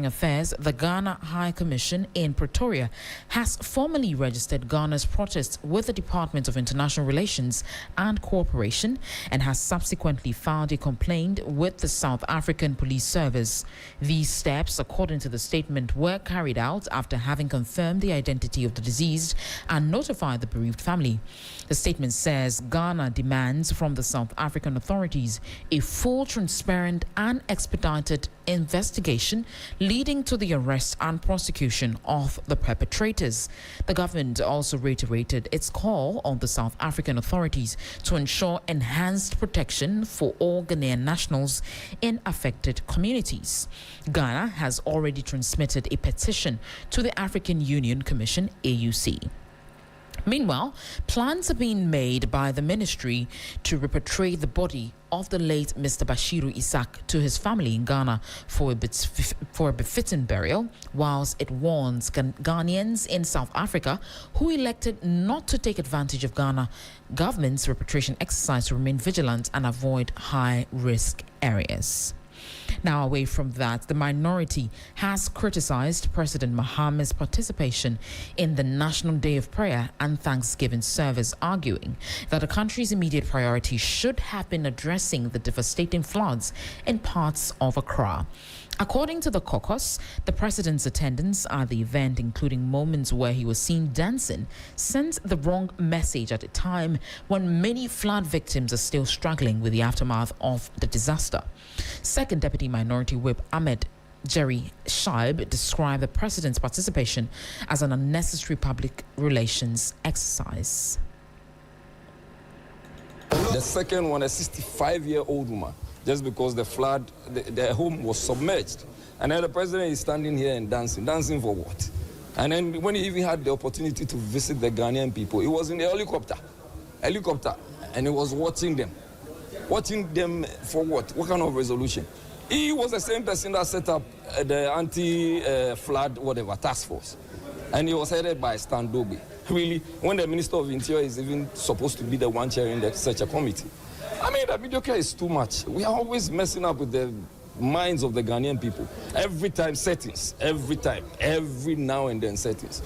Affairs, the Ghana High Commission in Pretoria has formally registered Ghana's protest with the Department of International Relations and Cooperation and has subsequently filed a complaint with the South African Police Service. These steps, according to the statement, were carried out after having confirmed the identity of the deceased and notified the bereaved family. The statement says Ghana demands from the South African authorities a full, transparent and expedited investigation leading to the arrest and prosecution of the perpetrators. The government also reiterated its call on the South African authorities to ensure enhanced protection for all Ghanaian nationals in affected communities. Ghana has already transmitted a petition to the African Union Commission, AUC. Meanwhile, plans are being made by the ministry to repatriate the body of the late Mr. Bashiru Isaac to his family in Ghana for a befitting burial, whilst it warns Ghanaians in South Africa who elected not to take advantage of Ghana government's repatriation exercise to remain vigilant and avoid high-risk areas. Now, away from that, the minority has criticized President Mahama's participation in the National Day of Prayer and Thanksgiving service, arguing that the country's immediate priority should have been addressing the devastating floods in parts of Accra. According to the caucus, the president's attendance at the event, including moments where he was seen dancing, sent the wrong message at a time when many flood victims are still struggling with the aftermath of the disaster. Second Deputy Minority Whip Amegashie described the president's participation as an unnecessary public relations exercise. The second one, a 65-year-old woman, just because the flood, their home was submerged. And then the president is standing here and dancing. Dancing for what? And then when he even had the opportunity to visit the Ghanaian people, he was in a helicopter, and he was watching them. Watching them for what? What kind of resolution? He was the same person that set up the anti-flood, task force. And he was headed by Stan Dobe. Really, when the Minister of Interior is even supposed to be the one chairing such a committee. I mean, the mediocre is too much. We are always messing up with the minds of the Ghanaian people. Every time settings, every now and then settings.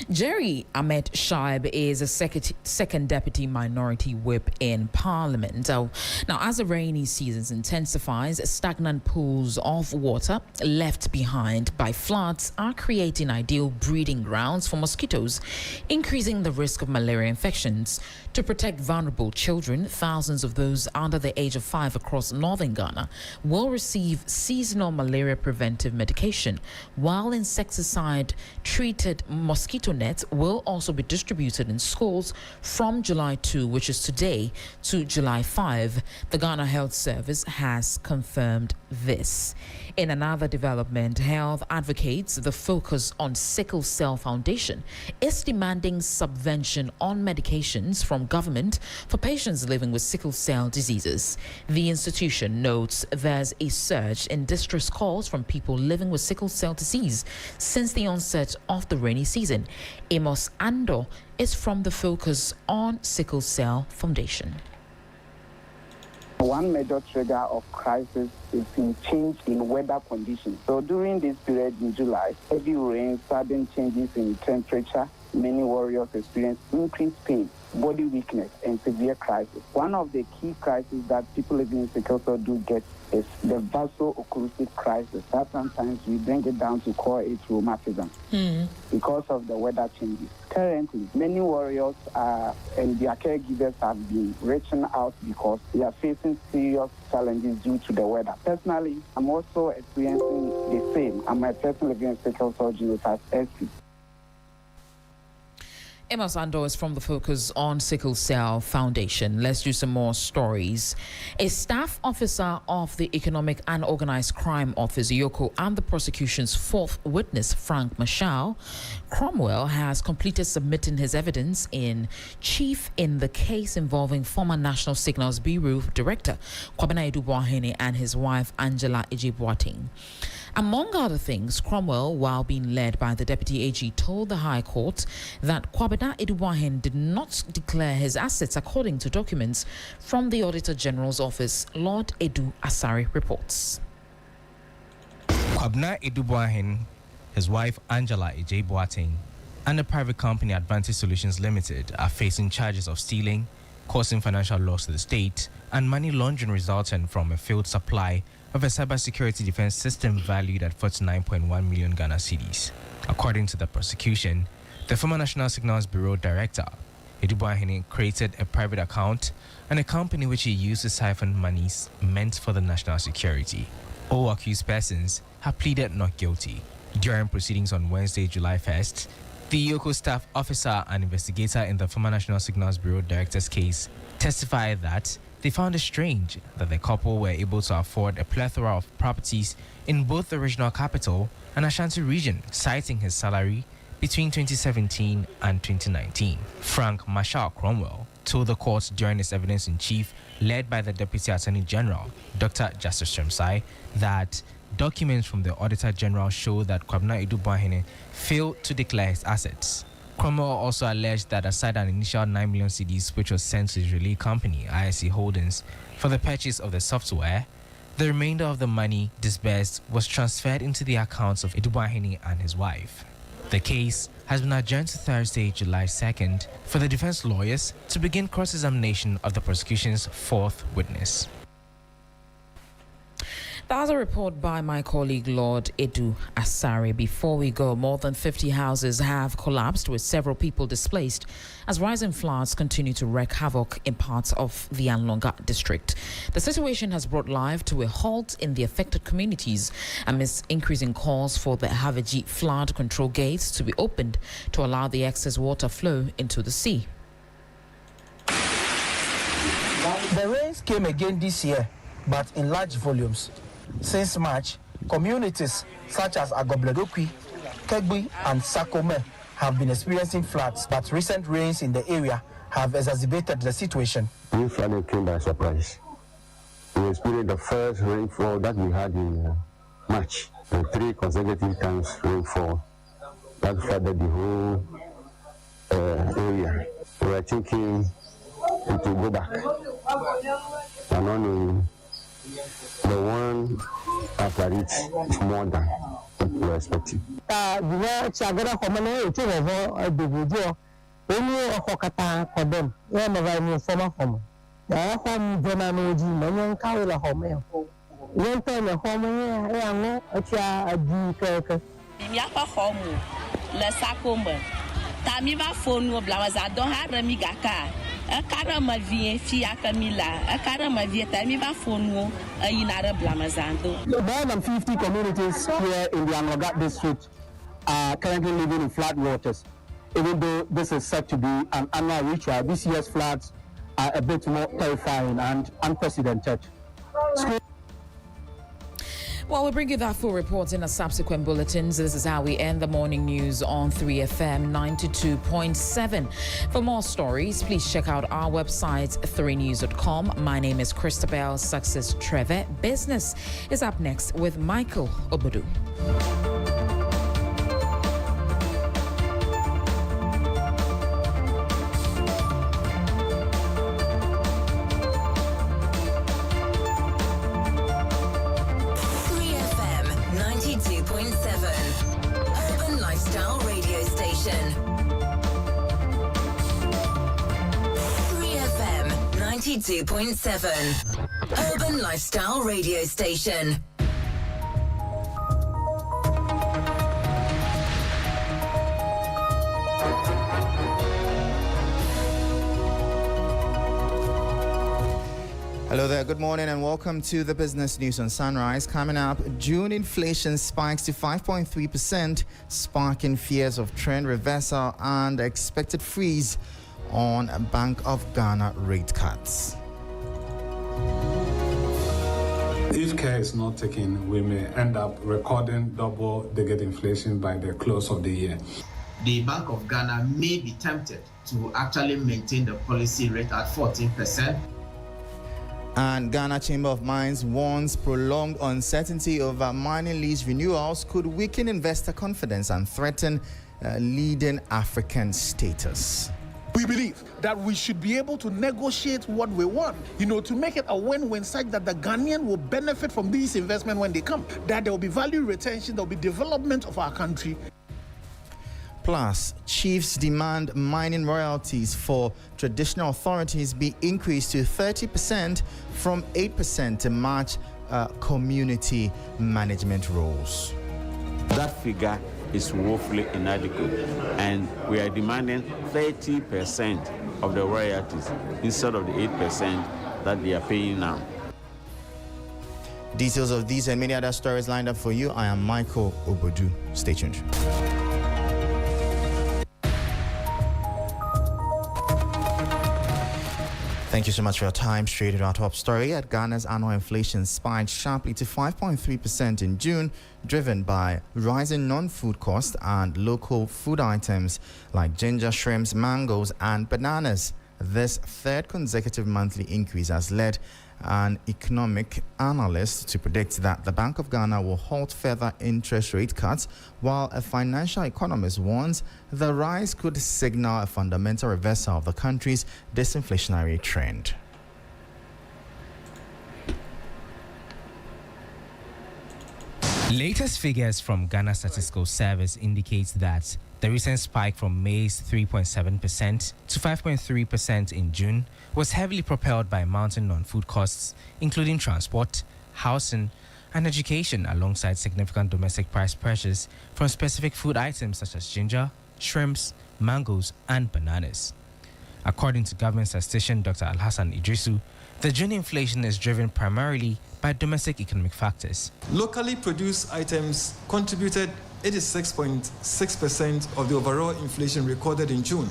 Jerry Ahmed Shaib is a second deputy minority whip in Parliament. Now, as the rainy season intensifies, stagnant pools of water left behind by floods are creating ideal breeding grounds for mosquitoes, increasing the risk of malaria infections. To protect vulnerable children, thousands of those under the age of 5 across northern Ghana will receive seasonal malaria preventive medication, while insecticide-treated mosquito nets will also be distributed in schools from July 2, which is today, to July 5. The Ghana Health Service has confirmed this. In another development, health advocates, the Focus on Sickle Cell Foundation, is demanding subvention on medications from government for patients living with sickle cell diseases. The institution notes there's a surge in distress calls from people living with sickle cell disease since the onset of the rainy season. Amos Ando is from the Focus on Sickle Cell Foundation. One major trigger of crisis is in change in weather conditions. So during this period in July, heavy rain, sudden changes in temperature, many warriors experience increased pain, body weakness, and severe crisis. One of the key crises that people living in sickle cell do get is the vaso-occlusive crisis. That sometimes we bring it down to call it rheumatism because of the weather changes. Currently, many warriors and their caregivers have been reaching out because they are facing serious challenges due to the weather. Personally, I'm also experiencing the same. I'm a person living in sickle cell genotype SP. Emma Sando is from the Focus on Sickle Cell Foundation. Let's do some more stories. A staff officer of the Economic and Organized Crime Office, YOCO, and the prosecution's fourth witness, Frank Mashao Cromwell, has completed submitting his evidence in chief in the case involving former National Signals Bureau Director Kwabena Idubuahene and his wife Angela Ejibwating. Among other things, Cromwell, while being led by the Deputy AG, told the High Court that Kwabena Idubuahene did not declare his assets according to documents from the Auditor General's Office. Lord Edu Asari reports. Kwabena Edubuahin, his wife Angela Ej Boateng, and the private company Advantage Solutions Limited are facing charges of stealing, causing financial loss to the state, and money laundering resulting from a failed supply of a cybersecurity defense system valued at 49.1 million Ghana cedis. According to the prosecution, the former National Signals Bureau director, Edubuahin, created a private account and a company which he used to siphon monies meant for the national security. All accused persons have pleaded not guilty. During proceedings on Wednesday, July 1st, the Yoko staff officer and investigator in the former National Signals Bureau director's case testified that they found it strange that the couple were able to afford a plethora of properties in both the regional capital and Ashanti region, citing his salary between 2017 and 2019. Frank Marshall Cromwell told the court during his evidence in chief, led by the Deputy Attorney General, Dr. Justice Tremsai, that documents from the Auditor General show that Kwabena Edubuahin failed to declare his assets. Cromwell also alleged that aside an initial 9 million cedis which was sent to his relay company, ISC Holdings, for the purchase of the software, the remainder of the money disbursed was transferred into the accounts of Edubuahin and his wife. The case has been adjourned to Thursday, July 2nd, for the defense lawyers to begin cross-examination of the prosecution's fourth witness. That's a report by my colleague Lord Edu Asare. Before we go, more than 50 houses have collapsed with several people displaced as rising floods continue to wreak havoc in parts of the Anlonga district. The situation has brought life to a halt in the affected communities amidst increasing calls for the Haveji flood control gates to be opened to allow the excess water flow into the sea. The rains came again this year, but in large volumes. Since March, communities such as Agobledokwi, Kegbi, and Sakome have been experiencing floods, but recent rains in the area have exacerbated the situation. This flooding came by surprise. We experienced the first rainfall that we had in March, and 3 consecutive times rainfall that flooded the whole area. We were thinking it will go back. And only the one after it is more than what we were expecting. More than 50 communities here in the Anlonga district are currently living in flood waters. Even though this is said to be an annual ritual, this year's floods are a bit more terrifying and unprecedented. Well, we'll bring you that full report in a subsequent bulletins. This is how we end the morning news on 3FM 92.7. For more stories, please check out our website, 3news.com. My name is Christabel Success Trevor. Business is up next with Michael Obodu. Urban Lifestyle Radio Station. 3FM 92.7. Urban Lifestyle Radio Station. Hello there, good morning and welcome to the business news on Sunrise. Coming up, June inflation spikes to 5.3%, sparking fears of trend reversal and expected freeze on Bank of Ghana rate cuts. If care is not taken, we may end up recording double-digit inflation by the close of the year. The Bank of Ghana may be tempted to actually maintain the policy rate at 14%. And Ghana Chamber of Mines warns prolonged uncertainty over mining lease renewals could weaken investor confidence and threaten leading African status. We believe that we should be able to negotiate what we want, to make it a win-win such that the Ghanaian will benefit from these investments when they come, that there will be value retention, there will be development of our country. Plus, chiefs demand mining royalties for traditional authorities be increased to 30% from 8% to match community management roles. That figure is woefully inadequate, and we are demanding 30% of the royalties instead of the 8% that they are paying now. Details of these and many other stories lined up for you. I am Michael Obodu. Stay tuned. Thank you so much for your time. Straight to our top story. Ghana's annual inflation spiked sharply to 5.3% in June, driven by rising non-food costs and local food items like ginger, shrimps, mangoes, and bananas. This third consecutive monthly increase has led an economic analyst to predict that the Bank of Ghana will halt further interest rate cuts, while a financial economist warns the rise could signal a fundamental reversal of the country's disinflationary trend. Latest figures from Ghana Statistical Service indicates that the recent spike from May's 3.7% to 5.3% in June was heavily propelled by mounting non-food costs, including transport, housing, and education, alongside significant domestic price pressures from specific food items such as ginger, shrimps, mangoes, and bananas. According to government statistician Dr. Alhassan Idrisu, the June inflation is driven primarily by domestic economic factors. Locally produced items contributed 86.6% of the overall inflation recorded in June.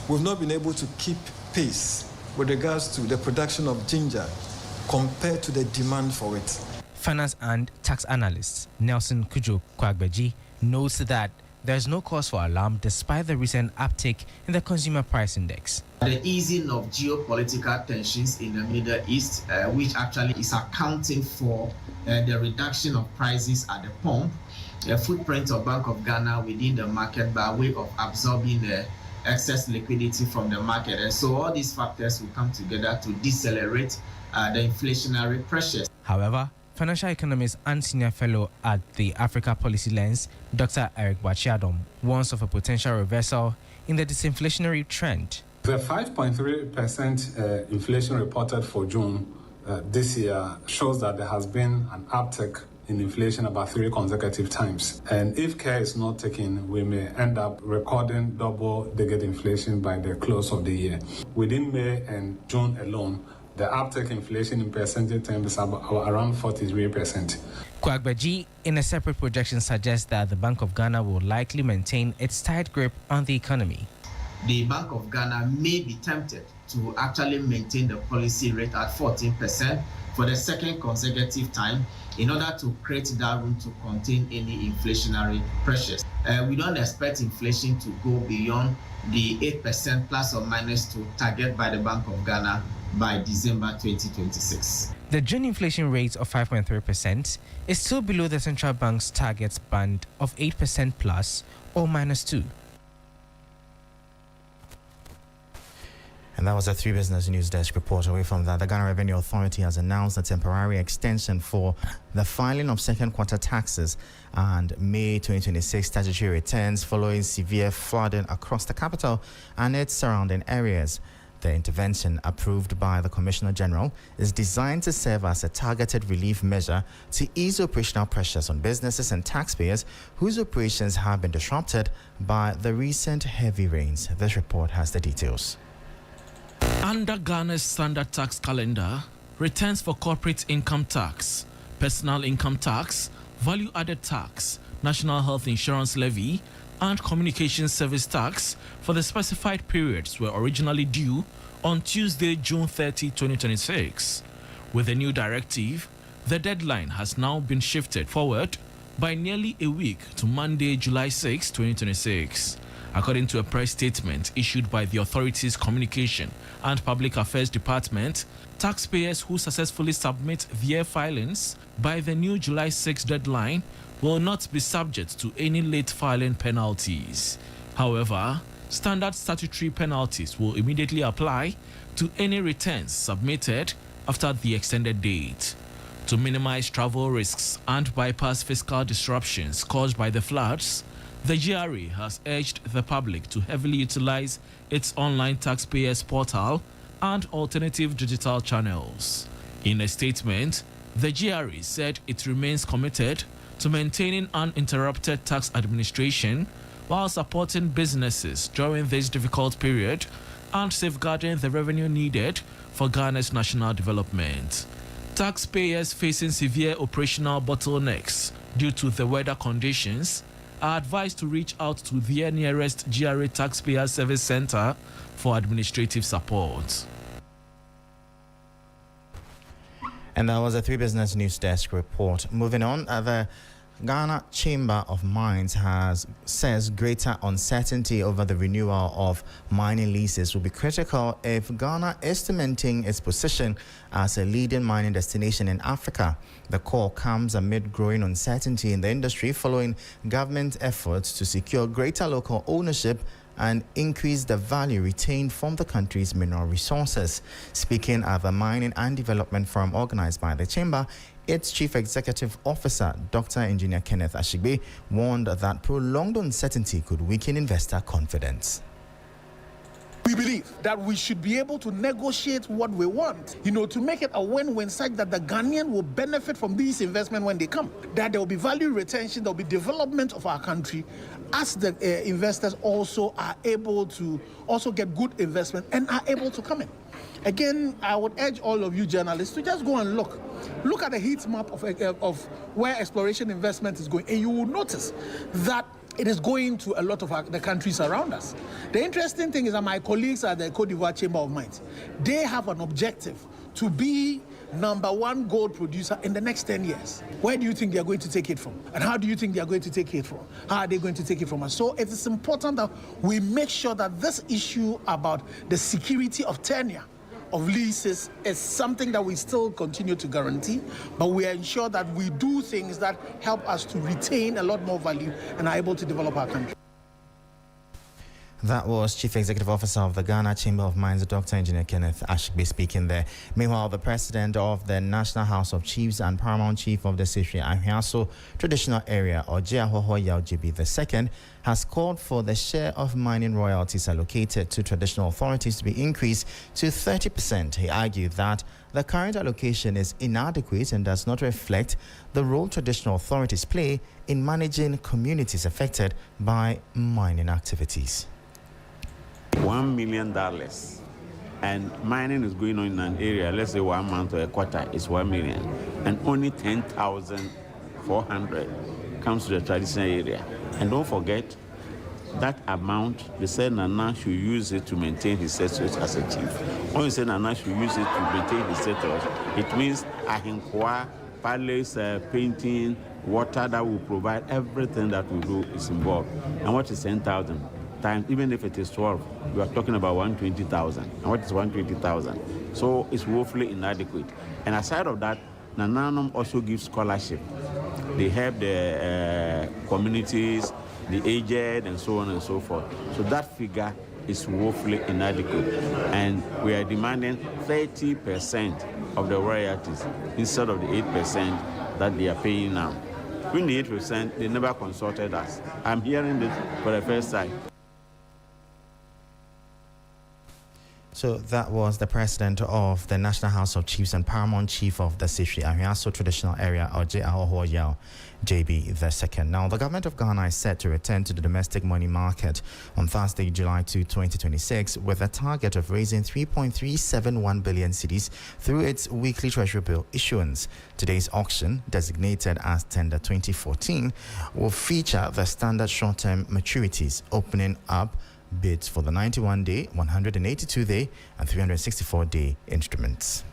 We've not been able to keep pace with regards to the production of ginger compared to the demand for it. Finance and tax analyst Nelson Kujo Kwagbeji notes that there's no cause for alarm despite the recent uptick in the consumer price index. The easing of geopolitical tensions in the Middle East, which actually is accounting for the reduction of prices at the pump, the footprint of Bank of Ghana within the market by way of absorbing the excess liquidity from the market. And so all these factors will come together to decelerate the inflationary pressures. However, financial economist and senior fellow at the Africa Policy Lens, Dr. Eric Bachiadom, warns of a potential reversal in the disinflationary trend. The 5.3% inflation reported for June this year shows that there has been an uptick in inflation about 3 consecutive times. And if care is not taken, we may end up recording double-digit inflation by the close of the year. Within May and June alone, the uptick inflation in percentage terms is around 43%. Kwagbeji, in a separate projection, suggests that the Bank of Ghana will likely maintain its tight grip on the economy. The Bank of Ghana may be tempted to actually maintain the policy rate at 14% for the second consecutive time in order to create that room to contain any inflationary pressures. We don't expect inflation to go beyond the 8% plus or minus to target by the Bank of Ghana by December 2026. The June inflation rate of 5.3% is still below the central bank's target band of 8% plus or minus 2. And that was a 3 Business News Desk report. Away from that, the Ghana Revenue Authority has announced a temporary extension for the filing of second quarter taxes and May 2026 statutory returns following severe flooding across the capital and its surrounding areas. The intervention, approved by the Commissioner General, is designed to serve as a targeted relief measure to ease operational pressures on businesses and taxpayers whose operations have been disrupted by the recent heavy rains. This report has the details. Under Ghana's standard tax calendar, returns for corporate income tax, personal income tax, value-added tax, national health insurance levy, and communication service tax for the specified periods were originally due on Tuesday, June 30, 2026. With the new directive, the deadline has now been shifted forward by nearly a week to Monday, July 6, 2026. According to a press statement issued by the authority's Communication and Public Affairs Department, taxpayers who successfully submit their filings by the new July 6 deadline will not be subject to any late filing penalties. However, standard statutory penalties will immediately apply to any returns submitted after the extended date. To minimize travel risks and bypass fiscal disruptions caused by the floods, the GRA has urged the public to heavily utilize its online taxpayers portal and alternative digital channels. In a statement, the GRA said it remains committed to maintaining uninterrupted tax administration while supporting businesses during this difficult period and safeguarding the revenue needed for Ghana's national development. Taxpayers facing severe operational bottlenecks due to the weather conditions are advised to reach out to their nearest GRA Taxpayer Service Center for administrative support. And that was a 3 Business News Desk report. Moving on, the Ghana Chamber of Mines says greater uncertainty over the renewal of mining leases will be critical if Ghana is to maintain its position as a leading mining destination in Africa. The call comes amid growing uncertainty in the industry following government efforts to secure greater local ownership and increase the value retained from the country's mineral resources. Speaking at the Mining and Development Forum organized by the Chamber, its Chief Executive Officer, Dr. Engineer Kenneth Ashigbe, warned that prolonged uncertainty could weaken investor confidence. We believe that we should be able to negotiate what we want, to make it a win-win such that the Ghanaian will benefit from these investments when they come, that there will be value retention, there will be development of our country, as the investors also are able to also get good investment and are able to come in. Again, I would urge all of you journalists to just go and look at the heat map of where exploration investment is going, and you will notice that it is going to a lot of the countries around us. The interesting thing is that my colleagues at the Côte d'Ivoire Chamber of Mines, they have an objective to be #1 gold producer in the next 10 years. Where do you think they are going to take it from? And how do you think they are going to take it from? How are they going to take it from us? So it is important that we make sure that this issue about the security of tenure of leases is something that we still continue to guarantee, but we ensure that we do things that help us to retain a lot more value and are able to develop our country. That was Chief Executive Officer of the Ghana Chamber of Mines, Dr. Engineer Kenneth Ashigbe, speaking there. Meanwhile, the President of the National House of Chiefs and Paramount Chief of the Sefwi Ahwiaso Traditional Area, Ojia Hohoyao JB II, has called for the share of mining royalties allocated to traditional authorities to be increased to 30%. He argued that the current allocation is inadequate and does not reflect the role traditional authorities play in managing communities affected by mining activities. $1 million, and mining is going on in an area, let's say 1 month or a quarter, is 1 million, and only 10,400 comes to the traditional area. And don't forget that amount, they said Nana should use it to maintain his status as a chief. When you say Nana should use it to maintain his status, it means Ahinkwa, palace, painting, water that will provide everything that we do is involved. And what is 10,000 times, even if it is 12, we are talking about 120,000. And what is 120,000? So it's woefully inadequate. And aside of that, Nananum also gives scholarship. They help the communities, the aged, and so on and so forth. So that figure is woefully inadequate. And we are demanding 30% of the royalties instead of the 8% that they are paying now. When the 8%, they never consulted us. I'm hearing this for the first time. So that was the President of the National House of Chiefs and Paramount Chief of the Sefwi Ahwiaso Traditional Area, Ojia Hohoyao JB II. Now, the government of Ghana is set to return to the domestic money market on Thursday, July 2, 2026, with a target of raising 3.371 billion cedis through its weekly treasury bill issuance. Today's auction, designated as Tender 2014, will feature the standard short-term maturities, opening up bids for the 91-day, 182-day, and 364-day instruments.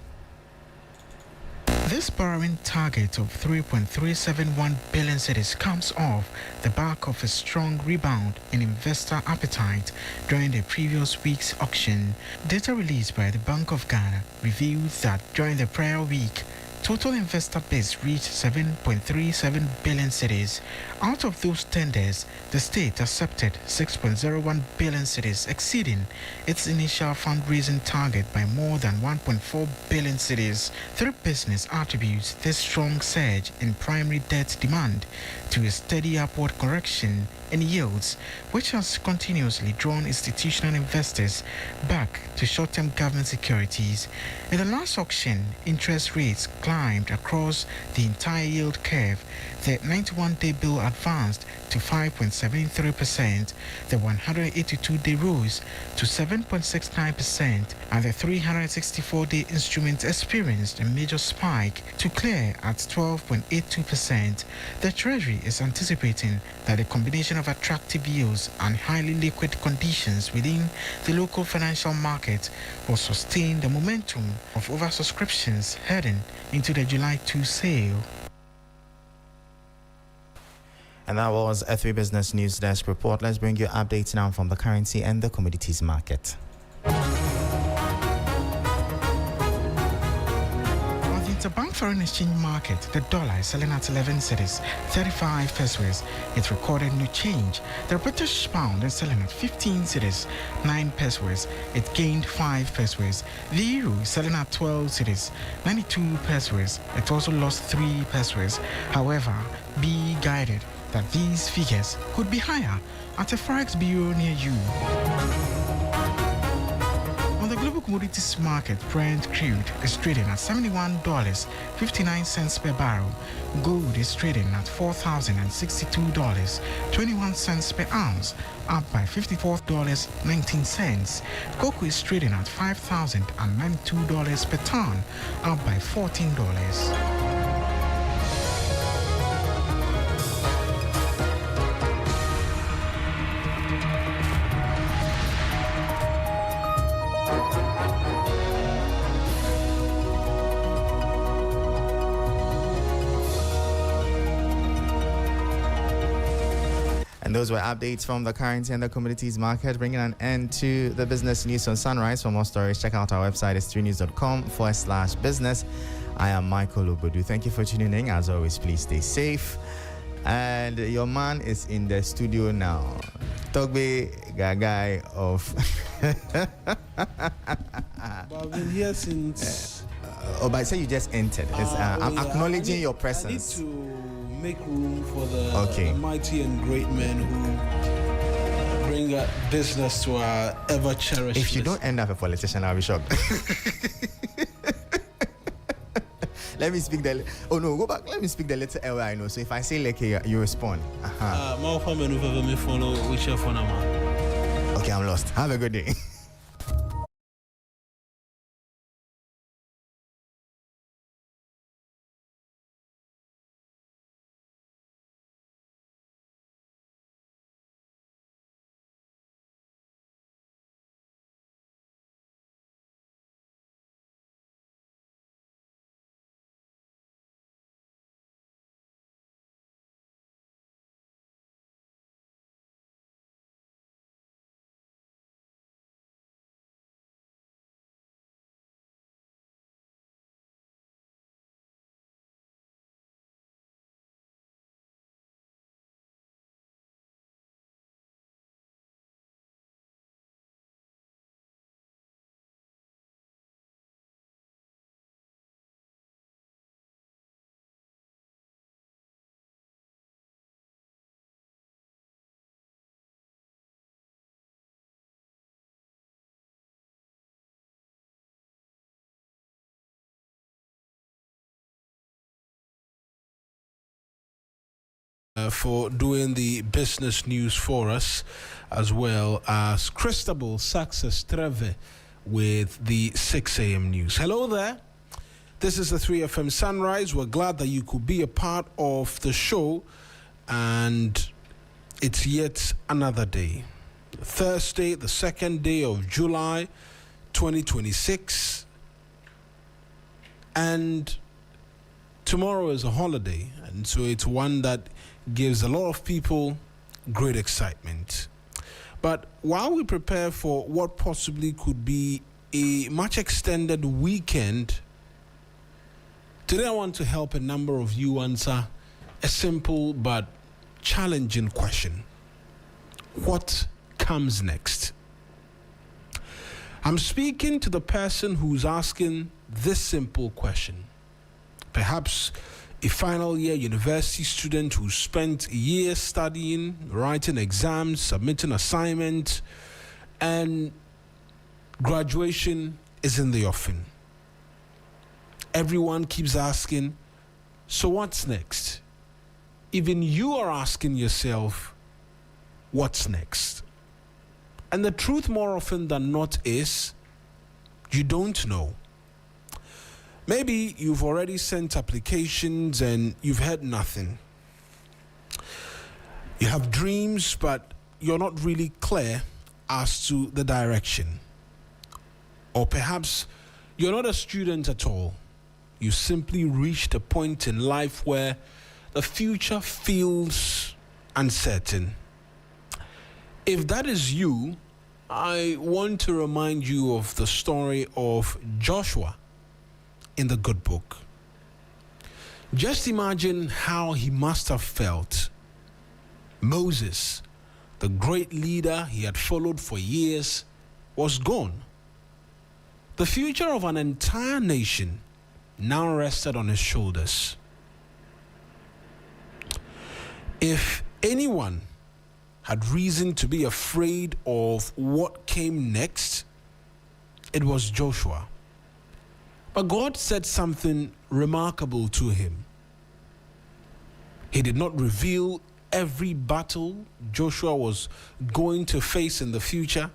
This borrowing target of 3.371 billion cedis comes off the back of a strong rebound in investor appetite during the previous week's auction. Data released by the Bank of Ghana reveals that during the prior week, total investor bids reached 7.37 billion cedis. Out of those tenders, the state accepted 6.01 billion cedis, exceeding its initial fundraising target by more than 1.4 billion cedis. Three business attributes this strong surge in primary debt demand to a steady upward correction in yields, which has continuously drawn institutional investors back to short-term government securities. In the last auction, interest rates climbed across the entire yield curve. The 91-day bill advanced to 5.73%, the 182-day rose to 7.69%, and the 364-day instrument experienced a major spike to clear at 12.82%. The Treasury is anticipating that the combination of attractive yields and highly liquid conditions within the local financial market will sustain the momentum of oversubscriptions heading into the July 2 sale. And that was a 3 Business News Desk report. Let's bring you updates now from the currency and the commodities market. Interbank foreign exchange market, the dollar is selling at 11 cedis, 35 pesos. It recorded no change. The British pound is selling at 15 cedis, 9 pesos. It gained 5 pesos. The euro is selling at 12 cedis, 92 pesos. It also lost 3 pesos. However, be guided that these figures could be higher at a forex bureau near you. On the global commodities market, Brent crude is trading at $71.59 per barrel. Gold is trading at $4,062.21 per ounce, up by $54.19. Cocoa is trading at $5,092 per ton, up by $14. And those were updates from the currency and the commodities market, bringing an end to the business news on Sunrise. For more stories, check out our website, s3news.com/business. I am Michael Obodu. Thank you for tuning in. As always, please stay safe. And your man is in the studio now. Togbe Gagai of... I've been here since... but I say you just entered. I'm acknowledging your presence. I need to make room for the mighty and great men who bring business to our ever-cherished If you don't end up a politician, I'll be shocked. Let me speak the... Oh, no, go back. Let me speak the letter L I know. So if I say Leke, you respond. Okay, I'm lost. Have a good day. For doing the business news for us, as well as Christabel Success Treve with the 6 a.m. news. Hello there. This is the 3FM Sunrise. We're glad that you could be a part of the show, and it's yet another day. Thursday, the 2nd day of July 2026, and tomorrow is a holiday, and so it's one that gives a lot of people great excitement. But while we prepare for what possibly could be a much extended weekend, Today I want to help a number of you answer a simple but challenging question. What comes next? I'm speaking to the person who's asking this simple question. Perhaps a final year university student who spent years studying, writing exams, submitting assignments, and graduation is in the offing. Everyone keeps asking, so what's next? Even you are asking yourself, what's next? And the truth more often than not is, you don't know. Maybe you've already sent applications and you've heard nothing. You have dreams, but you're not really clear as to the direction. Or perhaps you're not a student at all. You simply reached a point in life where the future feels uncertain. If that is you, I want to remind you of the story of Joshua in the good book. Just imagine how he must have felt. Moses, the great leader he had followed for years, was gone. The future of an entire nation now rested on his shoulders. If anyone had reason to be afraid of what came next, it was Joshua. But God said something remarkable to him. He did not reveal every battle Joshua was going to face in the future.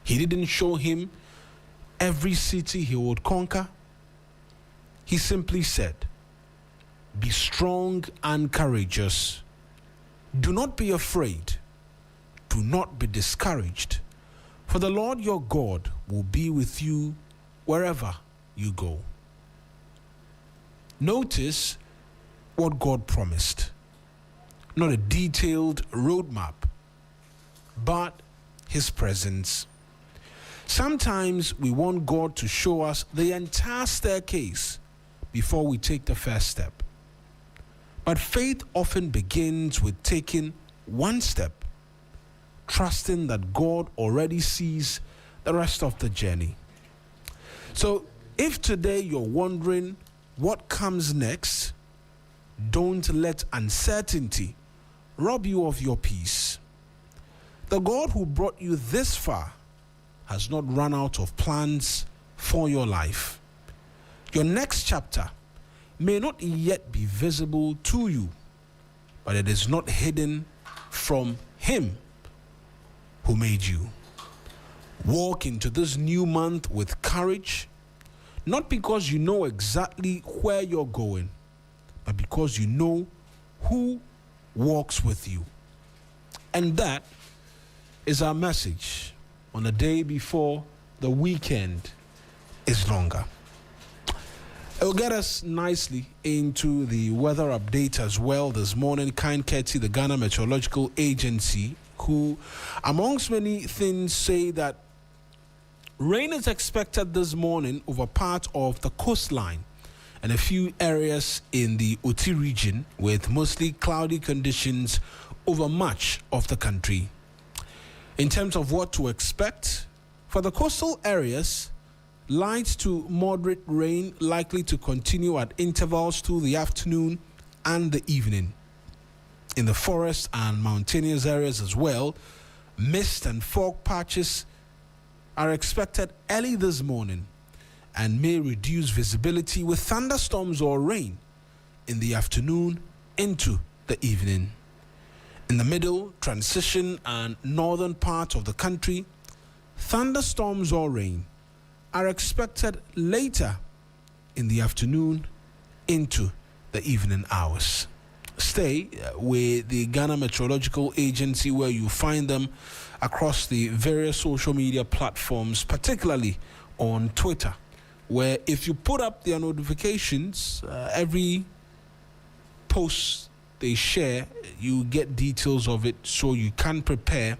He didn't show him every city he would conquer. He simply said, "Be strong and courageous. Do not be afraid. Do not be discouraged. For the Lord your God will be with you wherever you go." Notice what God promised. Not a detailed roadmap, but his presence. Sometimes we want God to show us the entire staircase before we take the first step. But faith often begins with taking one step, trusting that God already sees the rest of the journey. So if today you're wondering what comes next, don't let uncertainty rob you of your peace. The God who brought you this far has not run out of plans for your life. Your next chapter may not yet be visible to you, but it is not hidden from him who made you. Walk into this new month with courage, not because you know exactly where you're going, but because you know who walks with you. And that is our message on the day before the weekend is longer. It will get us nicely into the weather update as well this morning. Kind courtesy the Ghana Meteorological Agency, who, amongst many things, say that rain is expected this morning over part of the coastline and a few areas in the Oti region, with mostly cloudy conditions over much of the country. In terms of what to expect, for the coastal areas, light to moderate rain likely to continue at intervals through the afternoon and the evening. In the forest and mountainous areas as well, mist and fog patches are expected early this morning and may reduce visibility with thunderstorms or rain in the afternoon into the evening. In the middle, transition, and northern part of the country, thunderstorms or rain are expected later in the afternoon into the evening hours. Stay with the Ghana Meteorological Agency, where you find them across the various social media platforms, particularly on Twitter, where if you put up their notifications, every post they share, you get details of it so you can prepare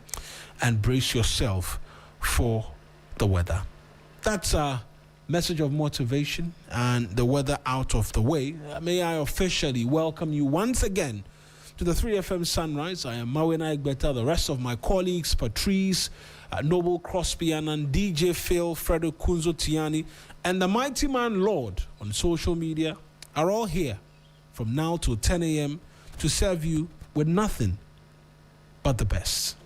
and brace yourself for the weather. That's our message of motivation and the weather out of the way, may I officially welcome you once again to the 3FM Sunrise. I am Mawuena Egbeta, the rest of my colleagues, Patrice, Noble, Crosby, Annan, DJ Phil, Fredo Kunzo Tiani, and the mighty man Lord on social media are all here from now till 10 a.m. to serve you with nothing but the best.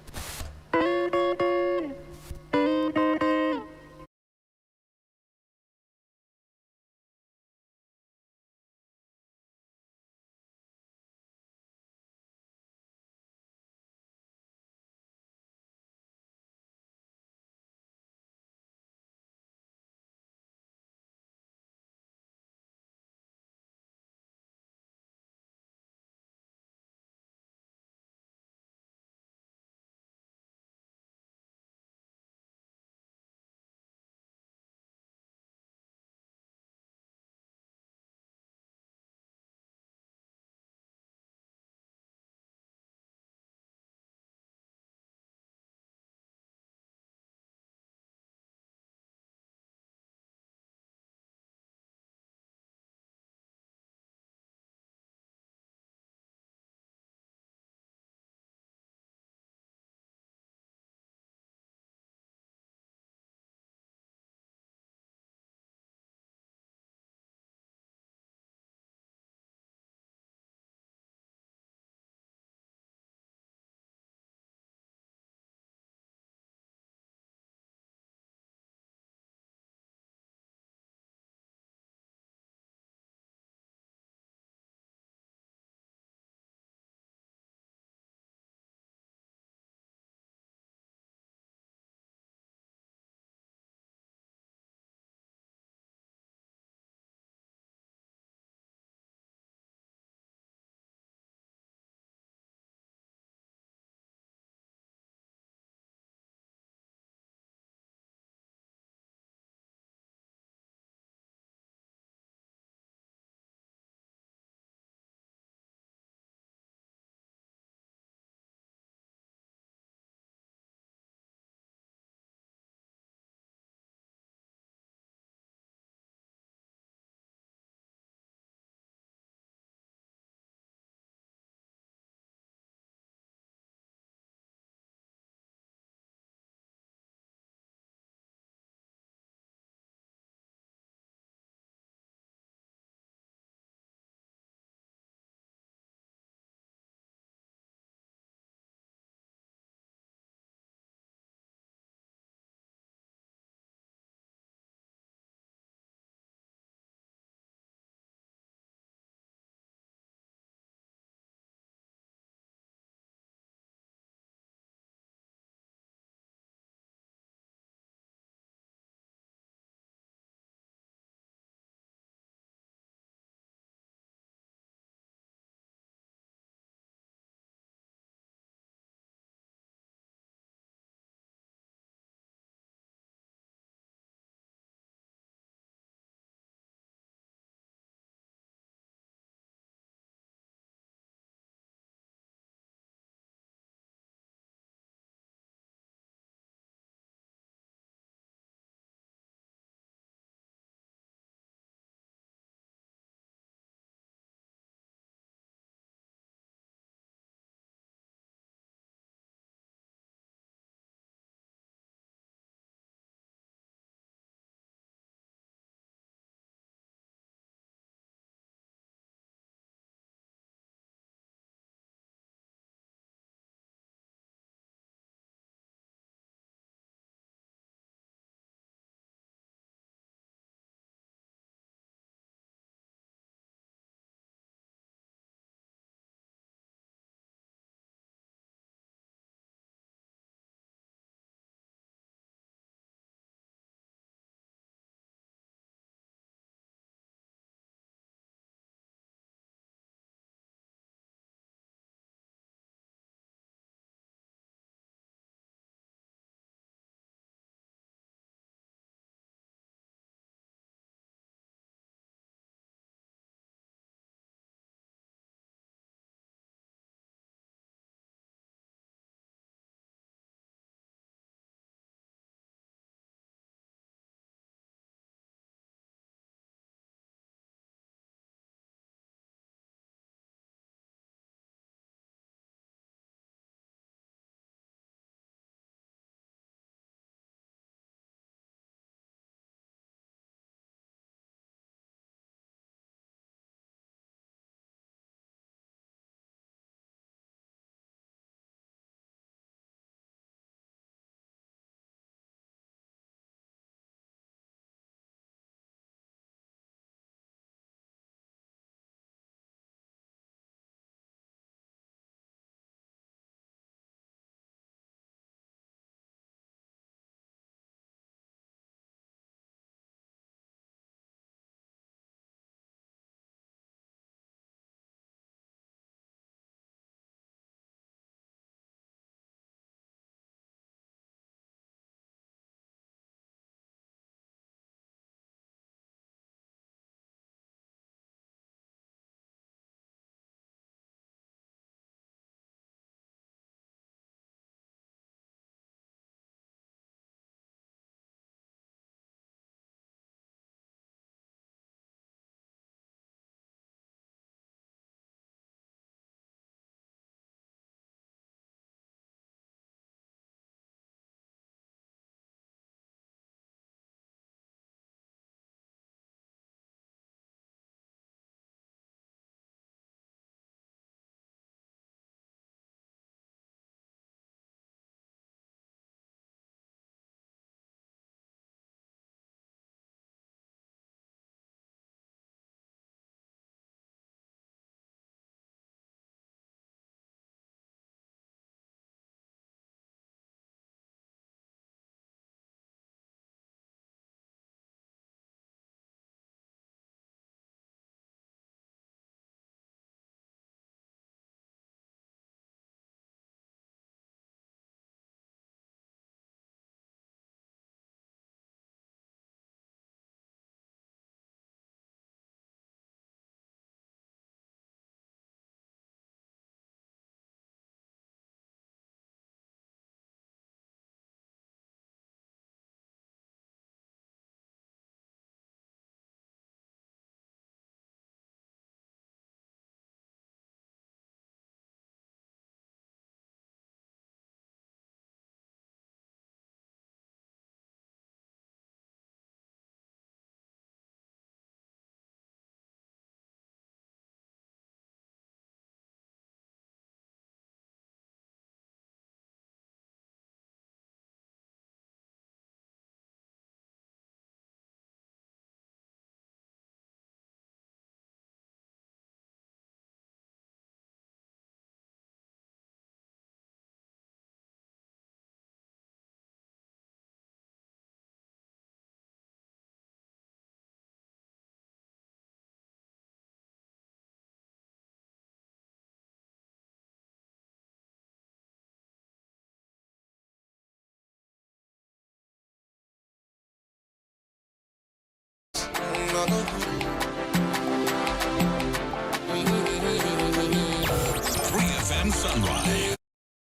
3FM Sunrise.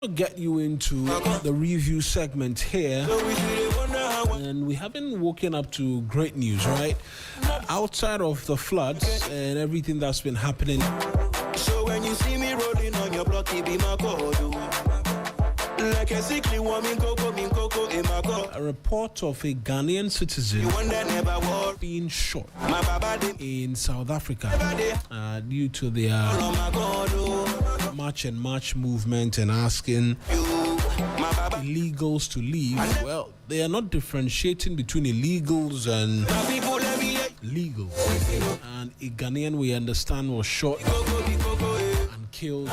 I'll get you into the review segment here. And we haven't woken up to great news, right? Outside of the floods and everything that's been happening. So when you see me rolling on your block, it be my code. Like a sickly woman, coco, in my code. A report of a Ghanaian citizen being shot in South Africa due to their March and March movement and asking illegals to leave. Well, they are not differentiating between illegals and legal. And a Ghanaian, we understand, was shot and killed.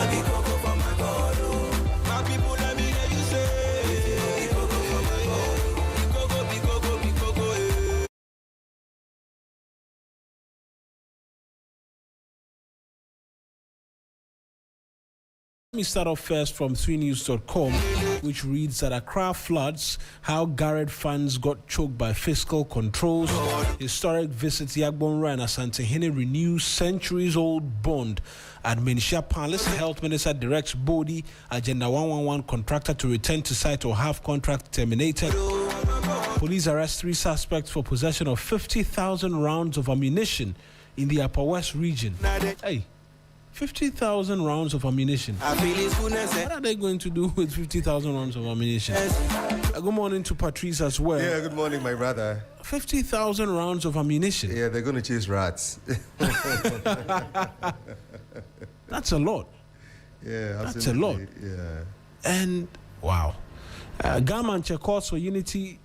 Let me start off first from 3news.com, which reads that Accra floods, how Garrett funds got choked by fiscal controls. Historic visit Yagbonra and Asantehene renews centuries-old bond at Menchia Palace. Health Minister directs Bodi, Agenda 111 contractor to return to site or have contract terminated. Police arrest 3 suspects for possession of 50,000 rounds of ammunition in the Upper West region. Hey. 50,000 rounds of ammunition. What are they going to do with 50,000 rounds of ammunition? Good morning to Patrice as well. Yeah, good morning, my brother. 50,000 rounds of ammunition. Yeah, they're going to chase rats. That's a lot. Yeah, absolutely. That's a lot. Yeah. And, wow. Garmanche calls for unity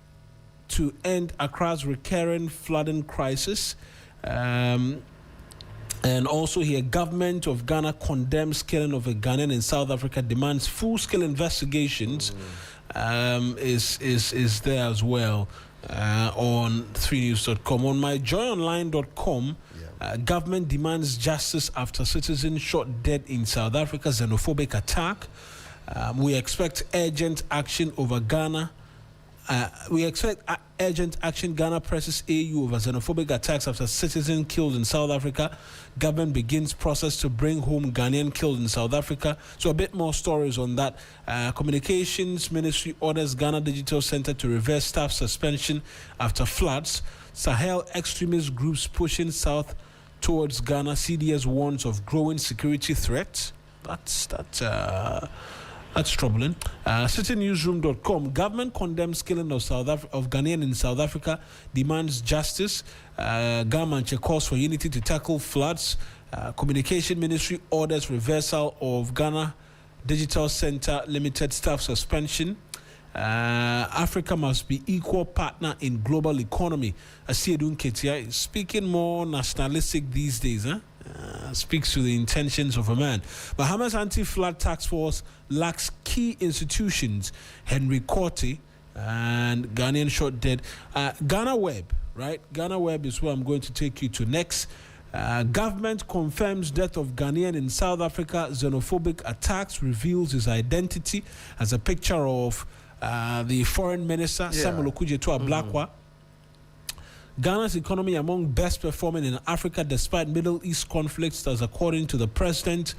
to end Accra's recurring flooding crisis. And also here, government of Ghana condemns killing of a Ghanaian in South Africa, demands full-scale investigations. Is there as well on 3news.com. On myjoyonline.com, government demands justice after citizen shot dead in South Africa, xenophobic attack. We expect urgent action over Ghana. Urgent action. Ghana presses AU over xenophobic attacks after citizen killed in South Africa. Government begins process to bring home Ghanaian killed in South Africa. So a bit more stories on that. Communications Ministry orders Ghana Digital Center to reverse staff suspension after floods. Sahel extremist groups pushing south towards Ghana. CDS warns of growing security threats. That's troubling. CityNewsroom.com. Government condemns killing of Ghanaian in South Africa, demands justice. Garmanche calls for unity to tackle floods. Communication Ministry orders reversal of Ghana Digital Center Limited staff suspension. Africa must be equal partner in global economy. Asiedun Ketia is speaking more nationalistic these days, speaks to the intentions of a man. Bahamas Anti-Flood Task Force lacks key institutions. Henry Corti and Ghanaian shot dead. Ghana Web, right? Ghana Web is where I'm going to take you to next. Government confirms death of Ghanaian in South Africa. Xenophobic attacks, reveals his identity as a picture of the foreign minister, Samuel Okudzeto Ablakwa. Ghana's economy among best performing in Africa despite Middle East conflicts, as according to the president.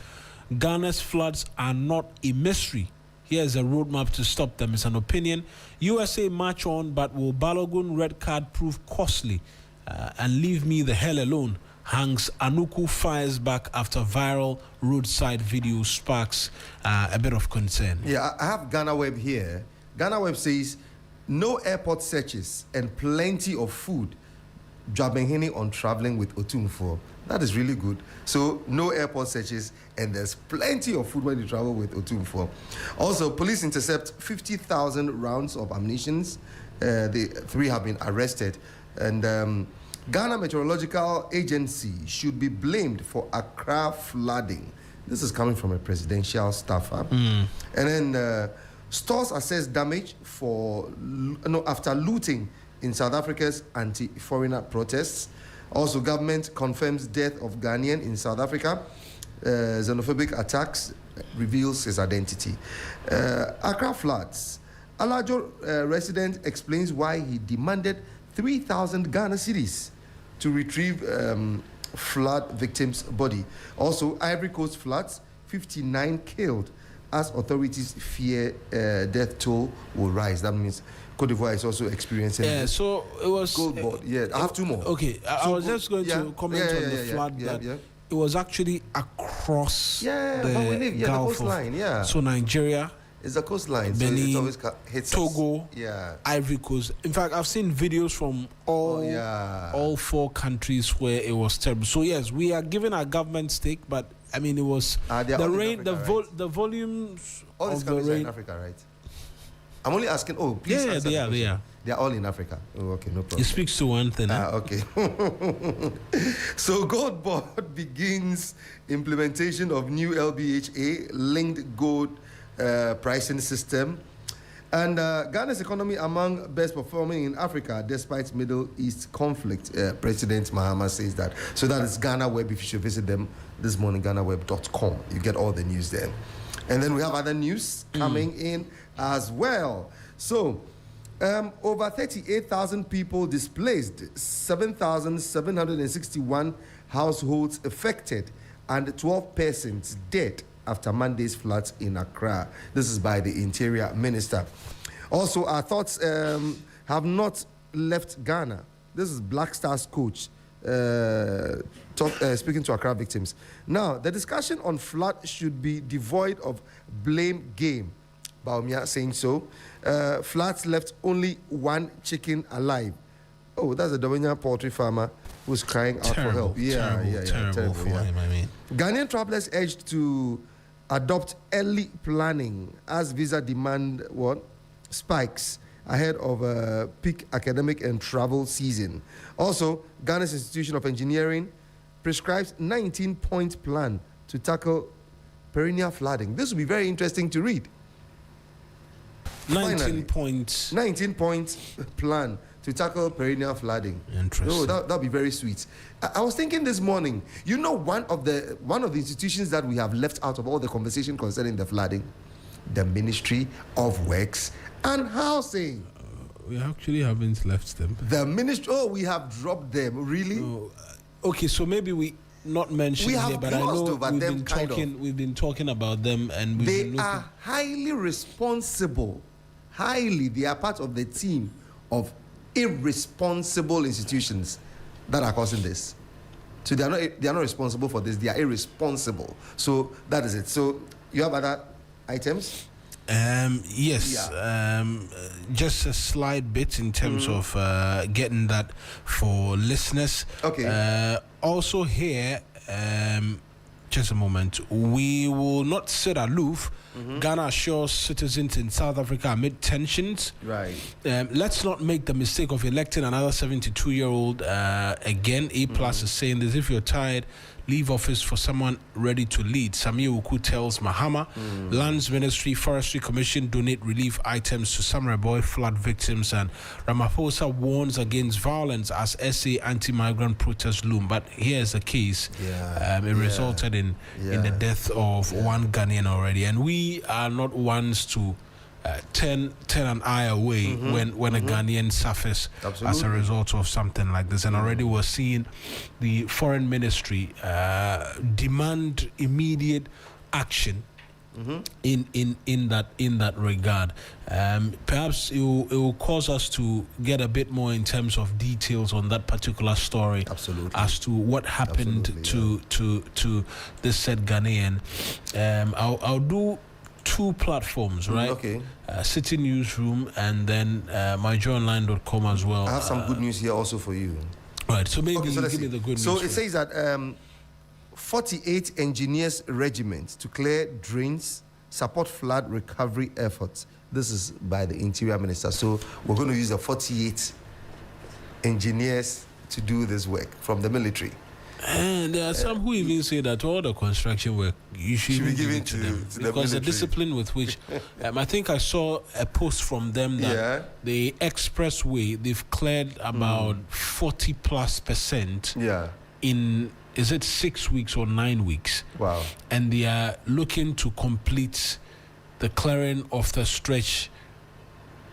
Ghana's floods are not a mystery. Here's a roadmap to stop them. It's an opinion. USA march on, but will Balogun red card prove costly? And leave me the hell alone. Hanks Anuku fires back after viral roadside video sparks a bit of concern. Yeah, I have Ghana Web here. Ghana Web says, no airport searches and plenty of food. Dwabeng on traveling with Otumfuo. That is really good. So no airport searches and there's plenty of food when you travel with Otumfuo. Also, police intercept 50,000 rounds of ammunition. The 3 have been arrested. And Ghana Meteorological Agency should be blamed for Accra flooding. This is coming from a presidential staffer. And then stores assess damage after looting in South Africa's anti-foreigner protests. Also, government confirms death of Ghanaian in South Africa. Xenophobic attacks, reveals his identity. Accra floods. Alajo resident explains why he demanded 3,000 Ghana cedis to retrieve flood victims' body. Also, Ivory Coast floods, 59 killed, as authorities fear death toll will rise. That means Cote d'Ivoire is also experiencing. Yeah, so it was gold board. Yeah, I have two more. Okay, I was just going to comment on the flood that it was actually across the Gulf coastline. So Nigeria. It's a coastline. Benin, so it always hits Togo, us. Ivory Coast. In fact, I've seen videos from all 4 countries where it was terrible. So yes, we are giving our government stake, but I mean it was the rain, Africa, the volumes all these of the countries are rain. in Africa, right? I'm only asking. Oh, please. Yeah, they are. They are all in Africa. Oh, okay, no problem. It speaks to one thing. Okay. So Gold Board begins implementation of new LBHA linked gold pricing system, and Ghana's economy among best performing in Africa despite Middle East conflict. President Mahama says that. So that is Ghana Web. If you should visit them this morning, GhanaWeb.com. You get all the news there. And then we have other news coming in as well. So over 38,000 people displaced, 7,761 households affected, and 12 persons dead after Monday's floods in Accra. This is by the Interior Minister. Also, our thoughts have not left Ghana. This is Black Stars coach speaking to Accra victims. Now, the discussion on flood should be devoid of blame game. Baumia saying so. Floods left only 1 chicken alive. Oh, that's a Dawenya poultry farmer who's crying out for help. Terrible for him, I mean. Ghanaian travelers urged to adopt early planning as visa demand spikes ahead of a peak academic and travel season. Also, Ghana's Institution of Engineering prescribes 19-point plan to tackle perennial flooding. This will be very interesting to read. 19 points. 19-point plan to tackle perennial flooding. Interesting. Oh, that'll be very sweet. I was thinking this morning, you know, one of the institutions that we have left out of all the conversation concerning the flooding, the Ministry of Works and Housing. We actually haven't left them. The ministry. Oh, we have dropped them. Really? Okay, so maybe we not mentioned we have here, but I know we've been talking about them, and they are highly responsible. They are part of the team of irresponsible institutions that are causing this. So they are not responsible for this. They are irresponsible. So that is it. So you have other items? Yes. Just a slight bit in terms of getting that for listeners. Okay. Also here, just a moment. We will not sit aloof. Ghana assures citizens in South Africa amid tensions. Right. Let's not make the mistake of electing another 72-year-old again. A+ is saying this: if you're tired, leave office for someone ready to lead. Samir Uku tells Mahama. Lands Ministry, Forestry Commission donate relief items to Samurai Boy flood victims, and Ramaphosa warns against violence as SA anti-migrant protests loom. But here's the case. It resulted in the death of one Ghanaian already, and we are not ones to turn an eye away when a Ghanaian suffers as a result of something like this. And already we're seeing the foreign ministry demand immediate action in that regard. Perhaps it will cause us to get a bit more in terms of details on that particular story. Absolutely. As to what happened to this said Ghanaian. I'll do 2 platforms, right? Okay. City Newsroom and then myjoyonline.com as well. I have some good news here also for you. Right, so maybe give me the good news. So it says that 48 engineers regiment to clear drains, support flood recovery efforts. This is by the Interior Minister. So we're going to use the 48 engineers to do this work from the military. And there are some who even say that all the construction work you should be given to them because the discipline with which I think I saw a post from them that the expressway they've cleared about 40+% in, is it 6 weeks or 9 weeks? Wow. And they are looking to complete the clearing of the stretch,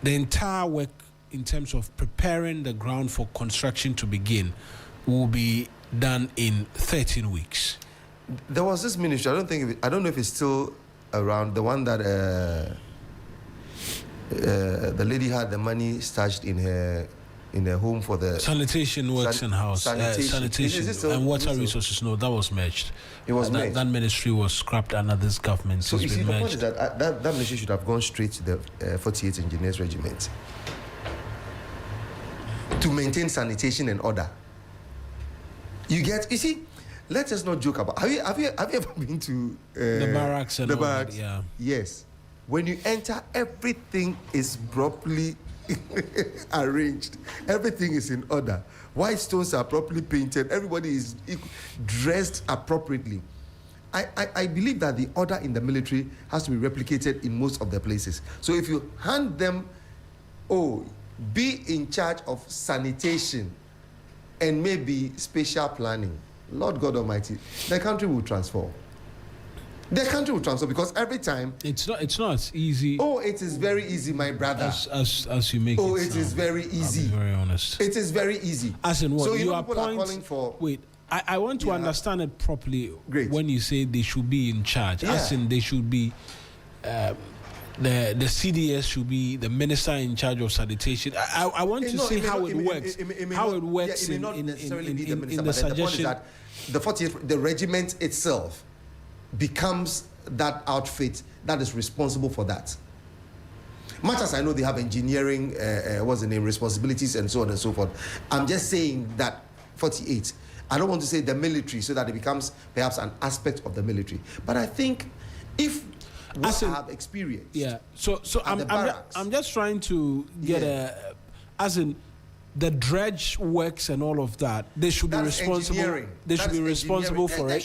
the entire work in terms of preparing the ground for construction to begin will be done in 13 weeks. There was this ministry. I don't know if it's still around. The one that the lady had the money stashed in her home for the sanitation works and house sanitation and water resources. No, that was merged. It was merged. That ministry was scrapped under this government. So you see, been the merged. point is that ministry should have gone straight to the 48th Engineers Regiment to maintain sanitation and order. You see, let us not joke about. Have you ever been to the barracks and the all barracks? That, yeah. Yes. When you enter, everything is properly arranged. Everything is in order. White stones are properly painted. Everybody is dressed appropriately. I believe that the order in the military has to be replicated in most of the places. So if you hand them, be in charge of sanitation and maybe spatial planning, Lord God Almighty, the country will transform. The country will transform because every time it's not easy. Oh, it is very easy, my brother. As you make it. Oh, it is very easy. I'll be very honest. It is very easy. As in what? So you know are people are calling for. Wait, I want to understand it properly. Great. When you say they should be in charge, as in they should be. The CDS should be the minister in charge of sanitation. I want to see how it works. How it works in the suggestion. The point is that the 40th, the regiment itself becomes that outfit that is responsible for that. Much as I know they have engineering, responsibilities and so on and so forth. I'm just saying that 48. I don't want to say the military so that it becomes perhaps an aspect of the military. But I think if what I have experienced. Yeah. So I'm just trying to get as in the dredge works and all of that. They should be responsible. They should be responsible for it. They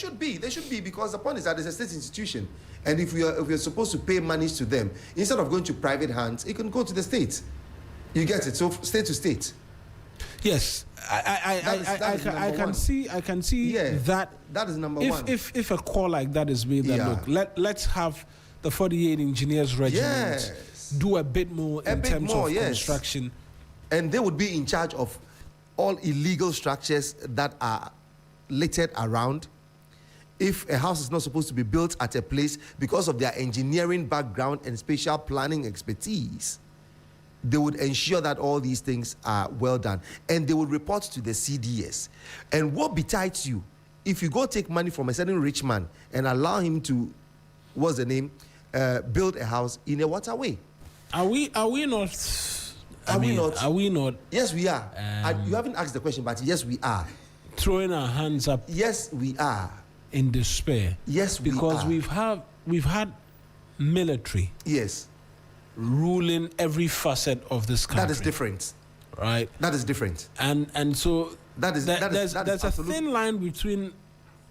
should be because the point is that it's a state institution, and if you're supposed to pay monies to them, instead of going to private hands, it can go to the state. You get it? So state to state. Yes, I can see that. That is number one. If a call like that is made, that look, let's have the 48 Engineers Regiment do a bit more in terms of construction. And they would be in charge of all illegal structures that are littered around. If a house is not supposed to be built at a place because of their engineering background and spatial planning expertise, they would ensure that all these things are well done. And they would report to the CDS. And what betides you, if you go take money from a certain rich man and allow him to, build a house in a waterway? Are we not... Are we not? Yes, we are. You haven't asked the question, but yes, we are. Throwing our hands up. Yes, we are. In despair. Yes, we are. Because we've had military. Yes. Ruling every facet of this country. That is different. Right. That is different. And so there's a thin line between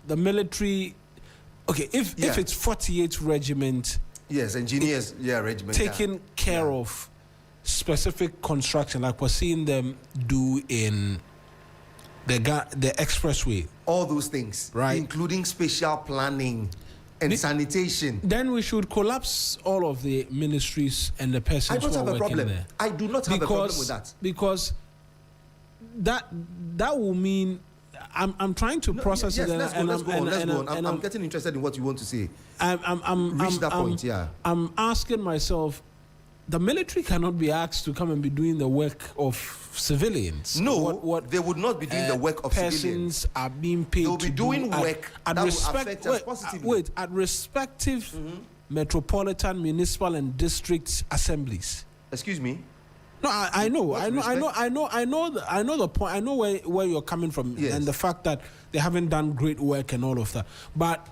the military. Okay, if it's 48th Regiment. Yes, engineers. Regiment. Taking care of specific construction like we're seeing them do in the expressway, all those things, right, including spatial planning and sanitation. Then we should collapse all of the ministries and the persons who are working there. I do not have a problem with that, because that will mean I'm trying to process it. Let's go on. I'm getting interested in what you want to say. I'm asking myself, the military cannot be asked to come and be doing the work of civilians. No, they would not be doing the work of persons civilians. Are being paid. They'll be doing work that will affect us positively. At respective metropolitan, municipal, and district assemblies. Excuse me. No, I know the point. I know where you're coming from, and the fact that they haven't done great work and all of that. But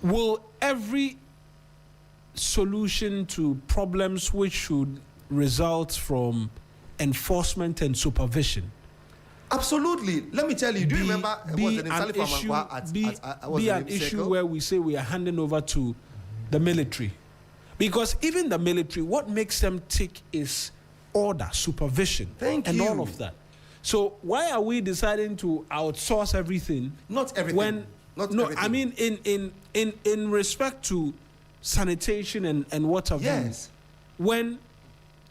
will every solution to problems which should result from enforcement and supervision? Absolutely. Let me tell you. Do you remember be an issue where we say we are handing over to the military? Because even the military, what makes them tick is order, supervision, and all of that. So why are we deciding to outsource everything? Not everything. Everything. I mean in respect to sanitation and water. Yes. When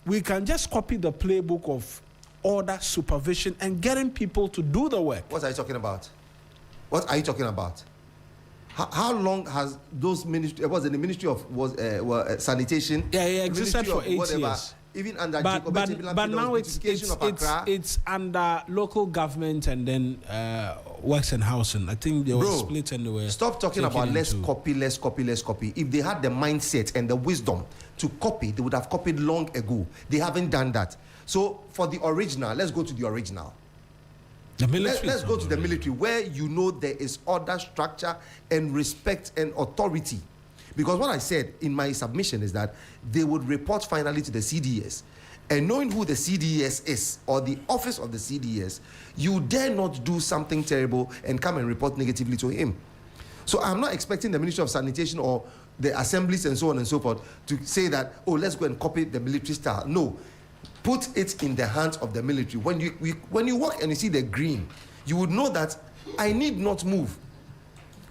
we can just copy the playbook of order, supervision, and getting people to do the work. What are you talking about? What are you talking about? How long has those ministry? It was in the Ministry of Sanitation. Yeah, it existed for 8 years. Even under but now it's under local government and then works and housing. I think they were split and they were. Stop talking about let's copy. If they had the mindset and the wisdom to copy, they would have copied long ago. They haven't done that. So for the original, let's go to the original. Let's go to the military, where you know there is order, structure, and respect and authority. Because what I said in my submission is that they would report finally to the CDS. And knowing who the CDS is, or the office of the CDS, you dare not do something terrible and come and report negatively to him. So I'm not expecting the Ministry of Sanitation or the assemblies and so on and so forth to say that, oh, let's go and copy the military style. No. Put it in the hands of the military. When you walk and you see the green, you would know that I need not move.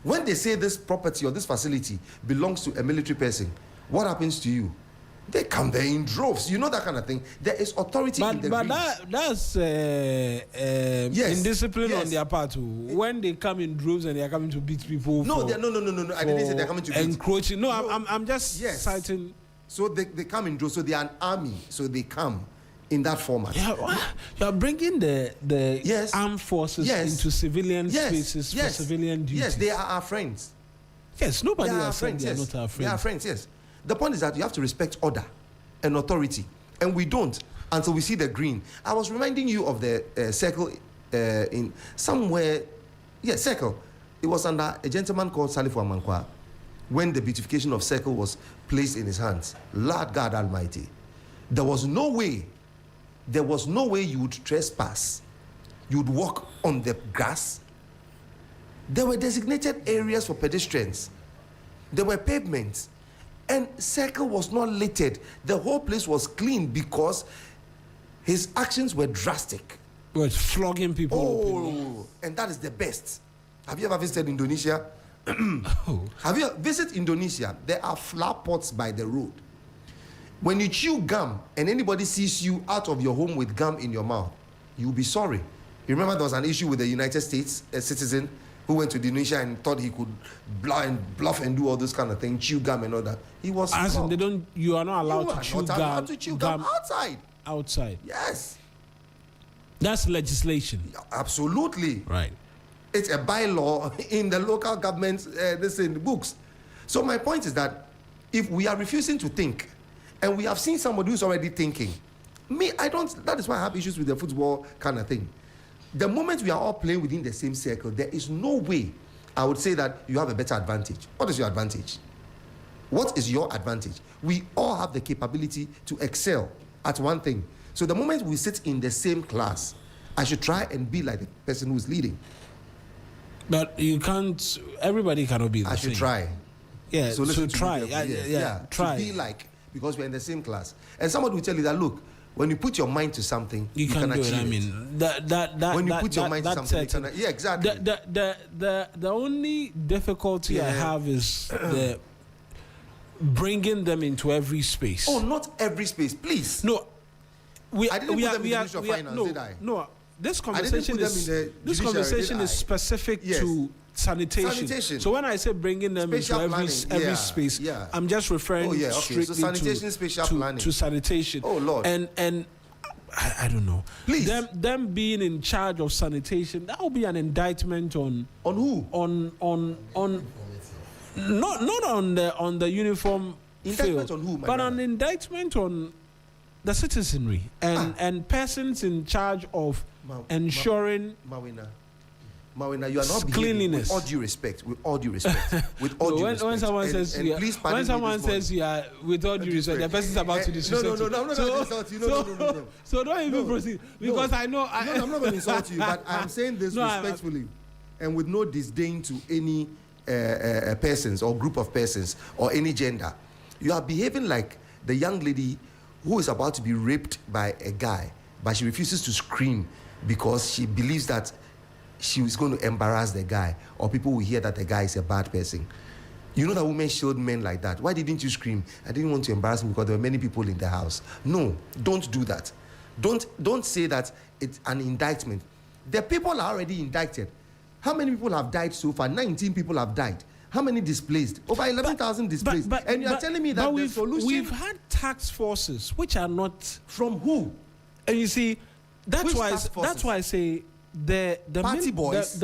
When they say this property or this facility belongs to a military person, what happens to you? They come there in droves. You know that kind of thing. There is authority in the green. But that's indiscipline on their part too. When they come in droves and they are coming to beat people. No. I didn't say they're coming to beat. Encroaching. No, I'm just citing. So they come in droves. So they are an army. So they come in that format. Yeah, you're bringing the armed forces into civilian spaces for civilian duties. Yes, they are our friends. Yes, nobody has said they are not our friends. They are friends, yes. The point is that you have to respect order and authority, and we don't until we see the green. I was reminding you of the circle in somewhere, circle. It was under a gentleman called Salifo Amankwa when the beautification of circle was placed in his hands. Lord God Almighty, there was no way you would trespass. You would walk on the grass. There were designated areas for pedestrians. There were pavements. And circle was not littered. The whole place was clean because his actions were drastic. Was flogging people. Oh, and that is the best. Have you ever visited Indonesia? Have you visited Indonesia? There are flower pots by the road. When you chew gum and anybody sees you out of your home with gum in your mouth, you'll be sorry. You remember there was an issue with the United States, a citizen who went to Indonesia and thought he could bluff and do all this kind of thing, chew gum and all that. He was you are not allowed to chew gum. Allowed to chew gum outside. Outside. Yes. That's legislation. Absolutely. Right. It's a bylaw in the local government, this in the books. So my point is that if we are refusing to think, and we have seen somebody who's already thinking, that is why I have issues with the football kind of thing. The moment we are all playing within the same circle, there is no way I would say that you have a better advantage. What is your advantage? What is your advantage? We all have the capability to excel at one thing. So the moment we sit in the same class, I should try and be like the person who's leading. But you can't, everybody cannot be the same. I should try. Yeah, so try. Try. To be like, because we're in the same class. And somebody will tell you that, look, when you put your mind to something, you can achieve it. I mean, when you put your mind to something, you can, yeah, exactly. The only difficulty I have is the bringing them into every space. Oh, not every space, please. No, I didn't put them in the Ministry of Finance, did I? No, this conversation is specific to sanitation. So when I say bringing them into every space, I'm just referring strictly to sanitation. Oh Lord. And I don't know. Please. Them being in charge of sanitation, that will be an indictment on who? On not on the uniform indictment field, on who, but an indictment on the citizenry and persons in charge of ensuring Mawuena, you are not cleanliness. With all due respect. With all due respect. When someone says you are with all due respect, the person is about to disrespect you. No, I'm not going to insult you. No. So don't even proceed because I know. I'm not going to insult you, but I'm saying this respectfully and with no disdain to any persons or group of persons or any gender. You are behaving like the young lady who is about to be raped by a guy, but she refuses to scream because she believes that she was going to embarrass the guy, or people will hear that the guy is a bad person. You know that women showed men like that. Why didn't you scream? I didn't want to embarrass him because there were many people in the house. No, don't do that. Don't say that it's an indictment. The people are already indicted. How many people have died so far? 19 people have died. How many displaced? Over 11,000 displaced. And you are telling me that the solution... We've had task forces which are not... From who? And you see, that's why I say the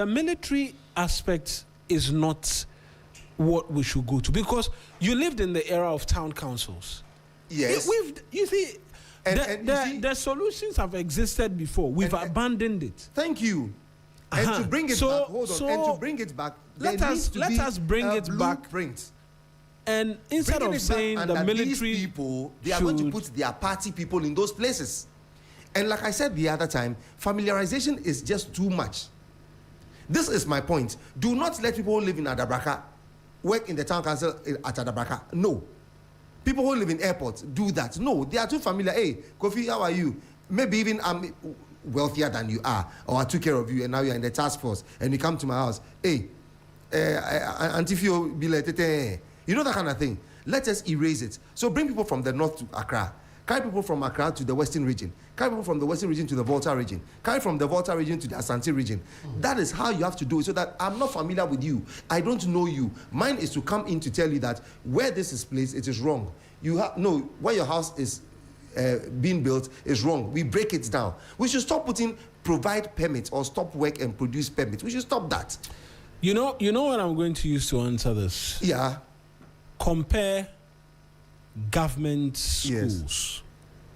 military aspect is not what we should go to, because you lived in the era of town councils. Yes. The solutions have existed before. We've abandoned it. Thank you. And to bring it back, hold on. And to bring it back, let us bring it back. And instead of saying the military people, they are going to put their party people in those places. And like I said the other time, familiarization is just too much. This is my point. Do not let people who live in Adabraka work in the town council at Adabraka. No. People who live in airports do that. No, they are too familiar. Hey, Kofi, how are you? Maybe even I'm wealthier than you are, or I took care of you, and now you're in the task force, and you come to my house. Hey, Auntie Fio, be like, you know that kind of thing. Let us erase it. So bring people from the north to Accra. Carry people from Accra to the western region. Carry people from the western region to the Volta region. Carry from the Volta region to the Asante region. That is how you have to do it, so that I'm not familiar with you. I don't know you. Mine is to come in to tell you that where this is placed, it is wrong. Where your house is being built is wrong. We break it down. We should stop putting provide permits or stop work and produce permits. We should stop that. You know what I'm going to use to answer this? Yeah. Compare government schools.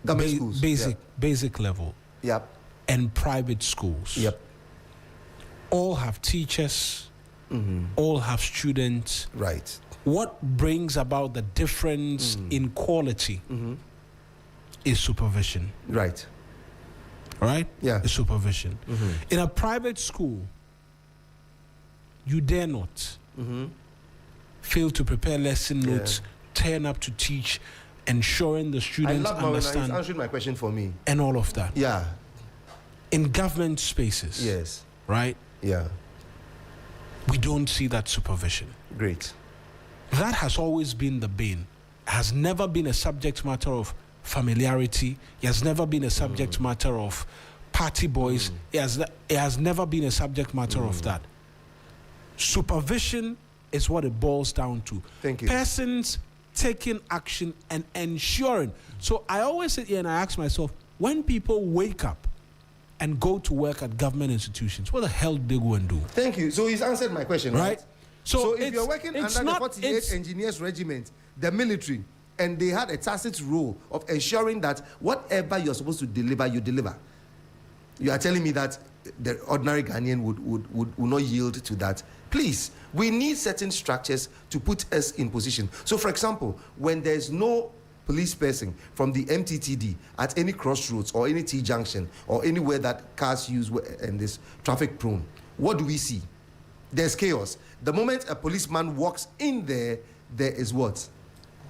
Government schools. Basic level. Yep. And private schools. Yep. All have teachers. All have students. Right. What brings about the difference in quality is supervision. Right. Right? Yeah. Is supervision. In a private school, you dare not fail to prepare lesson notes, turn up to teach, ensuring the students understand. He's answering my question for me. And all of that. Yeah. In government spaces. Yes. Right? Yeah. We don't see that supervision. Great. That has always been the bane. Has never been a subject matter of familiarity. It has never been a subject matter of party boys. It has never been a subject matter of that. Supervision is what it boils down to. Thank you. Persons taking action and ensuring. So I always sit here and I ask myself, when people wake up and go to work at government institutions, what the hell do they go and do? Thank you. So he's answered my question, right? So if you're working under the 48th Engineers Regiment, the military, and they had a tacit role of ensuring that whatever you're supposed to deliver, you deliver. You are telling me that the ordinary Ghanaian would not yield to that. Please, we need certain structures to put us in position. So, for example, when there's no police person from the MTTD at any crossroads or any T-junction or anywhere that cars use and is traffic prone, what do we see? There's chaos. The moment a policeman walks in there, there is what?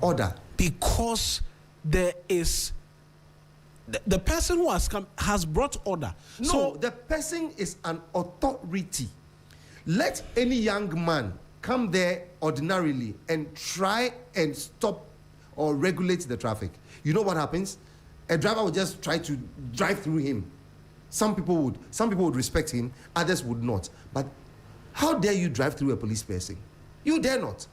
Order. Because there is... The person who has come has brought order. No, so the person is an authority. Let any young man come there ordinarily and try and stop or regulate the traffic. You know what happens? A driver will just try to drive through him. Some people would respect him, others would not. But how dare you drive through a police person? You dare not.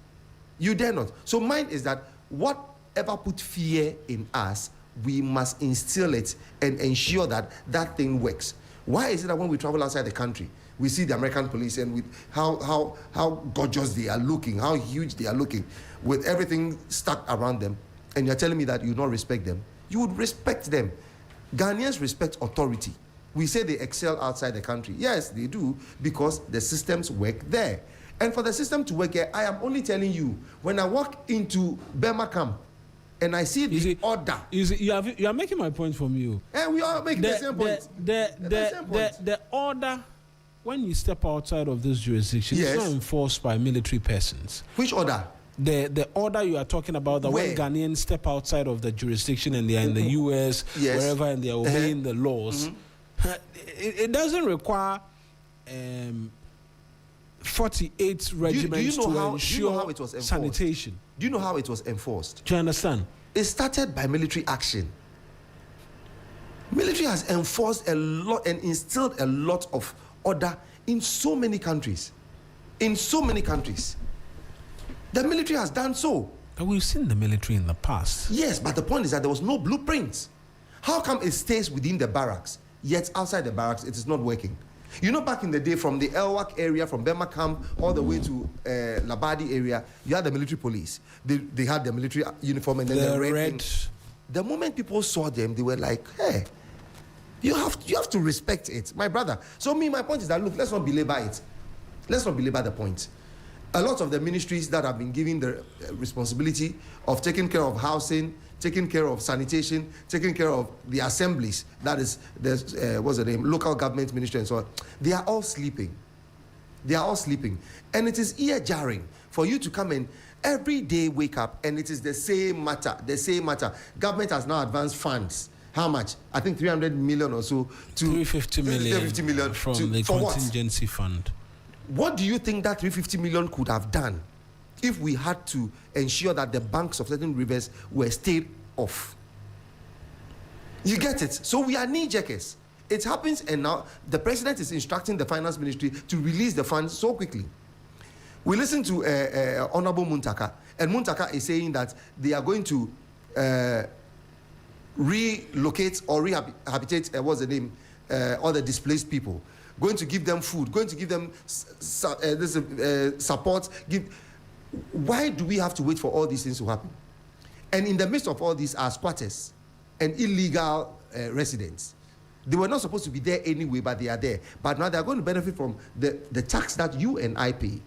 You dare not. So mine is that whatever put fear in us, we must instill it and ensure that that thing works. Why is it that when we travel outside the country, we see the American police and with how gorgeous they are looking, how huge they are looking, with everything stuck around them, and you're telling me that you don't respect them? You would respect them. Ghanaians respect authority. We say they excel outside the country. Yes, they do, because the systems work there. And for the system to work here, I am only telling you, when I walk into Burma camp, and I see the order. You are making my point from you. And we are making the same point. The order, when you step outside of this jurisdiction, is not enforced by military persons. Which order? The order you are talking about, that when Ghanaians step outside of the jurisdiction and they are in the US, wherever, and they are obeying the laws, it doesn't require 48 regiments to ensure sanitation. Do you know how it was enforced? Do you understand? It started by military action. Military has enforced a lot and instilled a lot of order in so many countries. In so many countries. The military has done so. But we've seen the military in the past. Yes, but the point is that there was no blueprint. How come it stays within the barracks, yet outside the barracks it is not working? You know, back in the day, from the Elwak area, from Bema Camp, all the way to Labadi area, you had the military police. They had the military uniform and then the red thing. The moment people saw them, they were like, hey, you have to respect it, my brother. So my point is that, look, let's not belabor it. Let's not belabor the point. A lot of the ministries that have been given the responsibility of taking care of housing, taking care of sanitation, taking care of the assemblies, that is, what's the name, local government ministry and so on, they are all sleeping. They are all sleeping. And it is ear-jarring for you to come in every day, wake up, and it is the same matter, the same matter. Government has now advanced funds. How much? I think 300 million or so to 350 million from the contingency fund. What do you think that 350 million could have done if we had to ensure that the banks of certain rivers were stayed off? You get it? So we are knee-jerkers. It happens, and now the president is instructing the finance ministry to release the funds so quickly. We listen to Honorable Muntaka, and Muntaka is saying that they are going to relocate or rehabilitate, what's the name, all the displaced people. Going to give them food, going to give them support. Why do we have to wait for all these things to happen? And in the midst of all these are squatters and illegal residents. They were not supposed to be there anyway, but they are there. But now they are going to benefit from the tax that you and I pay.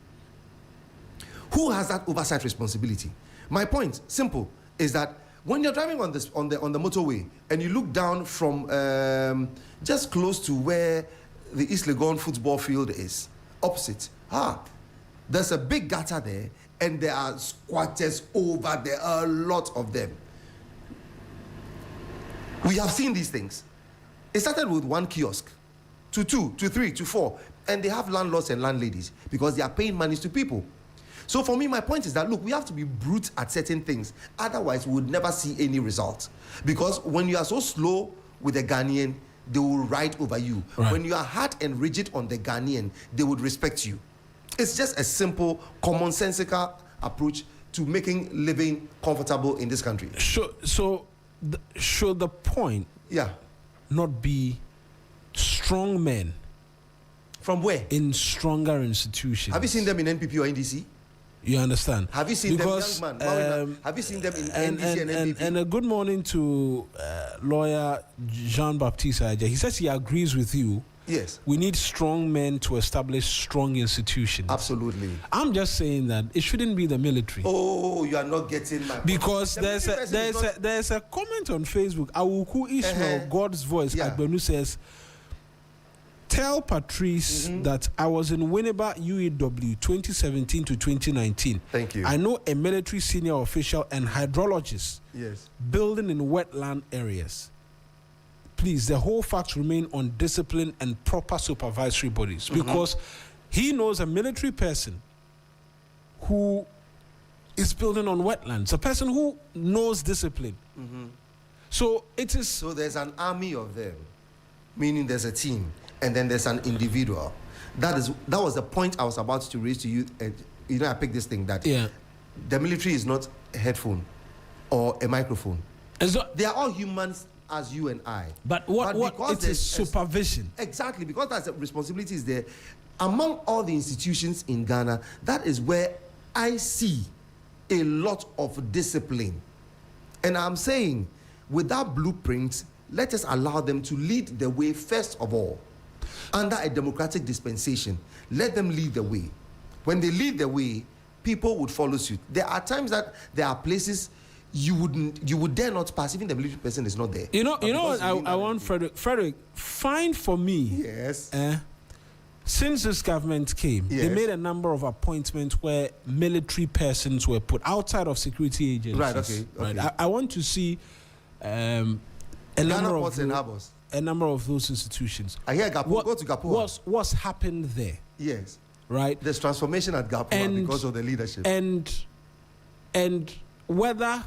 Who has that oversight responsibility? My point, simple, is that when you're driving on the motorway and you look down from just close to where the East Legon football field is, opposite, there's a big gutter there, and there are squatters over there, a lot of them. We have seen these things. It started with one kiosk, to 2, to 3, to 4, and they have landlords and landladies because they are paying monies to people. So for me, my point is that, look, we have to be brute at certain things. Otherwise, we would never see any result. Because when you are so slow with the Ghanaian, they will ride over you. Right. When you are hard and rigid on the Ghanaian, they would respect you. It's just a simple, commonsensical approach to making living comfortable in this country. Should the point not be strong men? From where? In stronger institutions. Have you seen them in NPP or NDC? You understand? Have you seen them, young man? Mawuena, have you seen them in NDC and NPP? And a good morning to lawyer Jean-Baptiste Aja. He says he agrees with you. Yes. We need strong men to establish strong institutions. Absolutely. I'm just saying that it shouldn't be the military. Oh, you are not getting my point. Because there's a comment on Facebook. Awuku Ishmael, God's voice, Agbenu says, tell Patrice that I was in Winneba UEW 2017 to 2019. Thank you. I know a military senior official and hydrologist building in wetland areas. Please, the whole facts remain on discipline and proper supervisory bodies, because he knows a military person who is building on wetlands, a person who knows discipline. So it is. So there's an army of them, meaning there's a team, and then there's an individual. That was the point I was about to raise to you. And I picked this thing that the military is not a headphone or a microphone. They are all humans as you and I. But it is supervision. Exactly, because that responsibility is there. Among all the institutions in Ghana, that is where I see a lot of discipline. And I'm saying, without blueprints, let us allow them to lead the way first of all. Under a democratic dispensation, let them lead the way. When they lead the way, people would follow suit. There are times that there are places you would dare not pass, even the military person is not there. You know what I want, Frederick, find for me. Yes. Since this government came, they made a number of appointments where military persons were put outside of security agencies. Right, okay. Right. I want to see a number of those institutions. I hear Gapo. Go to Gapo. What's happened there? Yes. Right. There's transformation at Gapo because of the leadership. And whether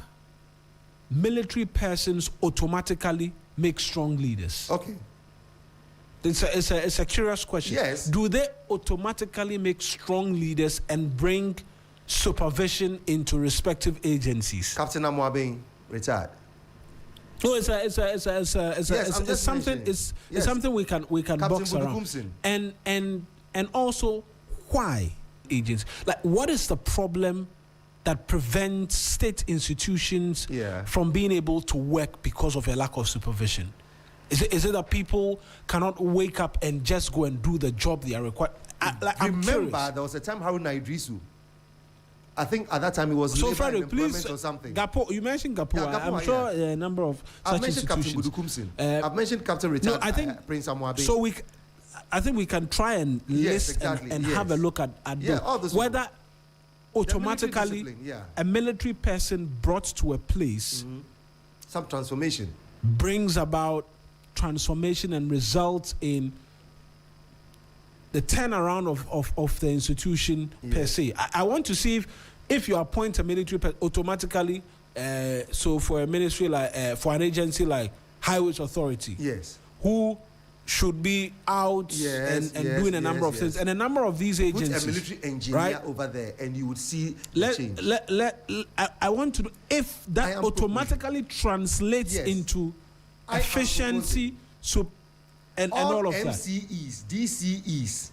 military persons automatically make strong leaders? Okay. It's a curious question. Yes. Do they automatically make strong leaders and bring supervision into respective agencies? Captain Amoabeng retired. No, it's something. It's something we can Captain box around. Budukumsin. And also, why agents? Like, what is the problem that prevents state institutions from being able to work because of a lack of supervision? Is it that people cannot wake up and just go and do the job they are required? Remember, there was a time Haruna Idrisu. I think at that time it was labor and employment or something. Gapo, you mentioned Gapo. I'm sure a number of I've such mentioned Captain institutions. Budukumsin. I've mentioned Captain Richard. No, I think Prince Amoabeng. So I think we can try and list and have a look at those. Whether automatically a military person brought to a place, some transformation brings about transformation and results in the turnaround of the institution per se. I want to see if you appoint a military person automatically, so for a ministry like for an agency like Highways Authority, who should be out doing a number of things, and a number of these agencies. Put a military engineer over there, and you would see the change. I want to know if that automatically translates into efficiency, and all of MCEs, DCEs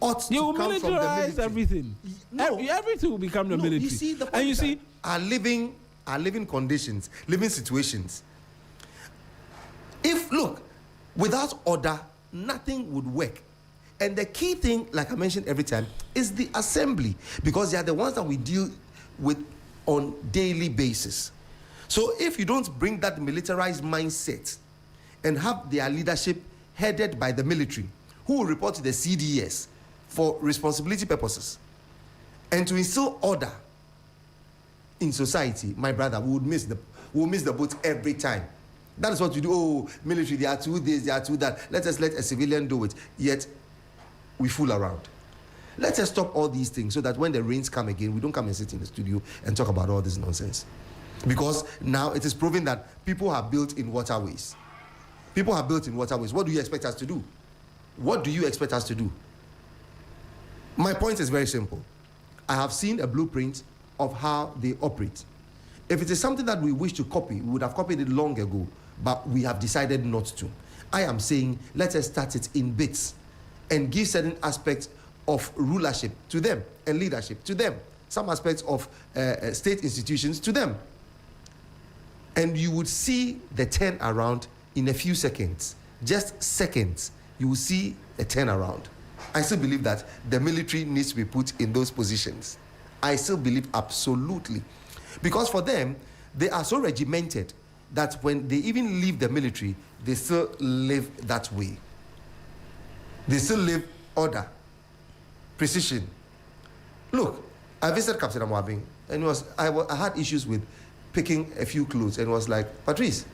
ought to you come from the military. Everything. No, everything will become the military. You see, the point is our living conditions, living situations. Without order, nothing would work. And the key thing, like I mentioned every time, is the assembly, because they are the ones that we deal with on daily basis. So if you don't bring that militarized mindset and have their leadership headed by the military, who will report to the CDS for responsibility purposes, and to instill order in society, my brother, we'll miss the boat every time. That is what you do. Oh, military, they are too this, they are too that. Let us let a civilian do it. Yet, we fool around. Let us stop all these things so that when the rains come again, we don't come and sit in the studio and talk about all this nonsense. Because now it is proven that people have built in waterways. People have built in waterways. What do you expect us to do? What do you expect us to do? My point is very simple. I have seen a blueprint of how they operate. If it is something that we wish to copy, we would have copied it long ago, but we have decided not to. I am saying, let us start it in bits and give certain aspects of rulership to them and leadership to them, some aspects of state institutions to them. And you would see the turnaround in a few seconds, just seconds, you will see a turnaround. I still believe that the military needs to be put in those positions. I still believe absolutely. Because for them, they are so regimented that when they even leave the military, they still live that way. They still live order, precision. Look, I visited Captain Amoabeng, and I had issues with picking a few clothes, and was like, Patrice,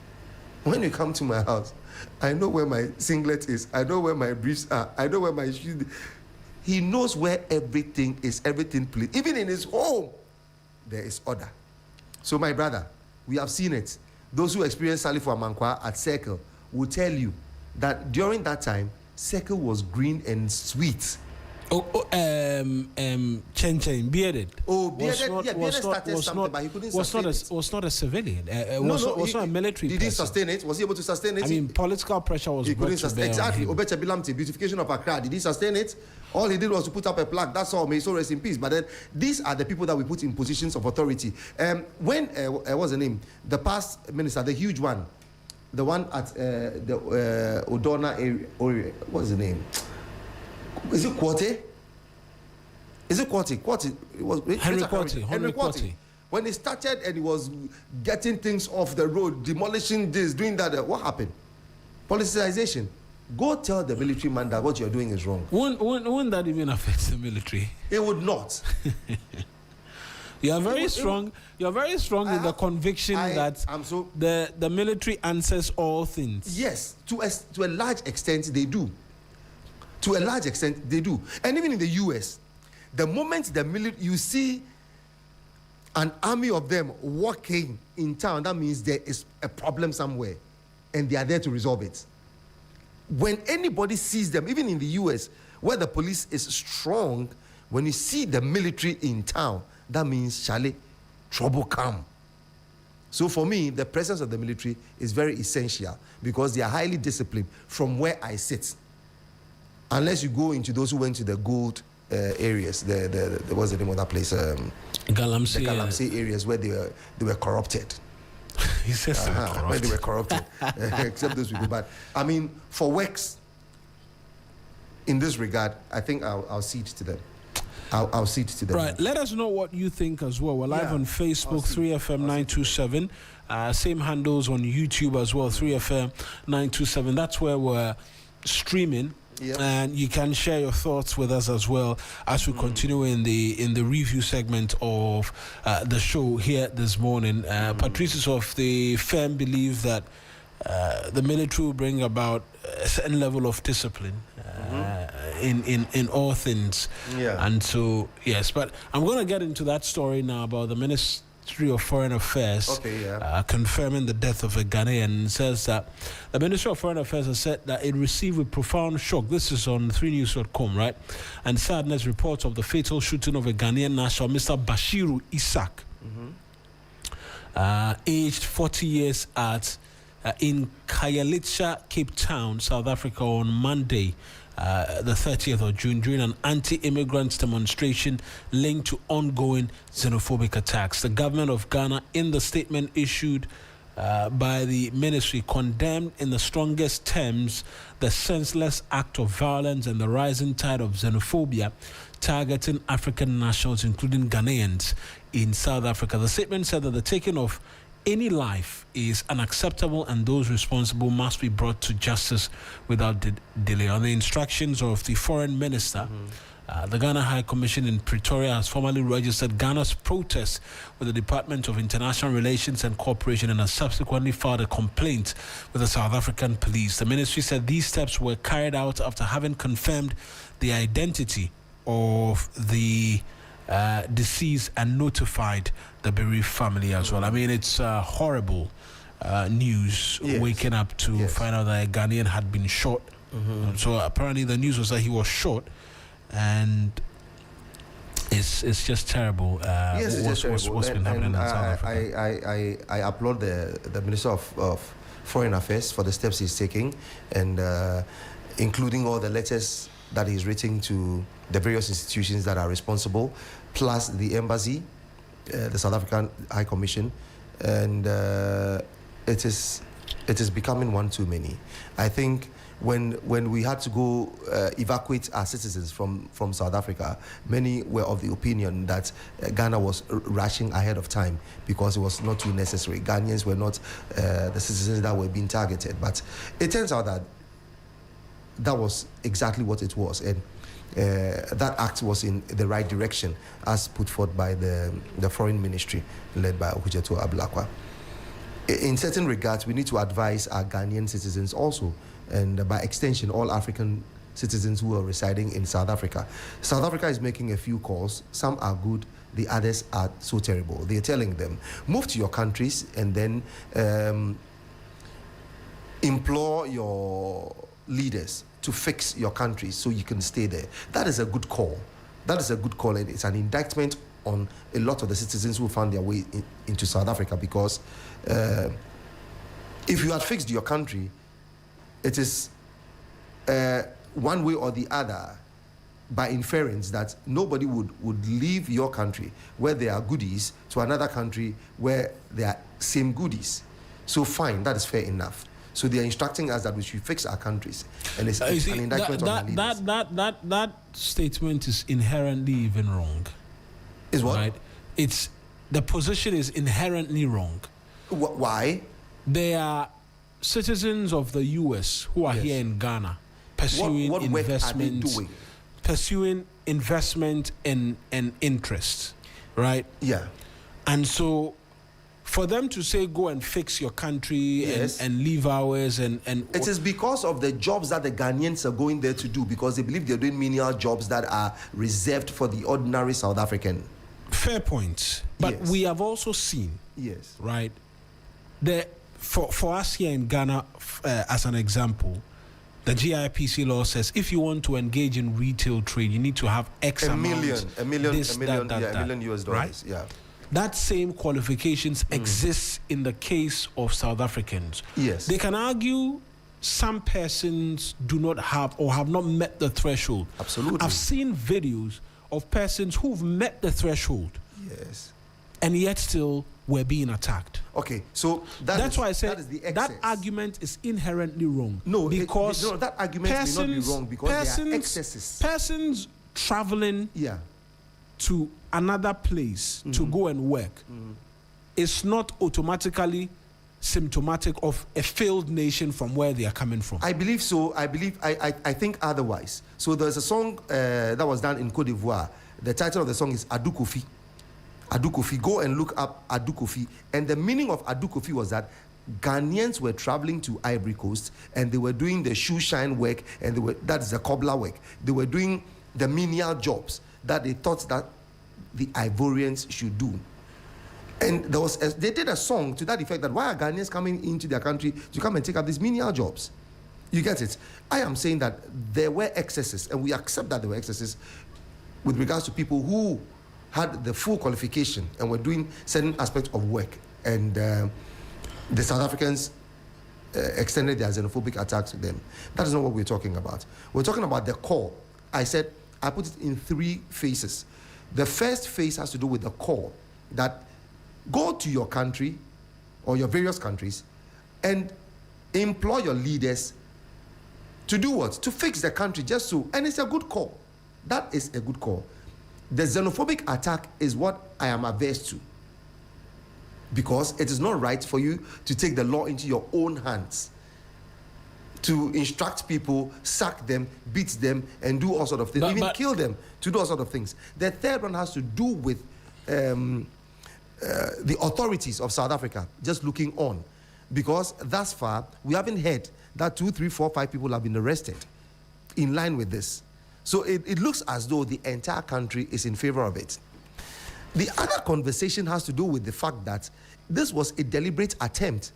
when you come to my house, I know where my singlet is, I know where my briefs are, I know where my shoes. He knows where everything is, everything plays. Even in his home, there is order. So my brother, we have seen it. Those who experienced Salifo Amankwa at Circle will tell you that during that time, Circle was green and sweet. Chen, bearded. Oh, bearded started something, but he couldn't sustain it. Was not a civilian. Was not a military person. Did he sustain it? Was he able to sustain it? I mean, political pressure was brought to bear. Exactly. Obecha Bilamti, beautification of Accra. Did he sustain it? All he did was to put up a plaque. That's all. May his soul rest in peace. But then these are the people that we put in positions of authority. When what's the name? The past minister, the huge one, the one at the Odona area. What's the name? Is it Quarty? Is it Quarty? Quarty. It was Henry Quarty. When he started and he was getting things off the road, demolishing this, doing that, what happened? Politicization. Go tell the military man that what you're doing is wrong. Wouldn't that even affect the military? It would not. You are very strong. You are very strong in the conviction that the military answers all things. Yes, to a large extent they do. To a large extent they do. And even in the US, the moment the military, you see an army of them walking in town, that means there is a problem somewhere. and they are there to resolve it. When anybody sees them, even in the US, where the police is strong, when you see the military in town, that means, Charlie, trouble come. So for me, the presence of the military is very essential because they are highly disciplined from where I sit. Unless you go into those who went to the gold areas, what's the name of that place? Galamsey. The Galamsey areas where they were corrupted. He says where they were corrupted, except those people. But I mean, for works, in this regard, I think I'll cede to them. I'll cede to them. Right. Let us know what you think as well. We're live on Facebook, 3FM927. Same handles on YouTube as well, 3FM927. That's where we're streaming. Yep. And you can share your thoughts with us as well as we continue in the review segment of the show here this morning. Patrice is of the firm belief that the military will bring about a certain level of discipline in all things. Yeah. And so, yes, but I'm going to get into that story now about the Ministry of Foreign Affairs confirming the death of a Ghanaian. It says that the Ministry of Foreign Affairs has said that it received with profound shock. This is on 3news.com, right? And sadness reports of the fatal shooting of a Ghanaian national, Mr. Bashiru Isaac, aged 40 years in Khayelitsha, Cape Town, South Africa on Monday, the 30th of June, during an anti-immigrant demonstration linked to ongoing xenophobic attacks. The government of Ghana, in the statement issued by the ministry, condemned in the strongest terms the senseless act of violence and the rising tide of xenophobia targeting African nationals, including Ghanaians, in South Africa. The statement said that the taking of any life is unacceptable and those responsible must be brought to justice without delay. On the instructions of the foreign minister, the Ghana High Commission in Pretoria has formally registered Ghana's protest with the Department of International Relations and Cooperation and has subsequently filed a complaint with the South African police. The ministry said these steps were carried out after having confirmed the identity of the deceased and notified the bereaved family as well. I mean, it's horrible news waking up to find out that a Ghanaian had been shot. So apparently the news was that he was shot, and it's just terrible. What's been happening in South Africa. I applaud the Minister of Foreign Affairs for the steps he's taking, and including all the letters that he's written to the various institutions that are responsible, plus the embassy, the South African High Commission, and it is becoming one too many. I think when we had to go evacuate our citizens from South Africa, many were of the opinion that Ghana was rushing ahead of time because it was not too necessary. Ghanaians were not the citizens that were being targeted, but it turns out that that was exactly what it was, and that act was in the right direction as put forth by the foreign ministry led by Okujeto Ablakwa. In certain regards, we need to advise our Ghanaian citizens also, and by extension all African citizens who are residing in South Africa. South Africa is making a few calls. Some are good, the others are so terrible. They're telling them, move to your countries and then implore your leaders to fix your country so you can stay there. That is a good call. That is a good call, and it's an indictment on a lot of the citizens who found their way into South Africa, because if you had fixed your country, it is one way or the other, by inference, that nobody would leave your country where there are goodies to another country where there are same goodies. So fine, that is fair enough. So they are instructing us that we should fix our countries, and it's an indictment on the leaders. That statement is inherently even wrong. Is what? Right? It's the position is inherently wrong. Why? They are citizens of the U.S. who are here in Ghana, pursuing what investment, work are they doing? Pursuing investment and interest, right? Yeah. And so, for them to say go and fix your country and leave ours and it is because of the jobs that the Ghanaians are going there to do, because they believe they're doing menial jobs that are reserved for the ordinary South African. Fair point. But we have also seen, right, the for us here in Ghana, as an example, the GIPC law says if you want to engage in retail trade, you need to have X amount. A million US dollars. Right? Yeah. That same qualifications exists in the case of South Africans. Yes. They can argue some persons do not have or have not met the threshold. Absolutely. I've seen videos of persons who've met the threshold. Yes. And yet still were being attacked. Okay, so that's why I said that argument is inherently wrong. No, because that argument may not be wrong because there are excesses. Persons traveling to another place to go and work is not automatically symptomatic of a failed nation from where they are coming from. I believe so. I think otherwise. So there's a song that was done in Cote d'Ivoire. The title of the song is Adu Kofi. Adu Kofi. Go and look up Adu Kofi. And the meaning of Adu Kofi was that Ghanaians were traveling to Ivory Coast and they were doing the shoe shine work, and that's the cobbler work. They were doing the menial jobs that they thought that the Ivorians should do. And they did a song to that effect that why are Ghanaians coming into their country to come and take up these menial jobs? You get it? I am saying that there were excesses, and we accept that there were excesses with regards to people who had the full qualification and were doing certain aspects of work. And the South Africans extended their xenophobic attacks to them. That is not what we're talking about. We're talking about the core. I put it in 3 phases. The first phase has to do with the core, that go to your country or your various countries and employ your leaders to do what? To fix the country just so. And it's a good call. That is a good call. The xenophobic attack is what I am averse to, because it is not right for you to take the law into your own hands, to instruct people, sack them, beat them, and do all sort of things, even kill them, to do all sort of things. The third one has to do with the authorities of South Africa just looking on, because thus far we haven't heard that 2, 3, 4, 5 people have been arrested in line with this. So it looks as though the entire country is in favor of it. The other conversation has to do with the fact that this was a deliberate attempt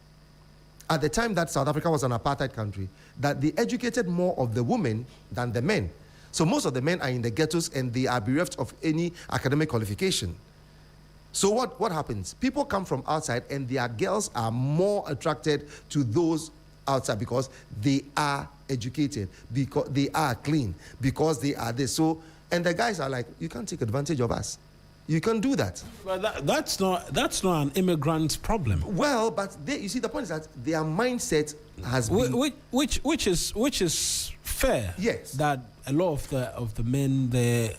at the time that South Africa was an apartheid country, that they educated more of the women than the men. So most of the men are in the ghettos and they are bereft of any academic qualification. So what happens? People come from outside and their girls are more attracted to those outside because they are educated, because they are clean, because they are this. So, and the guys are like, you can't take advantage of us. You can't do that. But that's not an immigrant problem. Well, but you see, the point is that their mindset has been, which is fair. Yes, that a lot of the men there,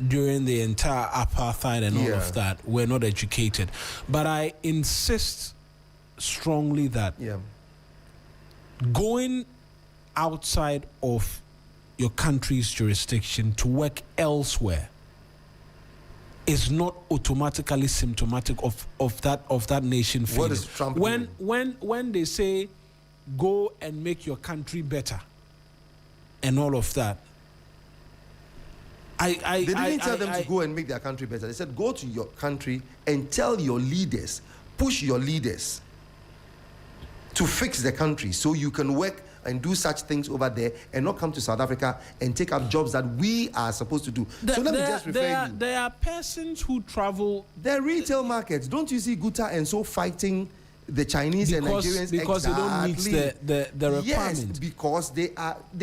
during the entire apartheid and all of that, were not educated. But I insist strongly that going outside of your country's jurisdiction to work elsewhere is not automatically symptomatic of that nation failing. What is Trump doing? When they say go and make your country better and all of that, they didn't tell them to go and make their country better. They said go to your country and tell your leaders, push your leaders to fix the country so you can work and do such things over there and not come to South Africa and take up jobs that we are supposed to do. So let me just refer you. There are persons who travel. The retail markets. Don't you see Guta and so fighting the Chinese and Nigerians? Because they don't meet the requirement. Yes, because they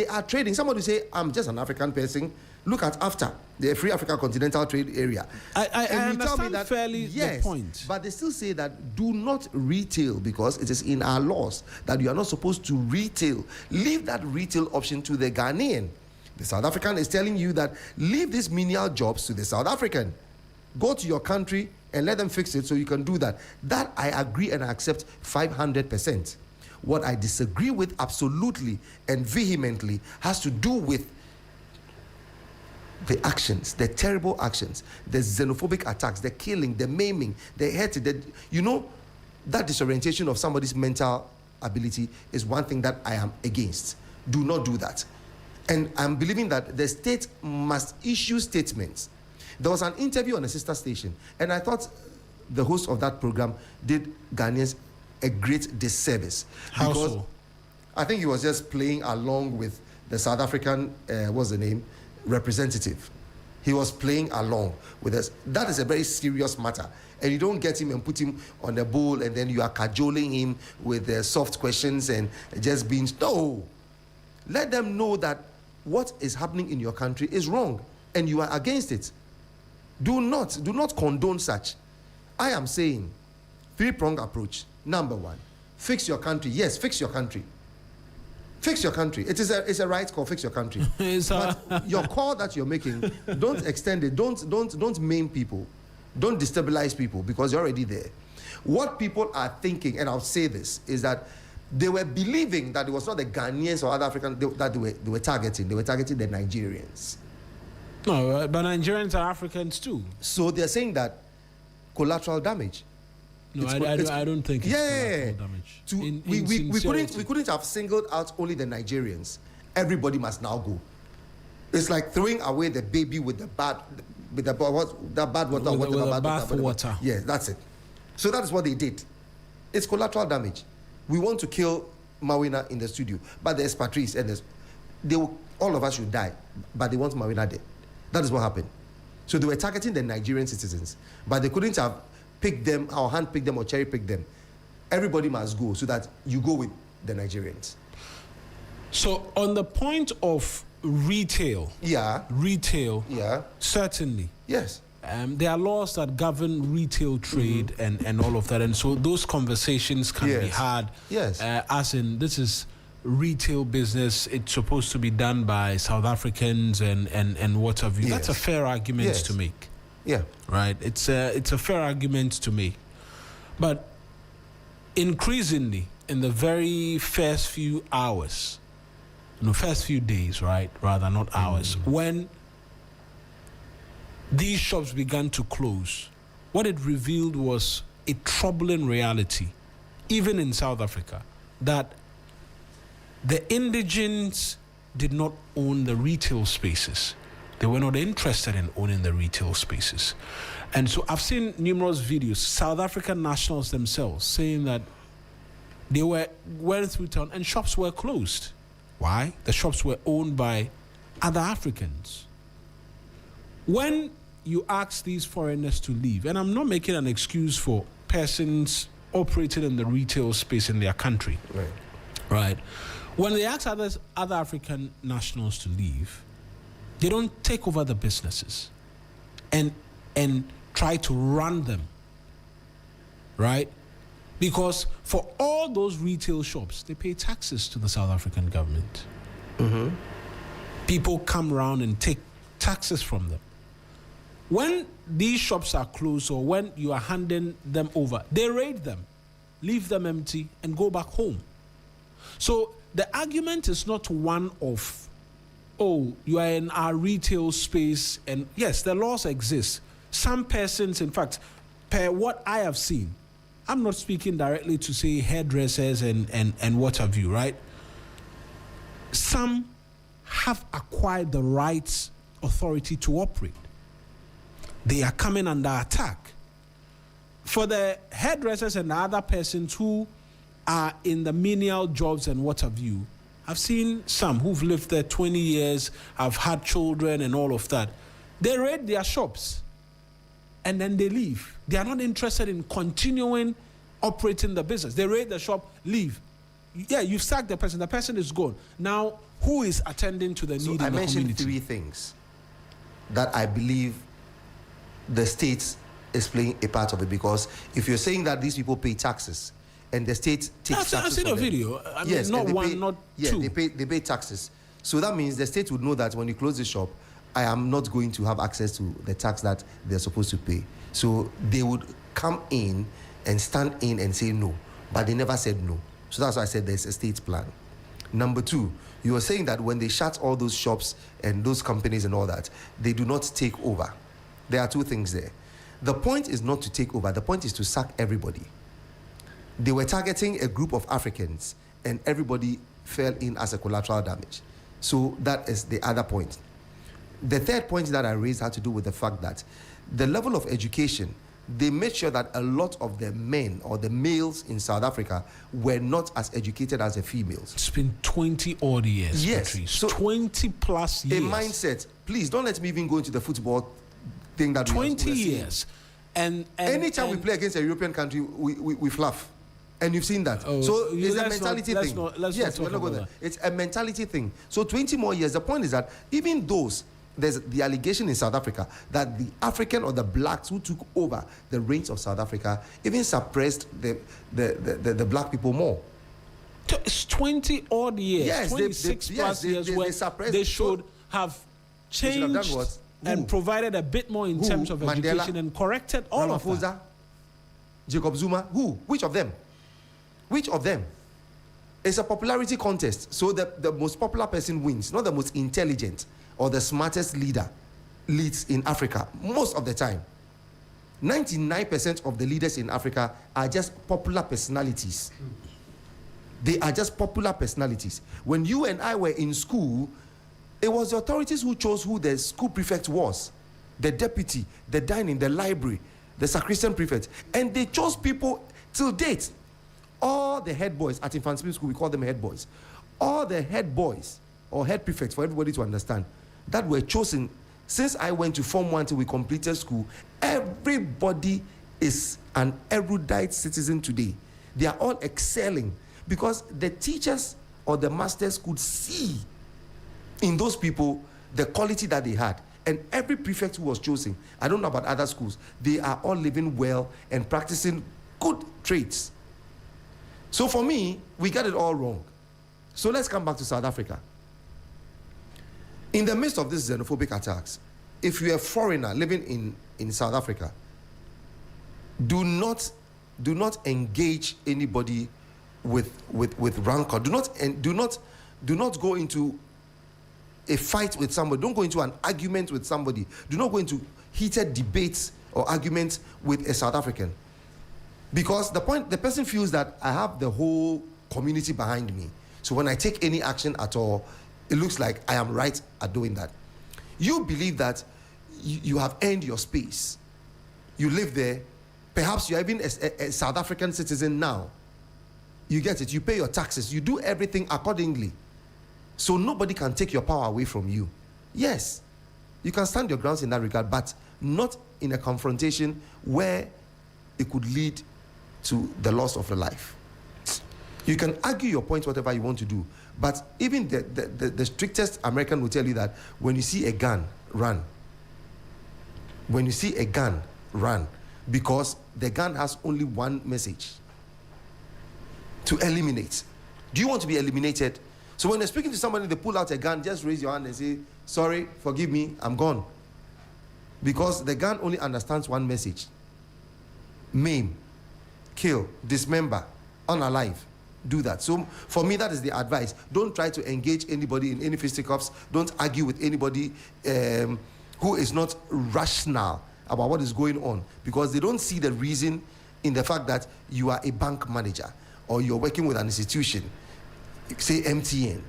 are trading. Somebody will say, I'm just an African person. Look at AFTA, the Free Africa Continental Trade Area. I understand fairly the point. But they still say that do not retail because it is in our laws that you are not supposed to retail. Leave that retail option to the Ghanaian. The South African is telling you that leave these menial jobs to the South African. Go to your country and let them fix it so you can do that. That I agree and I accept 500%. What I disagree with absolutely and vehemently has to do with the actions, the terrible actions, the xenophobic attacks, the killing, the maiming, the hate, that disorientation of somebody's mental ability is one thing that I am against. Do not do that. And I'm believing that the state must issue statements. There was an interview on a sister station, and I thought the host of that program did Ghanaians a great disservice. How because so? I think he was just playing along with the South African, what's the name, representative. He was playing along with us. That is a very serious matter. And you don't get him and put him on the bowl and then you are cajoling him with soft questions and just being... No! Let them know that what is happening in your country is wrong and you are against it. Do not condone such. I am saying, three-pronged approach. Number one, fix your country. Yes, fix your country. Fix your country. It's a right call. Fix your country. But your call that you're making, don't extend it. Don't maim people. Don't destabilize people because you're already there. What people are thinking, and I'll say this, is that they were believing that it was not the Ghanaians or other Africans that they were targeting. They were targeting the Nigerians. No, but Nigerians are Africans too. So they're saying that collateral damage. No, I don't think it's collateral damage. We couldn't have singled out only the Nigerians. Everybody must now go. It's like throwing away the baby with the bad water. Yeah, that's it. So that is what they did. It's collateral damage. We want to kill Mawuena in the studio, but there's Patrice and all of us should die, but they want Mawuena dead. That is what happened. So they were targeting the Nigerian citizens, but they couldn't have picked them or handpicked them or cherry-picked them. Everybody must go so that you go with the Nigerians. So on the point of retail, certainly, yes, there are laws that govern retail trade and all of that, and so those conversations can be had. Yes, as in this is retail business. It's supposed to be done by South Africans and what have you. Yes. That's a fair argument to make. Yeah, right. It's a fair argument to make, but increasingly in the very first few hours. First few days, right? Rather, not hours. When these shops began to close, what it revealed was a troubling reality, even in South Africa, that the indigents did not own the retail spaces. They were not interested in owning the retail spaces. And so I've seen numerous videos, South African nationals themselves saying that they went through town and shops were closed. Why? The shops were owned by other Africans. When you ask these foreigners to leave, and I'm not making an excuse for persons operating in the retail space in their country, right? When they ask other African nationals to leave, they don't take over the businesses and try to run them, right? Because for all those retail shops, they pay taxes to the South African government. People come around and take taxes from them. When these shops are closed or when you are handing them over, they raid them, leave them empty, and go back home. So the argument is not one of, oh, you are in our retail space, and yes, the laws exist. Some persons, in fact, per what I have seen, I'm not speaking directly to say hairdressers and what have you, right? Some have acquired the rights, authority to operate. They are coming under attack. For the hairdressers and the other persons who are in the menial jobs and what have you, I've seen some who've lived there 20 years, have had children and all of that. They raid their shops and then they leave. They are not interested in continuing operating the business. They raid the shop, leave. Yeah, you've sacked the person is gone. Now, who is attending to the need in the community? I mentioned three things that I believe the state is playing a part of it, because if you're saying that these people pay taxes and the state takes taxes, I've seen a video. I mean, yes, not one, not two. Yeah, they pay taxes. So that means the state would know that when you close the shop, I am not going to have access to the tax that they're supposed to pay. So they would come in and stand in and say no, but they never said no. So that's why I said there's a state plan. Number two, you were saying that when they shut all those shops and those companies and all that, they do not take over. There are two things there. The point is not to take over. The point is to sack everybody. They were targeting a group of Africans and everybody fell in as a collateral damage. So that is the other point. The third point that I raised had to do with the fact that the level of education they made sure that a lot of the men or the males in South Africa were not as educated as the females. It's been 20 odd years, yes. Patrice. So 20 plus years. A mindset. Please don't let me even go into the football thing that 20 years. And anytime we play against a European country, we fluff. And you've seen that. So it's a mentality thing. Yes, we're not going there. It's a mentality thing. So 20 more years. The point is that even those, there's the allegation in South Africa that the African or the blacks who took over the reins of South Africa even suppressed the black people more. It's 20 odd years, yes, 26 plus years where they should have changed and provided a bit more in terms of Mandela, education and corrected all of that. Jacob Zuma, who? Which of them? Which of them? It's a popularity contest. So the most popular person wins, not the most intelligent or the smartest leader leads in Africa most of the time. 99% of the leaders in Africa are just popular personalities. They are just popular personalities. When you and I were in school, it was the authorities who chose who the school prefect was, the deputy, the dining, the library, the sacristan prefect. And they chose people till date. All the head boys at infant school, we call them head boys. All the head boys or head prefects, for everybody to understand, that were chosen since I went to Form 1 till we completed school, everybody is an erudite citizen today. They are all excelling because the teachers or the masters could see in those people the quality that they had. And every prefect who was chosen, I don't know about other schools, they are all living well and practicing good traits. So for me, we got it all wrong. So let's come back to South Africa. In the midst of these xenophobic attacks, if you're a foreigner living in South Africa, do not engage anybody with rancor. Do not go into a fight with somebody. Don't go into an argument with somebody. Do not go into heated debates or arguments with a South African. Because the person feels that I have the whole community behind me. So when I take any action at all, it looks like I am right at doing that. You believe that you have earned your space. You live there. Perhaps you're even a South African citizen now. You get it. You pay your taxes. You do everything accordingly. So nobody can take your power away from you. Yes, you can stand your grounds in that regard, but not in a confrontation where it could lead to the loss of a life. You can argue your point, whatever you want to do, but even the strictest American will tell you that when you see a gun, run. When you see a gun, run. Because the gun has only one message: to eliminate. Do you want to be eliminated? So when they're speaking to somebody, they pull out a gun, just raise your hand and say, sorry, forgive me, I'm gone. Because the gun only understands one message: maim, kill, dismember, unalive. Do that. So for me, that is the advice. Don't try to engage anybody in any fisticuffs. Don't argue with anybody who is not rational about what is going on, because they don't see the reason in the fact that you are a bank manager or you're working with an institution, say MTN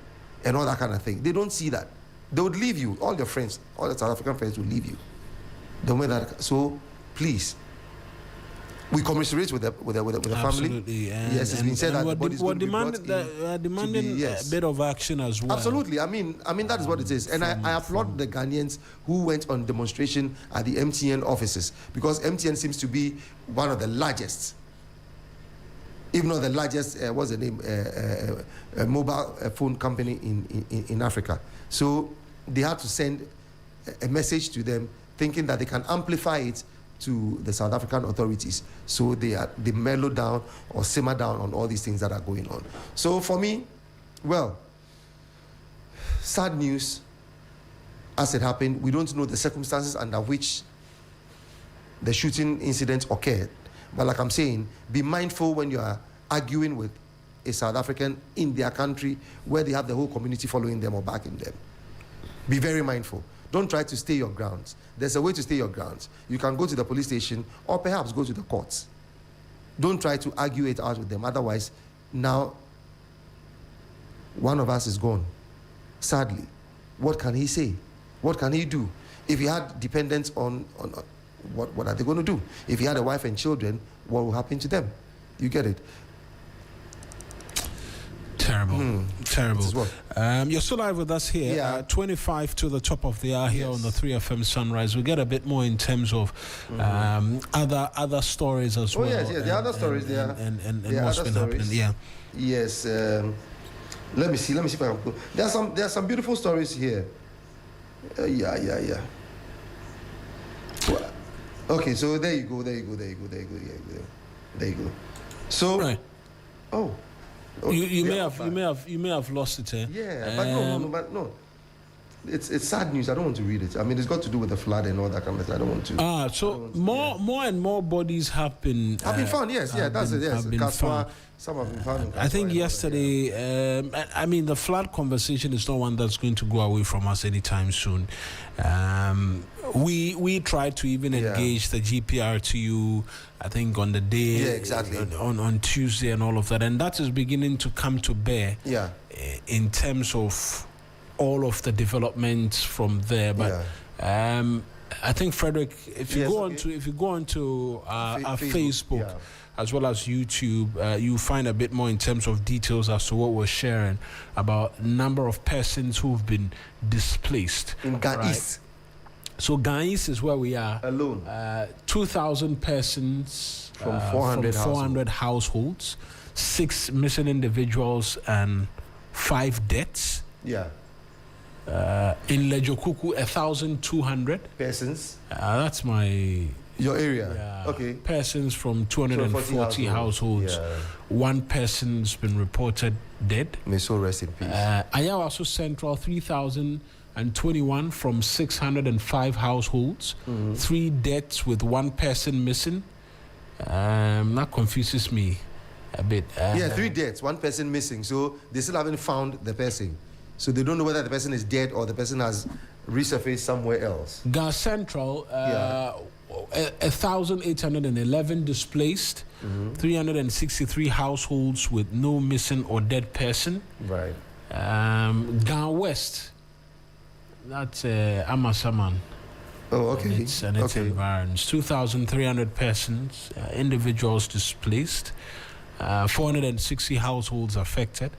and all that kind of thing. They don't see that. They would leave you. All your friends, all the South African friends will leave you. The way that, so please, we commiserate with the family. Absolutely. Yes, it's been said that the body is going to be brought in demanding yes. a bit of action as well. Absolutely. I mean that is what it is. And I applaud the Ghanaians who went on demonstration at the MTN offices, because MTN seems to be one of the largest, if not the largest, what's the name, a mobile phone company in Africa. So they had to send a message to them, thinking that they can amplify it to the South African authorities, so they mellow down or simmer down on all these things that are going on. So for me, well, sad news as it happened. We don't know the circumstances under which the shooting incident occurred, but like I'm saying, be mindful when you are arguing with a South African in their country where they have the whole community following them or backing them. Be very mindful. Don't try to stay your grounds. There's a way to stay your grounds. You can go to the police station or perhaps go to the courts. Don't try to argue it out with them. Otherwise, now one of us is gone. Sadly, what can he say? What can he do? If he had dependents on what are they going to do? If he had a wife and children, what will happen to them? You get it? Terrible. Terrible. You're still live with us here. 25 to the top of the hour here on the 3FM Sunrise. We get a bit more in terms of other stories as well. Oh, yes, the other stories there. And what's been happening. Yeah. Yes. Let me see if I can go. There are some beautiful stories here. Yeah. Okay, so there you go. So, right. Oh, you may have lost it. Yeah, but no. It's sad news. I don't want to read it. I mean, it's got to do with the flood and all that kind of thing. I don't want to. So more and more bodies have been found. Yes, that's it. Yes, some have been found. I think yesterday. I mean, the flood conversation is not one that's going to go away from us anytime soon. We tried to even engage the GPRTU, I think, on the day, on Tuesday and all of that, and that is beginning to come to bear. In terms of all of the developments from there, but I think, Frederick, if you go onto our Facebook as well as YouTube, you find a bit more in terms of details as to what we're sharing about number of persons who've been displaced in Ghanese. So Ghanese is where we are alone. 2,000 persons from 400 households, 6 missing individuals, and 5 deaths. In Lejokuku, 1,200 persons. That's your area. Okay. Persons from 240 households. 1 person's been reported dead. May so rest in peace. Ayawaso Central, 3,021 from 605 households. 3 deaths with 1 person missing. That confuses me a bit. 3 deaths, 1 person missing. So they still haven't found the person. So they don't know whether the person is dead or the person has resurfaced somewhere else. Gas Central, 1,811 displaced, 363 households with no missing or dead person. Right. Gan West, that's Amasaman. Oh, okay. And its environs. 2,300 persons, individuals displaced, 460 households affected.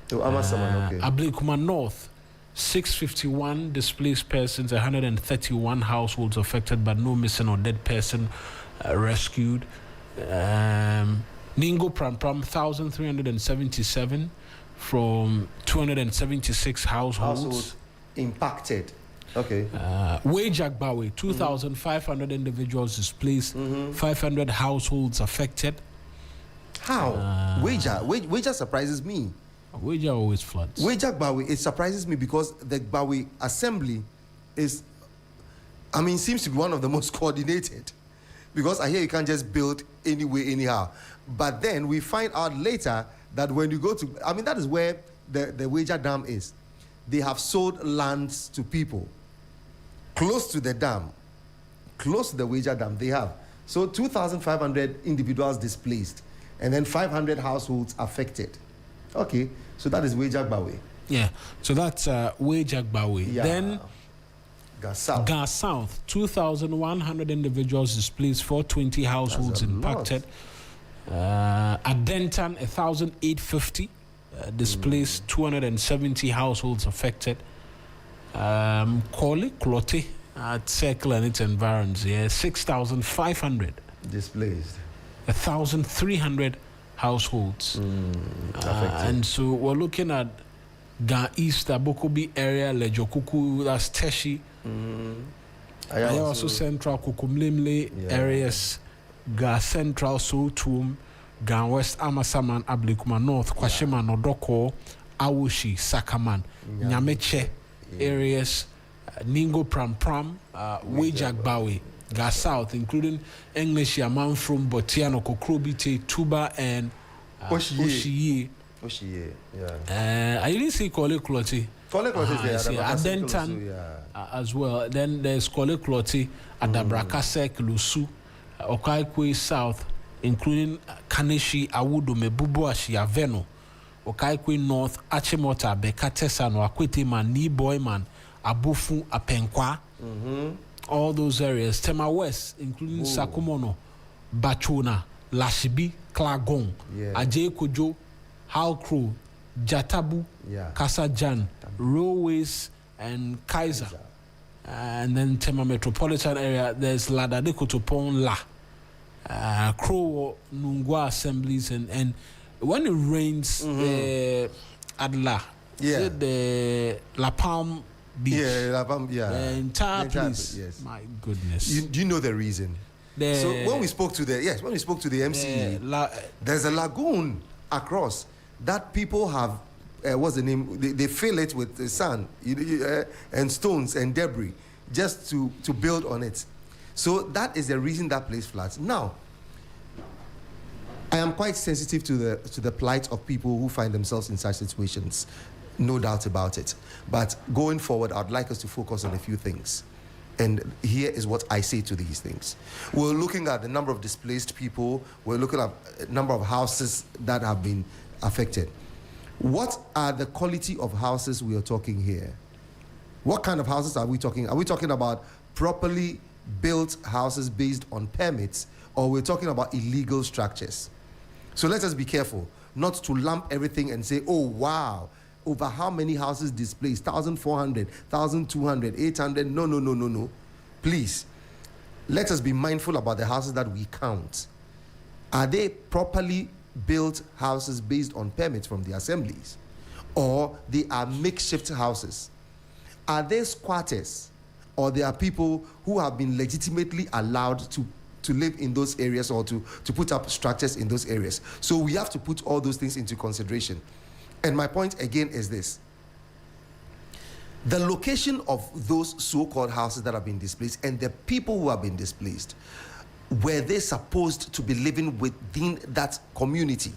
Ablikuma North, 651 displaced persons, 131 households affected, but no missing or dead person rescued. Ningo Prampram, 1,377 from 276 households impacted. Okay. Wejagbawe, 2,500 individuals displaced, 500 households affected. How? Weja surprises me. Weja always floods. Wejagbawe, it surprises me because the Gbawe assembly seems to be one of the most coordinated. Because I hear you can't just build anyway, anyhow. But then we find out later that when you go to, that is where the Weja Dam is. They have sold lands to people close to the dam, close to the Weja Dam. They have. So 2,500 individuals displaced, and then 500 households affected. Okay, so that is Wejagbawe. Yeah, so that's Wejagbawe. Yeah. Then Gas South, 2,100 individuals displaced, 420 households impacted. Adentan, 1,850 displaced, 270 households affected. Koli, Klote, at Circle and its environs, 6,500 displaced, 1,300 households. And so we're looking at Ga East, Abokobi area, Lejokuku, that's Teshi. Also Central, Kukumlimle areas, Ga Central, Sotum, Ga West, Amasaman, Ablikuma North, Kwashima, Nodoko, Awushi, Sakaman, Nyameche areas, Ningo Prampram, Wejagbawe, Ga South, including English Yaman from Botiano, Kokrobite, Tuba, and Oshiye. I didn't see Kole Kloti. Is there. Adentan as well. Then there's Kole Kloti, Adabrakase, Lusu, Okaikwe South, including Kaneshi, Awudo, Mebubuashi, Aveno, Okaikwe North, Achimota, Bekatesa, Akwete Man, Ni Boyman, Abufu, Apenkwa. all those areas. Tema West, including Sakumono, Bachona, Lashibi, Klagon, Ajay Kojo, Halcrow, Jatabu, Kasajan, Railways, and Kaiser. And then Tema Metropolitan area, there's Ladadeko Topon La, Crow, Nungwa assemblies, and when it rains, at La, the La Palm Beach, the entire place. My goodness. Do you know the reason? So when we spoke to the MCE, there's a lagoon across that people have. What's the name? They fill it with the sand and stones and debris just to build on it. So that is the reason that place floods. Now, I am quite sensitive to the plight of people who find themselves in such situations, no doubt about it. But going forward, I'd like us to focus on a few things. And here is what I say to these things. We're looking at the number of displaced people. We're looking at a number of houses that have been affected. What are the quality of houses we are talking here? What kind of houses are we talking? Are we talking about properly built houses based on permits, or we're talking about illegal structures? So let us be careful not to lump everything and say, oh, wow, over how many houses displaced? 1,400, 1,200, 800? No. Please, let us be mindful about the houses that we count. Are they properly built houses based on permits from the assemblies, or they are makeshift houses? Are they squatters, or they are people who have been legitimately allowed to live in those areas or to put up structures in those areas? So we have to put all those things into consideration. And my point again is this: the location of those so-called houses that have been displaced and the people who have been displaced, were they supposed to be living within that community?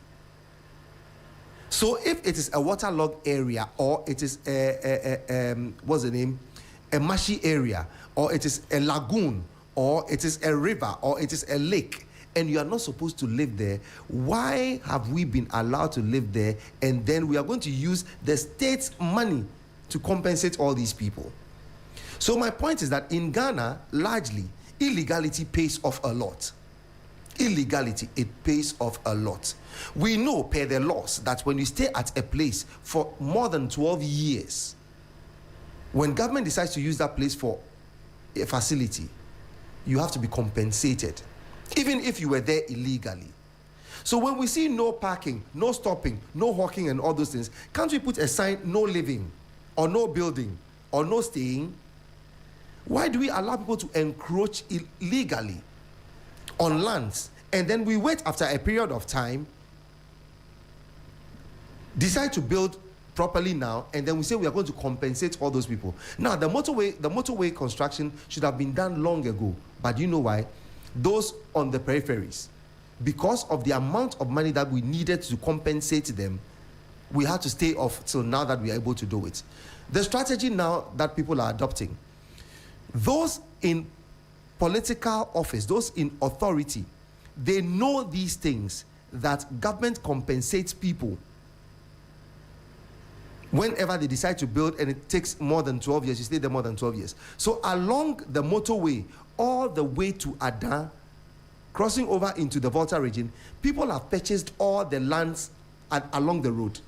So if it is a waterlogged area, or it is a marshy area, or it is a lagoon, or it is a river, or it is a lake, and you are not supposed to live there, why have we been allowed to live there, and then we are going to use the state's money to compensate all these people? So my point is that in Ghana, largely, illegality pays off a lot. Illegality, it pays off a lot. We know per the laws that when you stay at a place for more than 12 years, when government decides to use that place for a facility, you have to be compensated, even if you were there illegally. So when we see no parking, no stopping, no hawking and all those things, can't we put a sign, no living, or no building, or no staying? Why do we allow people to encroach illegally on lands, and then we wait after a period of time, decide to build properly now, and then we say we are going to compensate all those people? Now, the motorway construction should have been done long ago, but you know why? Those on the peripheries, because of the amount of money that we needed to compensate them, we had to stay off till now that we are able to do it. The strategy now that people are adopting, those in political office, those in authority, they know these things, that government compensates people whenever they decide to build, and it takes more than 12 years, you stay there more than 12 years. So along the motorway, all the way to Adan, crossing over into the Volta region, people have purchased all the lands along the road.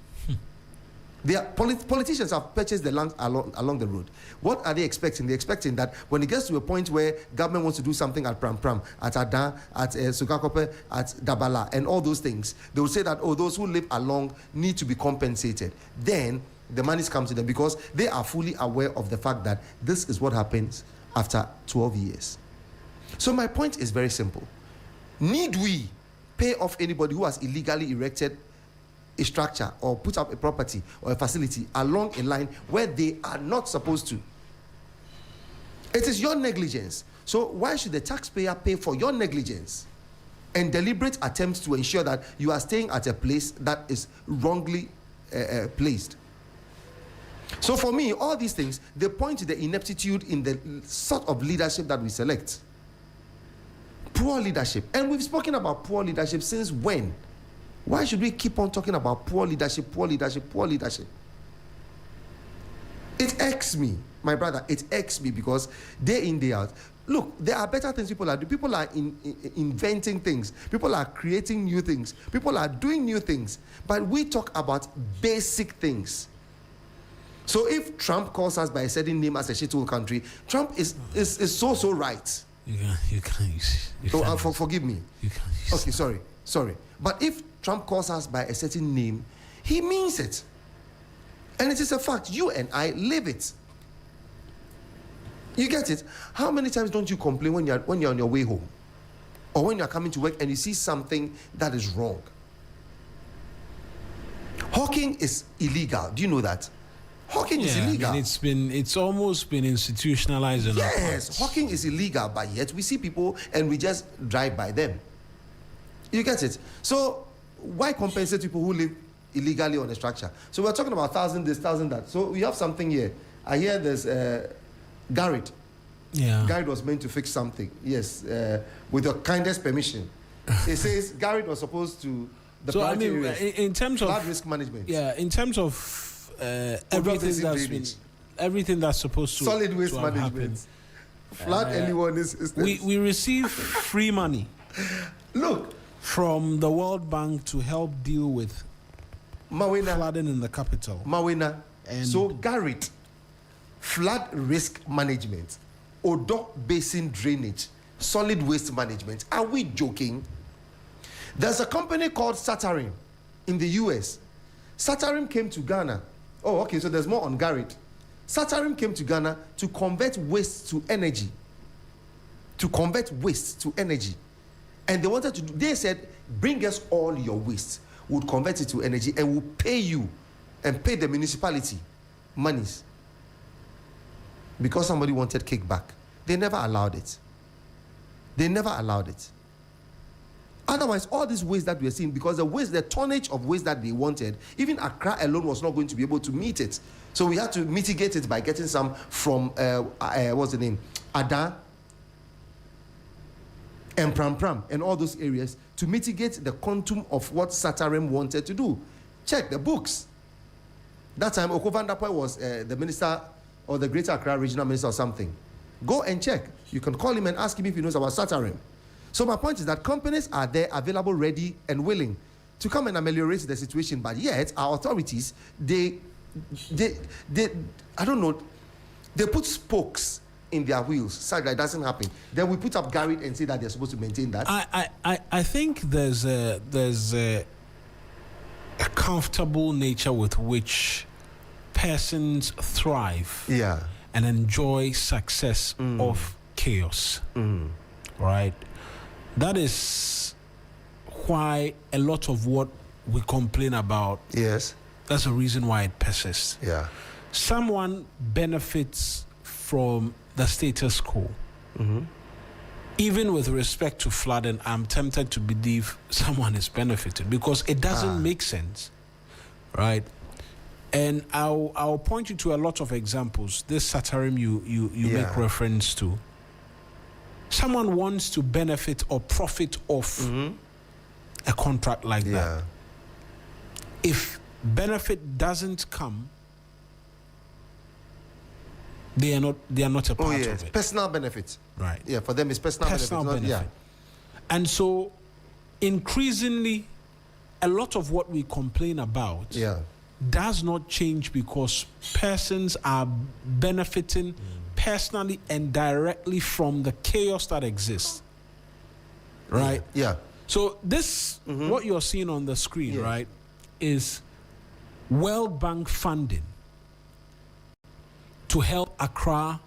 Politicians have purchased the land along the road. What are they expecting? They're expecting that when it gets to a point where government wants to do something at Pram Pram, at Adan, at Sukakope, at Dabala, and all those things, they will say that, oh, those who live along need to be compensated. Then the monies come to them, because they are fully aware of the fact that this is what happens after 12 years. So my point is very simple. Need we pay off anybody who has illegally erected a structure or put up a property or a facility along a line where they are not supposed to? It is your negligence. So why should the taxpayer pay for your negligence and deliberate attempts to ensure that you are staying at a place that is wrongly placed? So for me, all these things, they point to the ineptitude in the sort of leadership that we select. Poor leadership. And we've spoken about poor leadership since when? Why should we keep on talking about poor leadership, poor leadership, poor leadership? It irks me, my brother. It irks me because day in, day out. Look, there are better things people are doing. People are inventing things. People are creating new things. People are doing new things. But we talk about basic things. So if Trump calls us by a certain name as a shithole country, Trump is so right. You can't. Forgive me. You can't. Okay, sorry. But if Trump calls us by a certain name, he means it. And it is a fact. You and I live it. You get it? How many times don't you complain when you're on your way home? Or when you're coming to work and you see something that is wrong? Hawking is illegal. Do you know that? Hawking is illegal. I mean, it's almost been institutionalized. Yes, hawking is illegal, but yet we see people and we just drive by them. You get it? So why compensate people who live illegally on a structure? So we're talking about 1,000 this, 1,000 that. So we have something here. I hear there's Garrett. Yeah. Garrett was meant to fix something. Yes, with your kindest permission. It says Garrett was supposed to. In terms of flood risk management. Yeah, in terms of everything that's supposed to solid waste to management. Flood anyone is we receive free money. Look, from the World Bank to help deal with Mawuena flooding in the capital. Mawuena. So Garrett, flood risk management, Odo basin drainage, solid waste management. Are we joking? There's a company called Satarim in the US. Satarim came to Ghana. Oh, okay, so there's more on Garrett. Satarim came to Ghana to convert waste to energy. And they wanted to do, they said, bring us all your waste. We'll convert it to energy and we'll pay you and pay the municipality monies. Because somebody wanted kickback. They never allowed it. Otherwise, all this waste that we're seeing, because the tonnage of waste that they wanted, even Accra alone was not going to be able to meet it. So we had to mitigate it by getting some from, what's the name? Ada and Pram and all those areas to mitigate the quantum of what Satarim wanted to do. Check the books. That time, Okovandapoy was the minister or the Greater Accra Regional Minister or something. Go and check. You can call him and ask him if he knows about Satarim. So my point is that companies are there, available, ready, and willing to come and ameliorate the situation. But yet, our authorities, they I don't know, they put spokes in their wheels so that it doesn't happen. Then we put up Garrett and say that they're supposed to maintain that. I think there's a comfortable nature with which persons thrive and enjoy success of chaos. Right? That is why a lot of what we complain about, that's the reason why it persists. Someone benefits from the status quo. Even with respect to flooding, I'm tempted to believe someone is benefited because it doesn't make sense, right? And I'll point you to a lot of examples. This Satarim you make reference to. Someone wants to benefit or profit off a contract like that. If benefit doesn't come, they are not a part of it. Personal benefit. Right. Yeah, for them it's personal benefit. And so increasingly a lot of what we complain about does not change because persons are benefiting personally and directly from the chaos that exists. Right? So this, what you're seeing on the screen, right, is World Bank funding to help Accra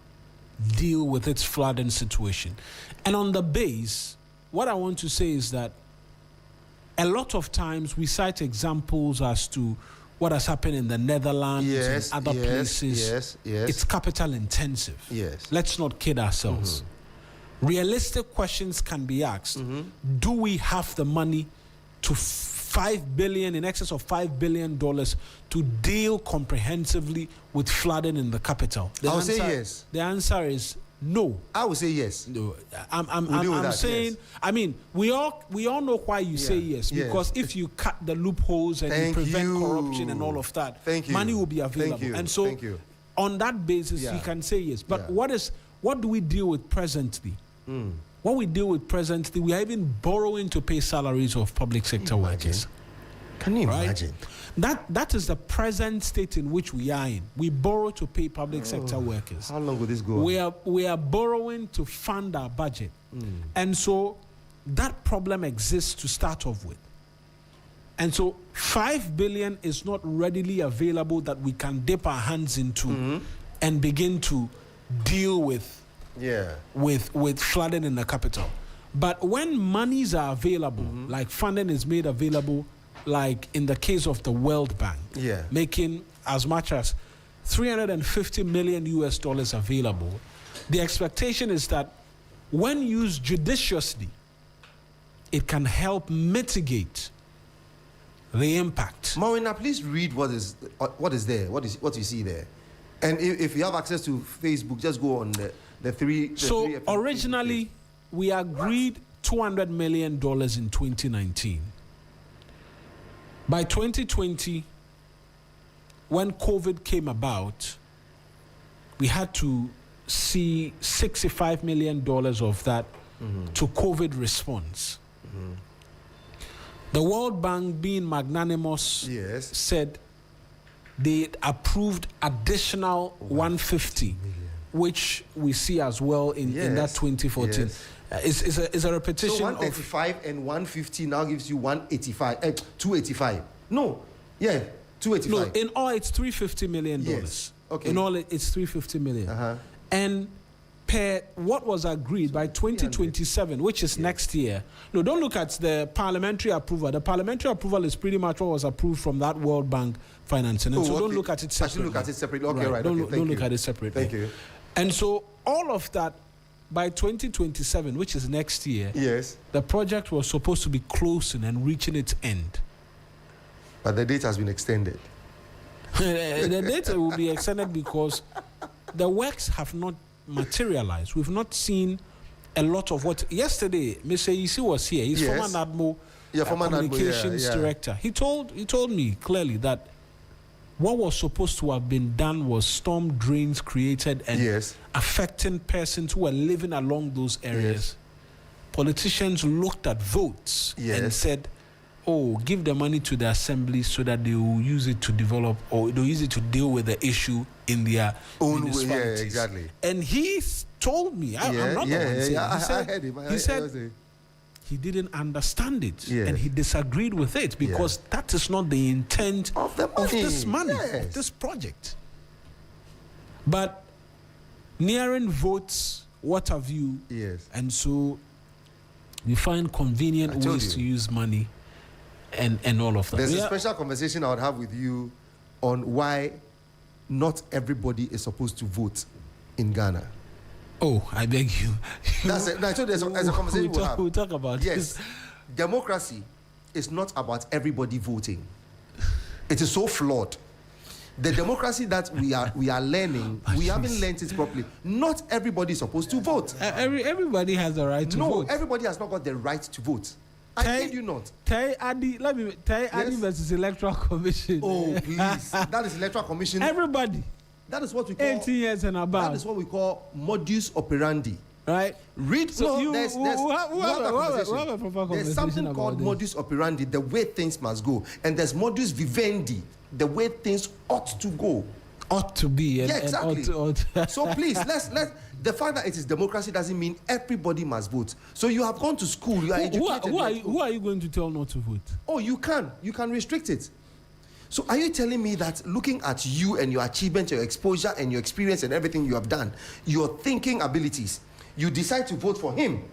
deal with its flooding situation. And on the base, what I want to say is that a lot of times we cite examples as to what has happened in the Netherlands and other places. It's capital intensive. Let's not kid ourselves. Realistic questions can be asked. Do we have the money to $5 billion, in excess of $5 billion to deal comprehensively with flooding in the capital? I would say yes. The answer is no. I would say yes. No, I'm saying. Yes. I mean, we all know why you say yes, because if you cut the loopholes and you prevent corruption and all of that, money will be available. And so, on that basis, you can say yes. But what do we deal with presently? What we deal with presently, we are even borrowing to pay salaries of public sector workers. Can you imagine? That is the present state in which we are in. We borrow to pay public sector workers. How long will this go on? We are borrowing to fund our budget. And so that problem exists to start off with. And so 5 billion is not readily available that we can dip our hands into and begin to deal with flooding in the capital. But when monies are available, like funding is made available, like in the case of the World Bank, making as much as $350 million available, the expectation is that when used judiciously, it can help mitigate the impact. Mawuena, please read what is there, what you see there. And if you have access to Facebook, just go on the three. So originally, we agreed $200 million in 2019. By 2020, when COVID came about, we had to see $65 million of that to COVID response. The World Bank, being magnanimous, said they approved additional 150, which we see as well in that 2014. It's a repetition. So 135 and 150 now gives you 185, 285. No, 285. No, in all it's $350 million. Yes. Okay. In all it's $350 million. And per what was agreed by 2027, which is next year. No, don't look at the parliamentary approval. The parliamentary approval is pretty much what was approved from that World Bank financing. And so don't look at it separately. I should look at it separately. Okay, right. Don't look at it separately. Thank you. And so all of that, by 2027, which is next year, the project was supposed to be closing and reaching its end. But the date has been extended. The date will be extended because the works have not materialized. We've not seen a lot of what. Yesterday, Mr. Isi was here. He's former NADMO communications director. He told me clearly that what was supposed to have been done was storm drains created and affecting persons who were living along those areas. Politicians looked at votes and said, oh, give the money to the assembly so that they will use it to develop or they'll use it to deal with the issue in their own municipalities. And he told me, I'm not the one saying it. I heard him. He said he didn't understand it and he disagreed with it because that is not the intent of this money, of this project. But nearing votes, what have you? And so we find convenient ways to use money and all of that. There's a special conversation I would have with you on why not everybody is supposed to vote in Ghana. Oh, I beg you. That's it. No, so there's a conversation we'll talk about this. Democracy is not about everybody voting. It is so flawed. The democracy that we are learning, we haven't learned it properly. Not everybody is supposed to vote. Everybody has the right to vote. No, everybody has not got the right to vote. I kid you not. Adi versus Electoral Commission. Oh, please. That is Electoral Commission. Everybody. That is what we call 18 years and above. That is what we call modus operandi. Right? There's something called modus operandi, the way things must go. And there's modus vivendi, the way things ought to go. Ought to be. Exactly. So please, let's the fact that it is democracy doesn't mean everybody must vote. So you have gone to school, you are educated. Who are you going to tell not to vote? Oh, you can restrict it. So are you telling me that looking at you and your achievement, your exposure and your experience and everything you have done, your thinking abilities, you decide to vote for him?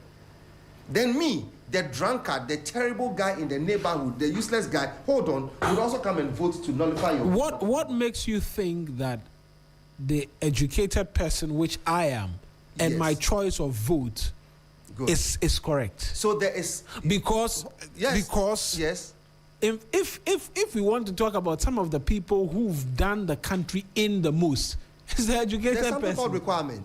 Then me, the drunkard, the terrible guy in the neighborhood, the useless guy, would also come and vote to nullify your vote. What makes you think that the educated person, which I am, and my choice of vote is correct? So there is because if we want to talk about some of the people who've done the country in the most, it's the educated person.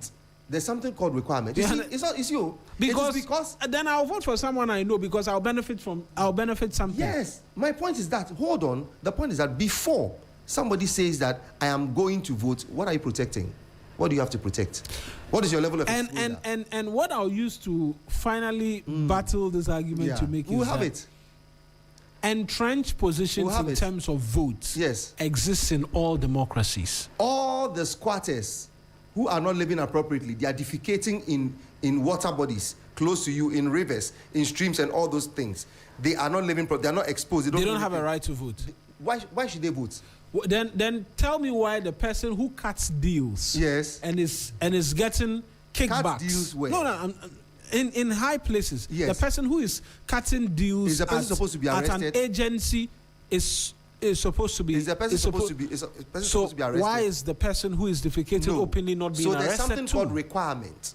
There's something called requirement. You see, it's you. Because then I'll vote for someone I know because I'll benefit something. Yes. My point is that, hold on. The point is that before somebody says that I am going to vote, what are you protecting? What do you have to protect? What is your level of exposure? And what I'll use to finally battle this argument to make we'll is have that it. Entrenched positions in terms of votes exists in all democracies. All the squatters who are not living appropriately, they are defecating in water bodies close to you, in rivers, in streams, and all those things. They are not living. They are not exposed. They don't have a right to vote. Why should they vote? Well, then tell me why the person who cuts deals and is getting kickbacks. Cut deals where? No, in high places. The person who is cutting deals is the person supposed to be arrested? At an agency is supposed to be. Is the person supposed to be? Supposed to be arrested? Why is the person who is defecating openly not being arrested? So there's something called requirement.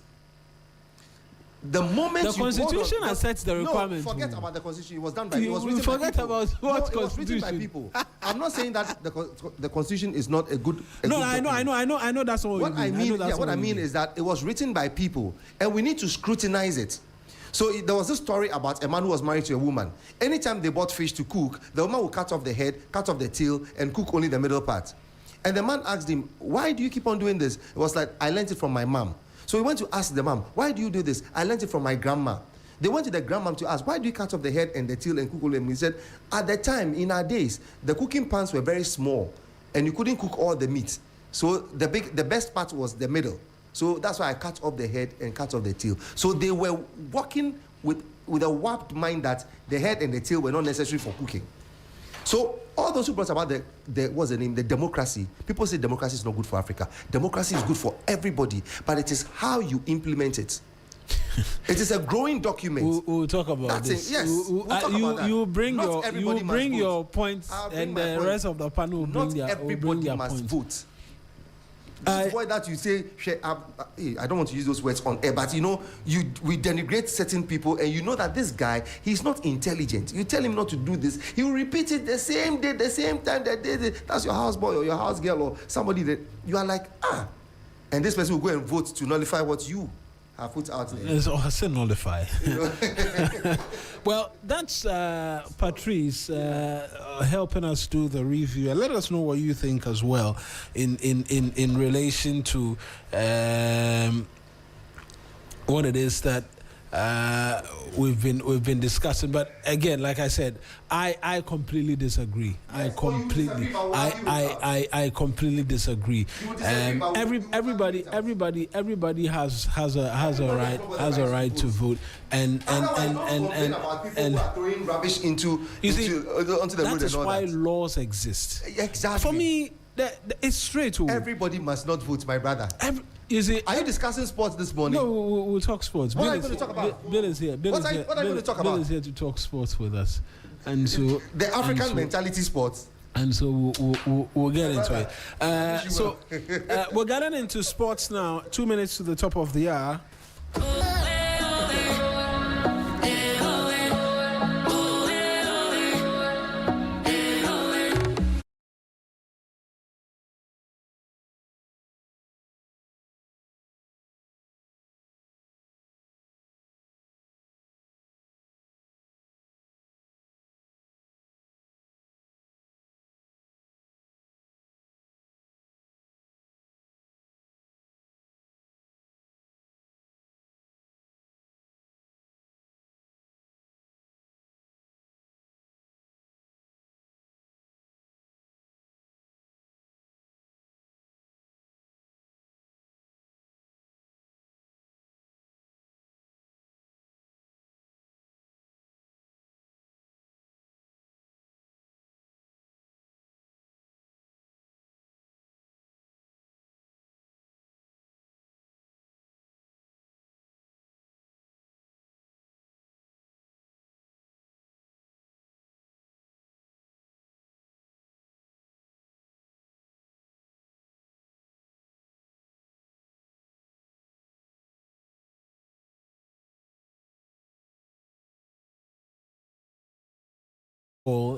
The moment the Constitution has set the requirement. No, forget about the Constitution. It was done by. It was written by people. about what no, Constitution? It was written by people. I'm not saying that the Constitution is not a good. I know. That's what I mean. What I mean is that it was written by people, and we need to scrutinize it. So there was this story about a man who was married to a woman. Anytime they bought fish to cook, the woman would cut off the head, cut off the tail, and cook only the middle part. And the man asked him, "Why do you keep on doing this?" It was like, "I learned it from my mom." So he went to ask the mom, "Why do you do this?" "I learned it from my grandma." They went to the grandma to ask, "Why do you cut off the head and the tail and cook all them?" He said, "At the time, in our days, the cooking pans were very small, and you couldn't cook all the meat. So the best part was the middle. So that's why I cut off the head and cut off the tail." So they were working with a warped mind that the head and the tail were not necessary for cooking. So all those who brought about what's the name, the democracy, people say democracy is not good for Africa. Democracy is good for everybody, but it is how you implement it. It is a growing document. We'll talk about this. Yes, we'll talk about that. You bring your points, and the rest of the panel will bring their points. Not everybody must vote. This boy that you say, I don't want to use those words on air, but we denigrate certain people, and you know that this guy, he's not intelligent. You tell him not to do this, he will repeat it the same day, the same time that day. That's your houseboy or your house girl or somebody that you are like, and this person will go and vote to nullify what you have put out there. I said nullify. Well, that's Patrice helping us do the review. And let us know what you think as well in relation to what it is that we've been discussing. But again, like I said, I completely disagree. I completely disagree. Everybody has a right to vote, and throwing rubbish onto the road. That is why laws exist. Exactly. For me, it's straight. Everybody must not vote, my brother. Are you discussing sports this morning? No, we'll talk sports. What are you going to talk about? Bill is here. What are you going to talk about? Bill is here to talk sports with us, and so the African mentality sports. And so we'll get into it. We're getting into sports now. 2 minutes to the top of the hour.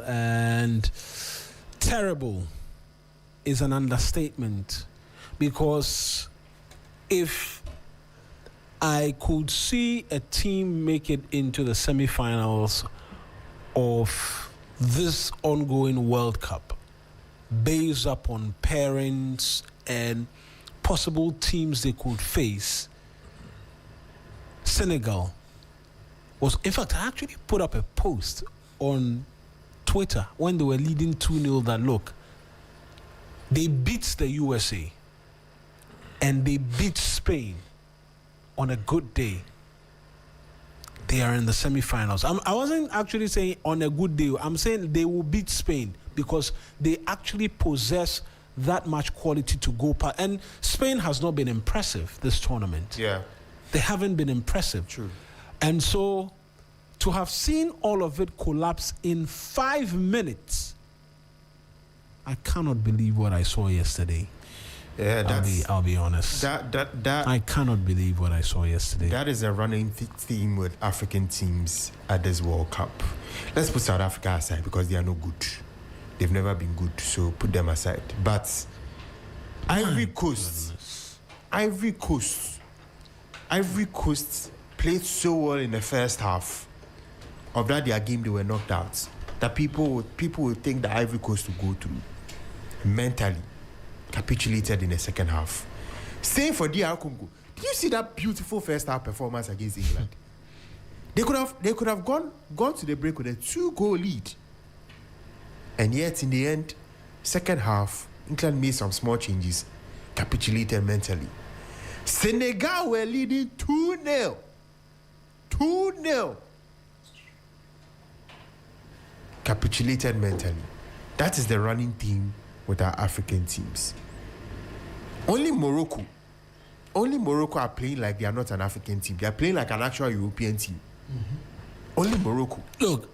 And terrible is an understatement, because if I could see a team make it into the semi-finals of this ongoing World Cup, based upon parents and possible teams they could face, Senegal was, in fact, I actually put up a post on Twitter when they were leading 2-0 that, look, they beat the USA and they beat Spain on a good day. They are in the semi-finals. I wasn't actually saying on a good day. I'm saying they will beat Spain because they actually possess that much quality to go past. And Spain has not been impressive this tournament. Yeah. They haven't been impressive. True. And so to have seen all of it collapse in 5 minutes, I cannot believe what I saw yesterday. Yeah, I'll be honest. That I cannot believe what I saw yesterday. That is a running theme with African teams at this World Cup. Let's put South Africa aside because they are no good. They've never been good, so put them aside. But Ivory Coast played so well in the first half of that their game. They were knocked out. That people would think that Ivory Coast would go through. Mentally capitulated in the second half. Same for DR Congo. Did you see that beautiful first half performance against England? They could have gone to the break with a 2-goal lead. And yet in the end, second half, England made some small changes, capitulated mentally. Senegal were leading 2-0. 2-0. Capitulated mentally. That is the running theme with our African teams. Only Morocco are playing like they are not an African team. They are playing like an actual European team. Mm-hmm. Only Morocco. Look,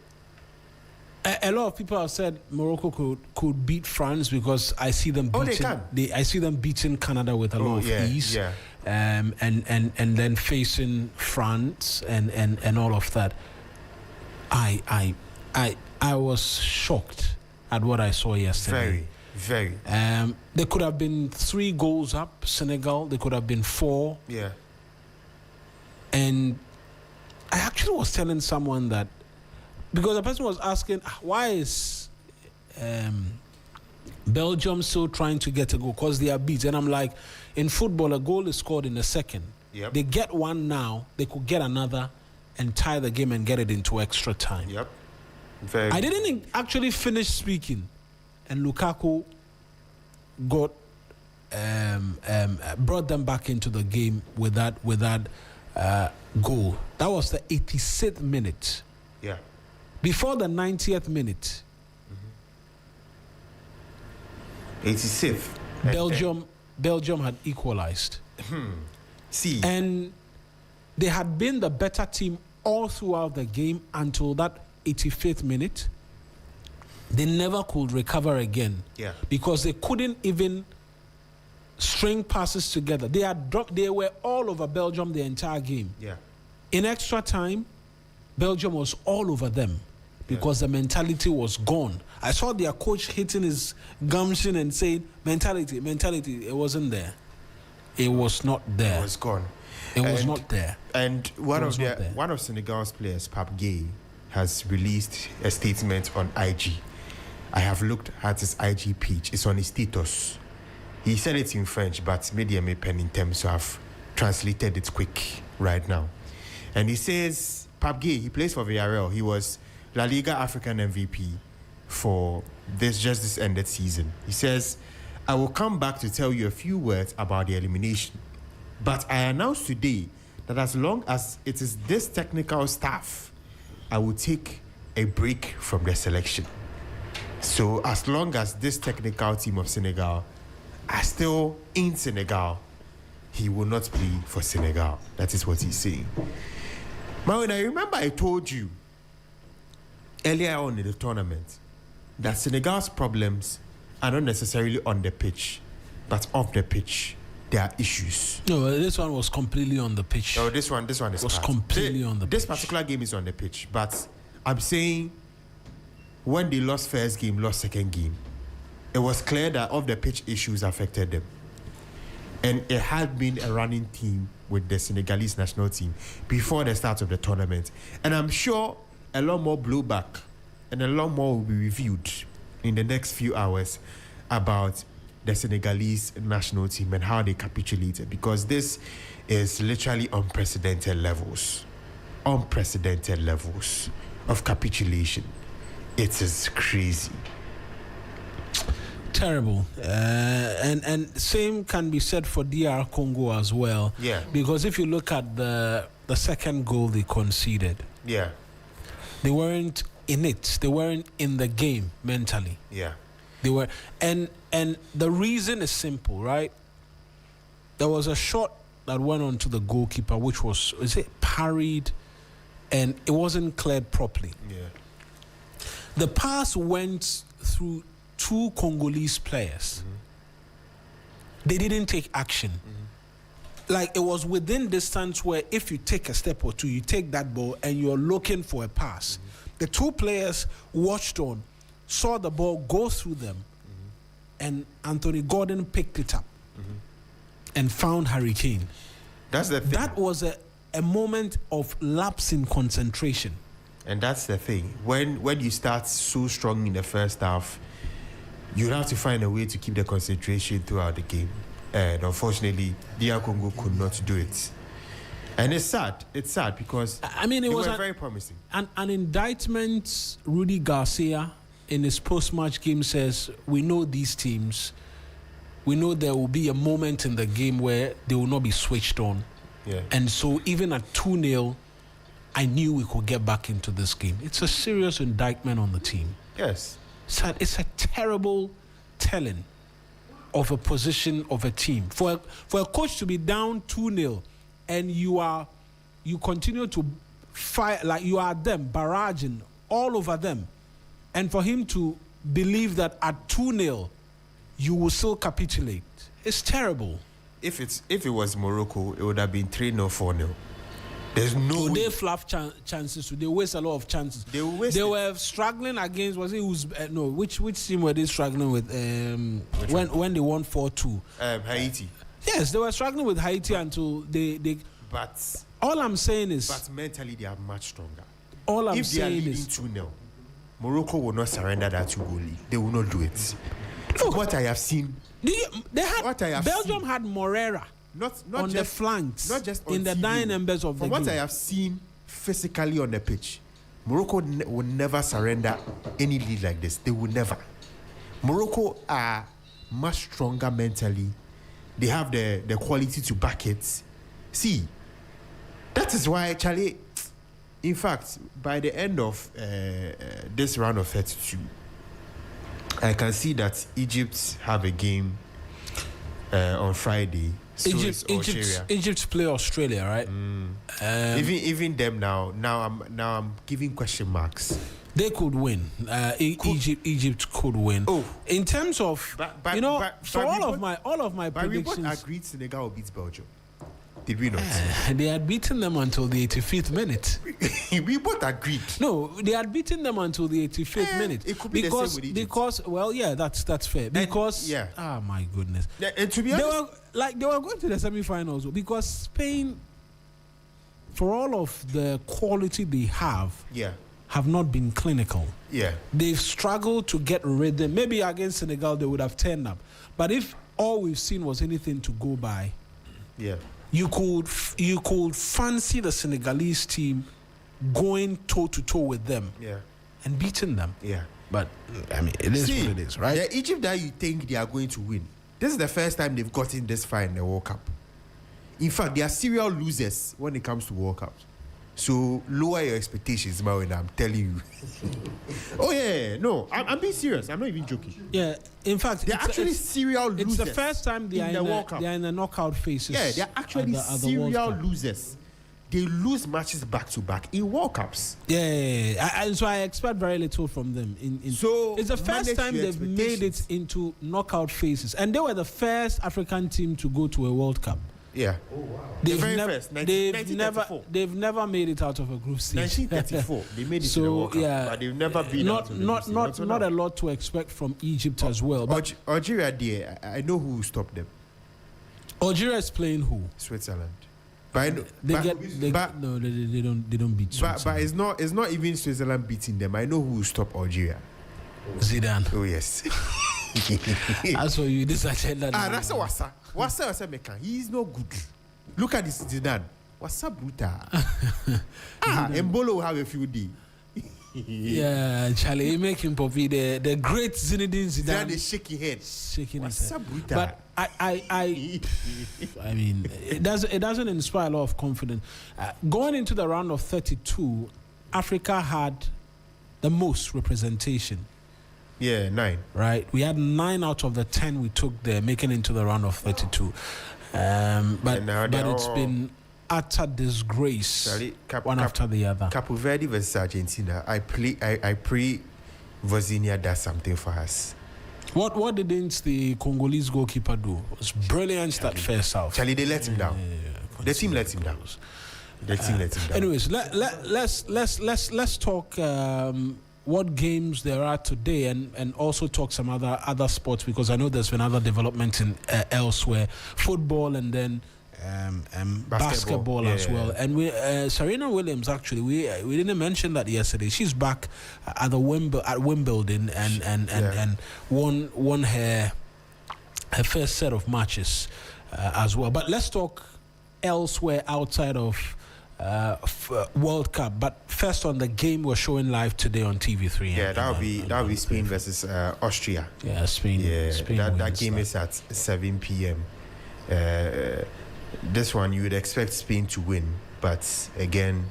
a lot of people have said Morocco could beat France because I see them beating. They can. I see them beating Canada with a lot of ease. Yeah. And then facing France and all of that. I was shocked at what I saw yesterday. Very. They could have been 3 goals up, Senegal. They could have been 4. Yeah. And I actually was telling someone that, because the person was asking, why is Belgium still trying to get a goal? Because they are beat. And I'm like, in football, a goal is scored in a second. Yep. They get one now, they could get another and tie the game and get it into extra time. Yep. I didn't actually finish speaking, and Lukaku got brought them back into the game with that goal. That was the 86th minute. Yeah. Before the 90th minute, 86th, Belgium had equalized. See, and they had been the better team all throughout the game until that 85th minute. They never could recover again. Yeah. Because they couldn't even string passes together. They were all over Belgium the entire game. Yeah. In extra time, Belgium was all over them because the mentality was gone. I saw their coach hitting his gumption and saying, mentality. It wasn't there. It was not there. It was gone. It was not there. And one of Senegal's players, Pape Gueye, has released a statement on IG. I have looked at his IG page. It's on his status. He said it in French, but media may pen in terms, so I've translated it quick right now. And he says, Pape Gueye, he plays for Villarreal. He was La Liga African MVP for this ended season. He says, I will come back to tell you a few words about the elimination. But I announce today that as long as it is this technical staff, I will take a break from the selection. So as long as this technical team of Senegal are still in Senegal, he will not play for Senegal. That is what he's saying. Mawuena, I remember I told you earlier on in the tournament that Senegal's problems are not necessarily on the pitch, but off the pitch. There are issues. No, this one was completely on the pitch. No, this one is completely on the pitch. This particular game is on the pitch, but I'm saying when they lost first game, lost second game, it was clear that off the pitch issues affected them. And it had been a running theme with the Senegalese national team before the start of the tournament. And I'm sure a lot more blowback and a lot more will be reviewed in the next few hours about the Senegalese national team and how they capitulated, because this is literally unprecedented levels of capitulation. It is crazy. Terrible. And same can be said for DR Congo as well. Yeah. Because if you look at the second goal they conceded, yeah, they weren't in it. They weren't in the game mentally. Yeah. They were, and the reason is simple, right? There was a shot that went on to the goalkeeper, which was parried, and it wasn't cleared properly. Yeah. The pass went through 2 Congolese players. They didn't take action. Like, it was within distance where if you take a step or two, you take that ball and you're looking for a pass. The 2 players watched on, saw the ball go through them, and Anthony Gordon picked it up and found Harry Kane. That's the thing. That was a moment of lapse in concentration. And that's the thing. When you start so strong in the first half, you have to find a way to keep the concentration throughout the game. And unfortunately, DR Congo could not do it. And it's sad. It's sad because it was very promising. An indictment. Rudy Garcia in his post-match game says, we know these teams. We know there will be a moment in the game where they will not be switched on. Yeah. And so even at 2-0, I knew we could get back into this game. It's a serious indictment on the team. Yes. It's a terrible telling of a position of a team. For a coach to be down 2-0 and you continue to fight like you are them, barraging all over them, and for him to believe that at 2-0 you will still capitulate, it's terrible. If it was Morocco, it would have been 3-0, 4-0. There's no. They fluff chances. They waste a lot of chances. They were struggling against. Was it which team were they struggling with? When they won 4-2. Haiti. Yes, they were struggling with Haiti until they. But all I'm saying is. But mentally they are much stronger. All I'm saying is. If they are leading 2-0, Morocco will not surrender that 2-goal lead. They will not do it. Look, what I have seen. Belgium had Morera. Not on just, the flanks, not just in the TV. dying embers of the game. From what I have seen physically on the pitch, Morocco will never surrender any lead like this. They will never. Morocco are much stronger mentally. They have the quality to back it. See, that is why, Charlie, in fact, by the end of this round of 32, I can see that Egypt have a game on Friday. So Egypt play Australia, right? Even them now I'm giving question marks. They could win. Egypt could win. Oh, in terms of all of my but predictions, we both agreed Senegal will beat Belgium. Did we not? They had beaten them until the 85th minute. We both agreed. No, they had beaten them until the 85th minute. It could be the same with Egypt. Because that's fair. Because my goodness. Yeah, and to be honest, they were going to the semi-finals because Spain, for all of the quality they have not been clinical. Yeah. They've struggled to get rhythm. Maybe against Senegal they would have turned up. But if all we've seen was anything to go by, you could fancy the Senegalese team going toe-to-toe with them and beating them. Yeah. But, it is what it is, right? The Egypt that you think they are going to win, this is the first time they've gotten this far in the World Cup. In fact, they are serial losers when it comes to World Cups. So lower your expectations, Mawuena, I'm telling you. Oh yeah, no, I'm being serious. I'm not even joking. Yeah, in fact, they're actually serial losers. It's the first time they are in the knockout phases. Yeah, they're actually serial losers. They lose matches back to back in World Cups. Yeah. So I expect very little from them. So it's the first time they've made it into knockout phases, and they were the first African team to go to a World Cup. Yeah. Oh wow. They've never made it out of a group stage. 1934, they made it to the World Cup, but they've never been out of the group stage. Not a lot to expect from Egypt as well. But Algeria, dear, I know who will stop them. Algeria is playing who? Switzerland. They don't beat Switzerland. But it's not even Switzerland beating them. I know who will stop Algeria. Zidane. Oh yes. As for you, this agenda. That's a Wasa Meka. He's no good. Look at this Zidane. Wasa bruta. Embolo will have a few days. Yeah, Charlie, you make him poppy. The great Zinedine Zidane. They shaking head. Shaking his head. Bruta. But I mean, it doesn't inspire a lot of confidence. Going into the round of 32, Africa had the most representation. Yeah, 9. Right, we had 9 out of the 10 we took there, making into the round of 32. But it's been utter disgrace, one after the other. Cape Verde versus Argentina. I pray Vozinha does something for us. What didn't the Congolese goalkeeper do? It was brilliant that first half. Charlie, they let him down. The team let him down. Anyways, let's talk what games there are today, and also talk some other sports, because I know there's been other development in elsewhere, football and then basketball as well. And we Serena Williams, actually, we didn't mention that yesterday. She's back at the Wimbledon and won her first set of matches as well. But let's talk elsewhere outside of World Cup. But first on the game we're showing live today on TV3. Yeah, that'll be Spain versus Austria. Yeah, Spain. Yeah, Spain that game is at 7 p.m. This one you would expect Spain to win, but again,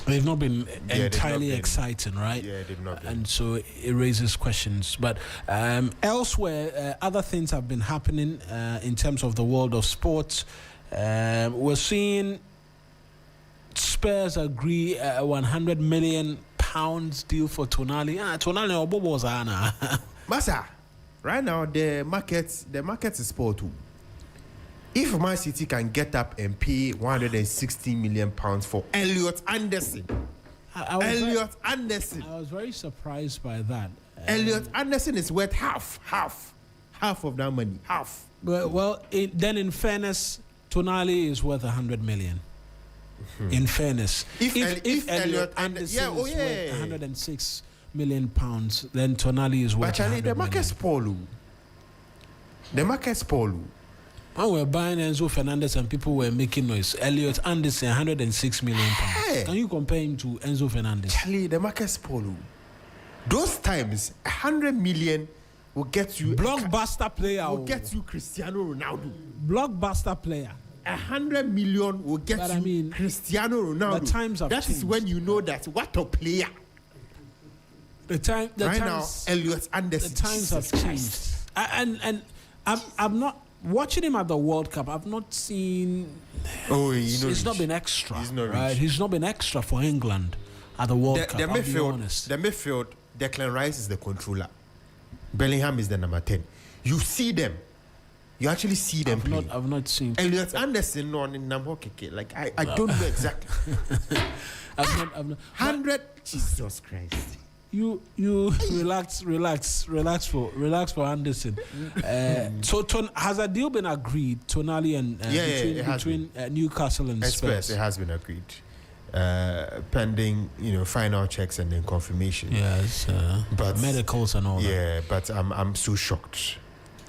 they've not been entirely exciting, right? Yeah, they've not been. And so it raises questions. But elsewhere, other things have been happening in terms of the world of sports. We're seeing Spurs agree a £100 million deal for Tonali. Tonali or Bobo's Anna. Masa, right now the market is poor too. If Man City can get up and pay £160 million for Elliot Anderson. Elliot Anderson. I was very surprised by that. Elliot Anderson is worth half of that money. Half. Well, then in fairness, Tonali is worth $100 million. In fairness, if Elliot Anderson is worth £106 million, then Tonali is worth. But Charlie, the market's poor. The market's poor. When we were buying Enzo Fernandez and people were making noise, Elliot Anderson, £106 million. Hey. Can you compare him to Enzo Fernandez? Charlie, the market's poor. Those times, $100 million will get you blockbuster player. Will get you Cristiano Ronaldo. Blockbuster player. $100 million will get Cristiano Ronaldo. The times have changed. That is when you know that what a player. Now, Elliot Anderson. The times have changed. And I'm not watching him at the World Cup. I've not seen. He's not been extra. He's not right. He's not been extra for England at the World Cup. The midfield, Declan Rice is the controller. Bellingham is the number 10. You see them. You actually see them play. I've not seen Elliot Anderson on in number like I don't know exactly. I've not 100. Jesus Christ. You relax for Anderson. So has a deal been agreed, Tonali and between Newcastle and Spurs? It has been agreed, pending final checks and then confirmation. Yes, but medicals and all. Yeah, but I'm so shocked.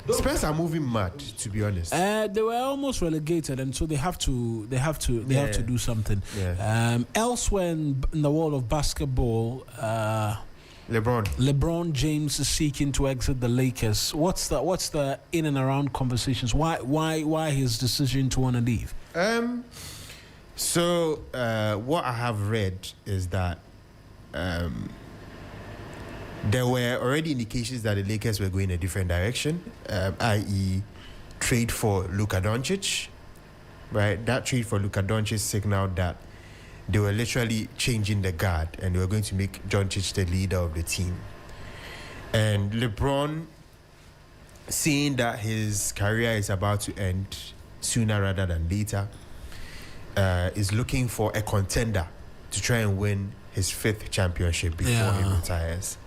Spurs are moving mad, to be honest. They were almost relegated, and so they have to do something. Yeah. Elsewhere in the world of basketball, LeBron James is seeking to exit the Lakers. What's the in and around conversations? Why his decision to want to leave? So what I have read is that there were already indications that the Lakers were going a different direction, i.e. trade for Luka Doncic. Right, that trade for Luka Doncic signaled that they were literally changing the guard and they were going to make Doncic the leader of the team. And LeBron, seeing that his career is about to end sooner rather than later, is looking for a contender to try and win his 5th championship before he retires.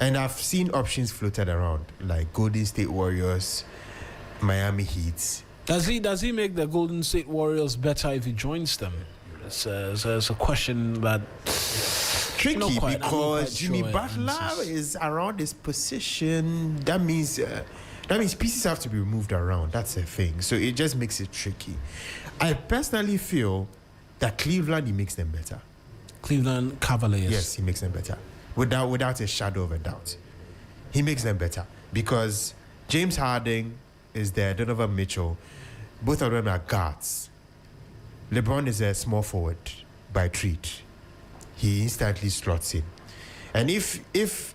And I've seen options floated around, like Golden State Warriors, Miami Heat. Does he make the Golden State Warriors better if he joins them? It's a question that tricky because Jimmy sure Butler is around his position. That means pieces have to be moved around. That's a thing. So it just makes it tricky. I personally feel that Cleveland, he makes them better. Cleveland Cavaliers. Yes, he makes them better. Without a shadow of a doubt. He makes them better because James Harden is there, Donovan Mitchell. Both of them are guards. LeBron is a small forward by treat. He instantly slots in. And if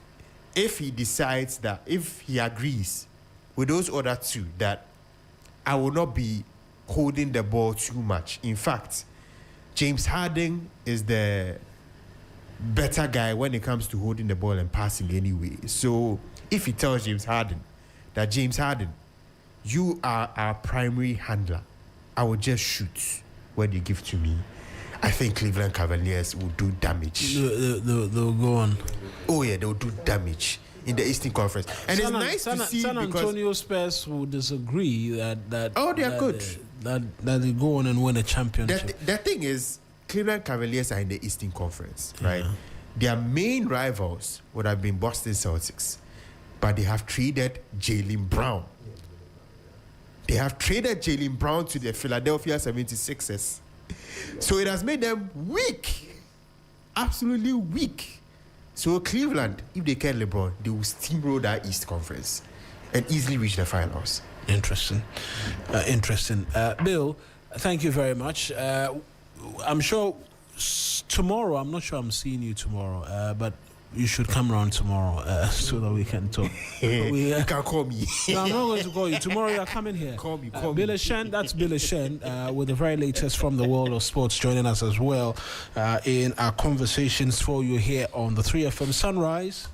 he decides that, if he agrees with those other two, that I will not be holding the ball too much. In fact, James Harden is the better guy when it comes to holding the ball and passing anyway. So if he tells James Harden that, James Harden, you are our primary handler, I will just shoot when you give to me, I think Cleveland Cavaliers will do damage. They'll go on. Oh yeah, they'll do damage in the Eastern Conference. And it's nice to see San because Antonio Spurs will disagree that they are good. That they go on and win a championship. The thing is, Cleveland Cavaliers are in the Eastern Conference, right? Their main rivals would have been Boston Celtics, but they have traded Jaylen Brown. They have traded Jaylen Brown to the Philadelphia 76ers. So it has made them weak. Absolutely weak. So Cleveland, if they get LeBron, they will steamroll that East Conference and easily reach the finals. Interesting. Bill, thank you very much. I'm sure tomorrow, I'm not sure I'm seeing you tomorrow, but you should come around tomorrow so that we can talk. You can call me. No, I'm not going to call you. Tomorrow you are coming here. Call me. Billy Shen, that's Billy Shen with the very latest from the world of sports, joining us as well in our conversations for you here on the 3FM Sunrise.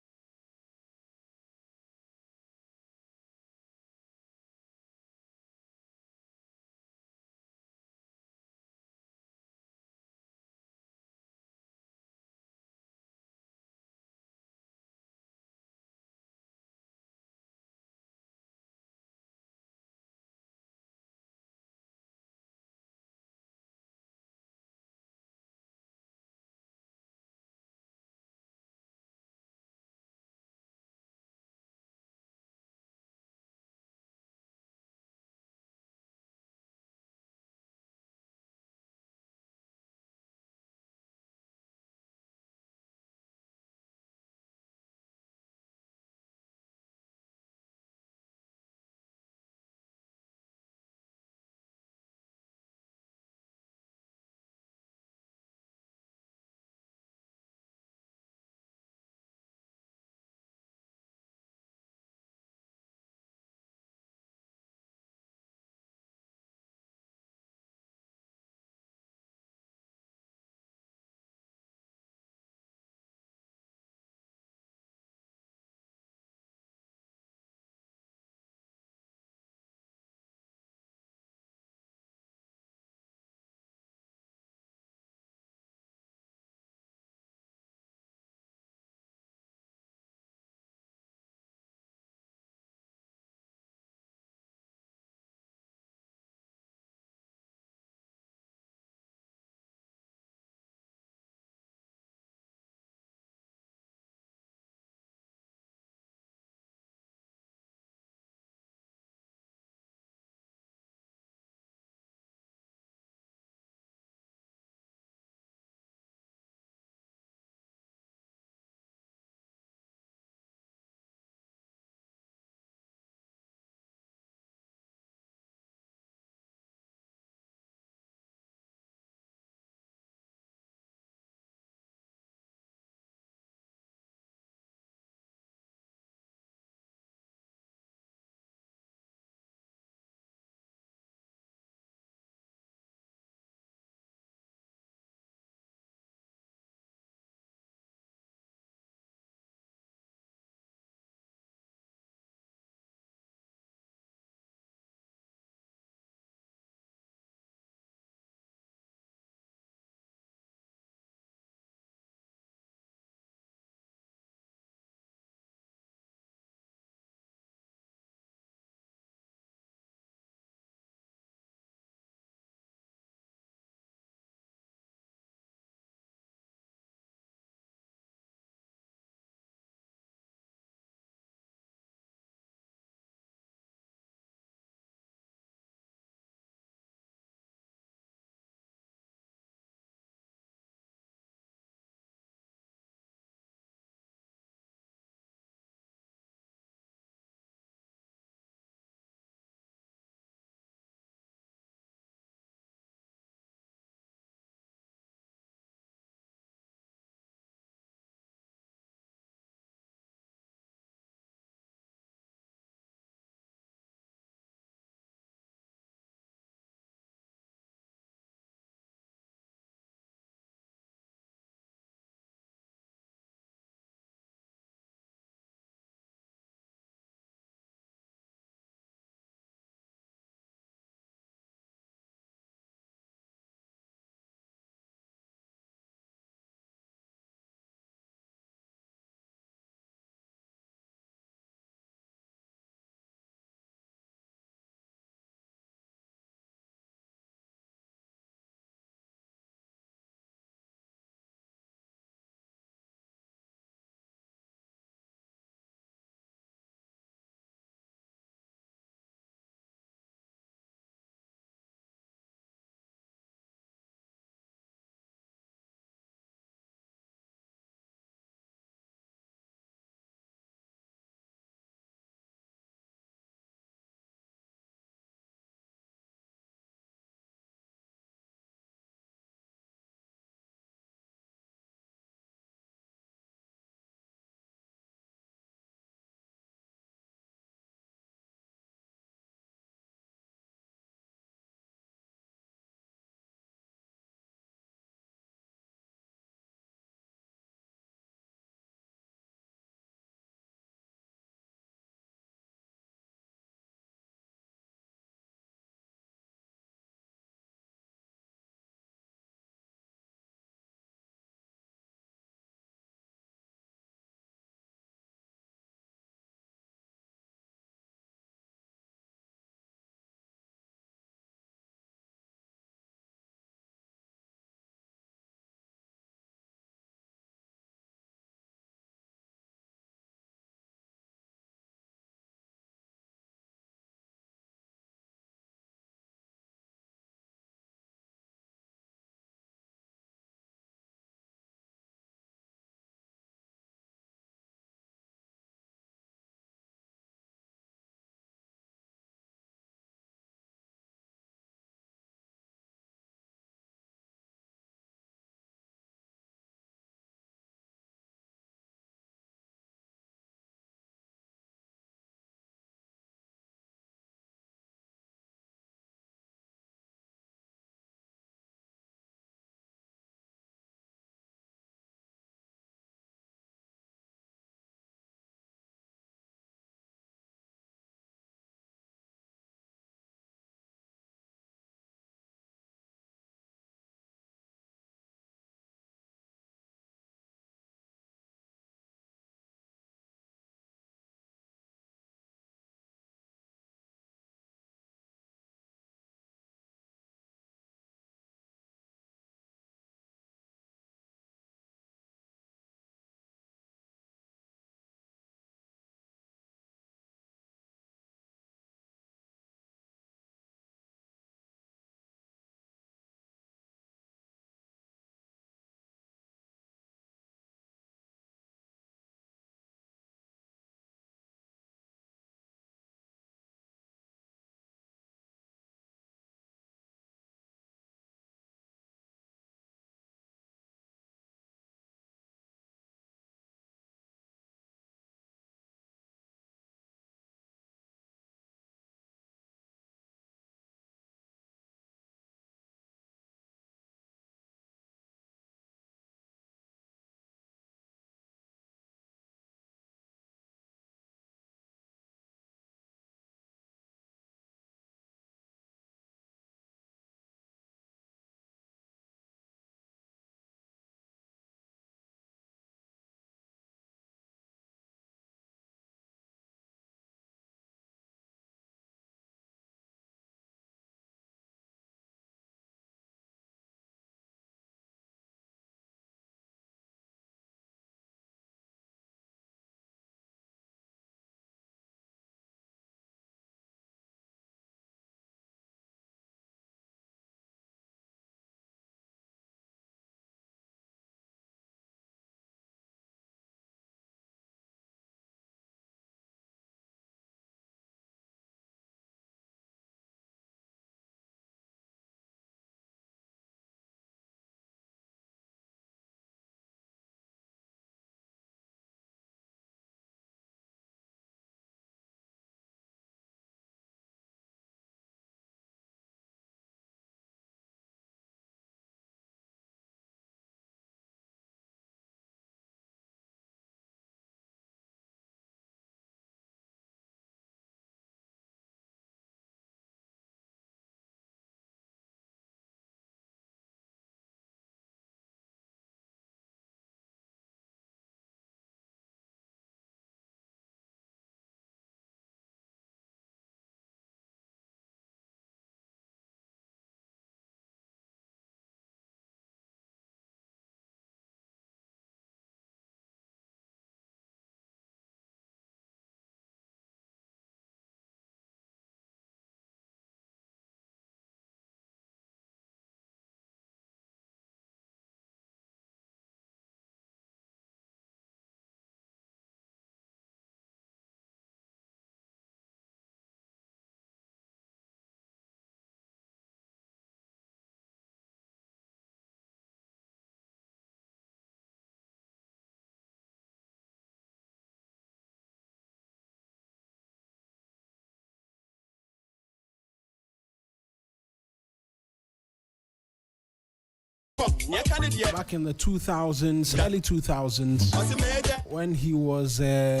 back in the 2000s, early 2000s, when he was a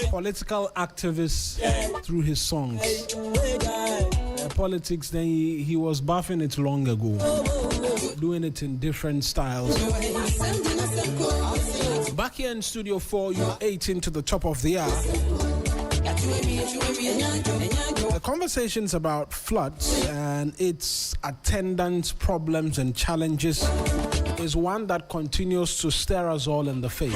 political activist through his songs. Politics, then he was buffing it long ago, doing it in different styles. Back here in Studio 4, you're 18 to the top of the hour. The conversations about floods and its attendant problems and challenges is one that continues to stare us all in the face.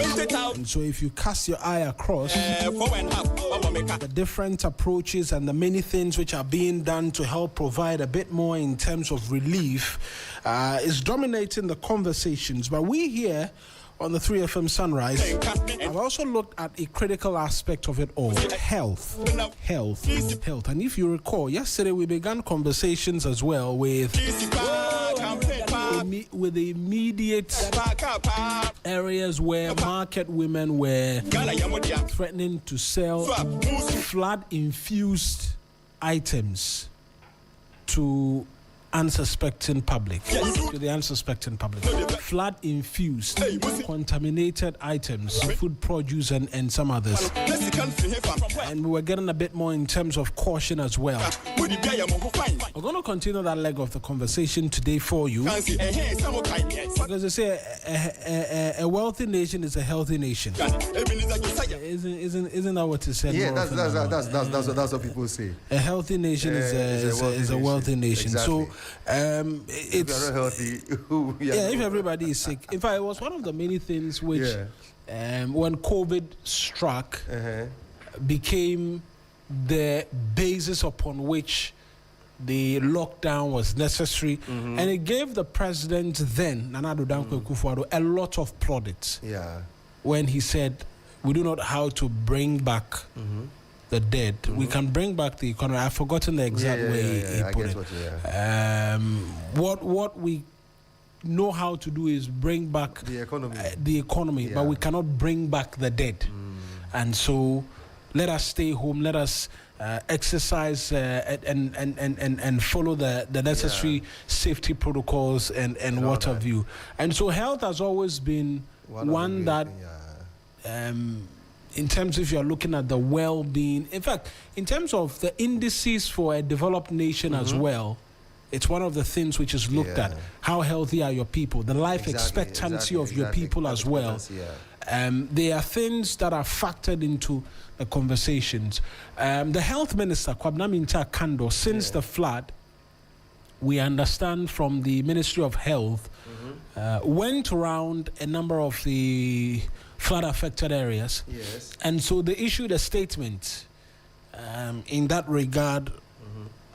And so if you cast your eye across the different approaches and the many things which are being done to help provide a bit more in terms of relief, is dominating the conversations. But we here on the 3FM Sunrise, I've also looked at a critical aspect of it all: health. And if you recall, yesterday we began conversations as well with the immediate areas where market women were threatening to sell flood-infused items to unsuspecting public, to the unsuspecting public. Flood-infused, contaminated items, food produce and some others. And we were getting a bit more in terms of caution as well. We're going to continue that leg of the conversation today for you. Because they say a wealthy nation is a healthy nation. Isn't that what it said? Yeah, that's what people say. A healthy nation is a wealthy nation. Exactly. So it's if you're not healthy, if everybody is sick. In fact, it was one of the many things which when COVID struck became the basis upon which the lockdown was necessary, and it gave the president then, Nana Addo Dankwa Akufo-Addo, a lot of plaudits when he said, we do not know how to bring back the dead. We can bring back the economy. I've forgotten the exact way he put it. What we know how to do is bring back the economy, but we cannot bring back the dead. And so let us stay home, let us exercise and follow the necessary safety protocols and what have you. And so health has always been one that in terms if you're looking at the well-being, in fact, in terms of the indices for a developed nation as well, it's one of the things which is looked at. How healthy are your people? The life expectancy of your people as well. There are things that are factored into the conversations. The health minister, Kwabena Minta Kando, since the flood, we understand from the Ministry of Health, went around a number of the flood-affected areas. And so they issued a statement in that regard,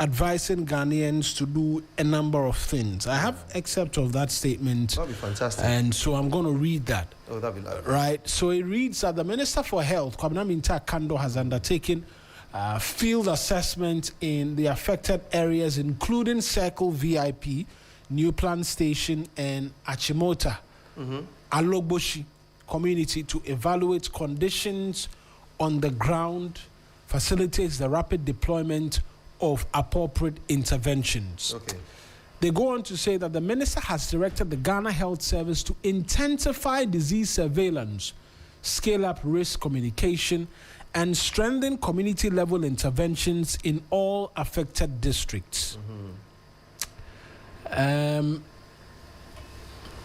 advising Ghanaians to do a number of things. I have excerpt of that statement. That'd be fantastic. And so I'm going to read that. Oh, that'd be lovely. Right. So it reads that the Minister for Health, Kwabena Minta Kando, has undertaken field assessment in the affected areas, including Circle VIP, New Plant Station, and Achimota, Alogboshi community, to evaluate conditions on the ground, facilitates the rapid deployment of appropriate interventions. They go on to say that the minister has directed the Ghana Health Service to intensify disease surveillance, scale up risk communication, and strengthen community-level interventions in all affected districts.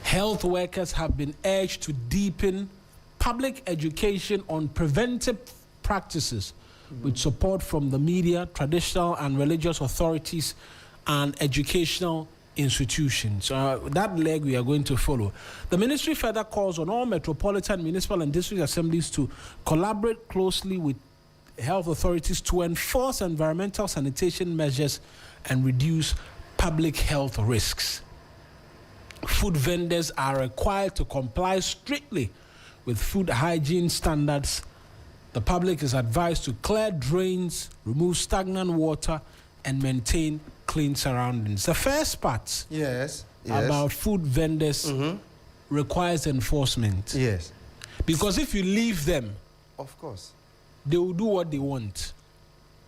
Health workers have been urged to deepen public education on preventive practices with support from the media, traditional and religious authorities, and educational institutions. That leg we are going to follow. The ministry further calls on all metropolitan, municipal, and district assemblies to collaborate closely with health authorities to enforce environmental sanitation measures and reduce public health risks. Food vendors are required to comply strictly with food hygiene standards. The public is advised to clear drains, remove stagnant water, and maintain clean surroundings. The first part about food vendors requires enforcement. Because if you leave them, of course, they will do what they want.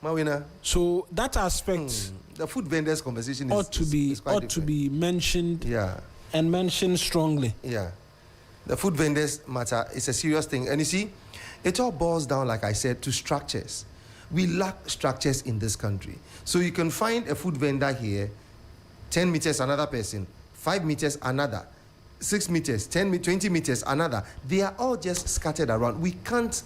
Mawuena. So that aspect, the food vendors conversation ought to be mentioned and mentioned strongly. Yeah. The food vendors matter is a serious thing. And you see, it all boils down, like I said, to structures. We lack structures in this country. So you can find a food vendor here, 10 meters another person, 5 meters another, 6 meters, 20 meters another. They are all just scattered around. We can't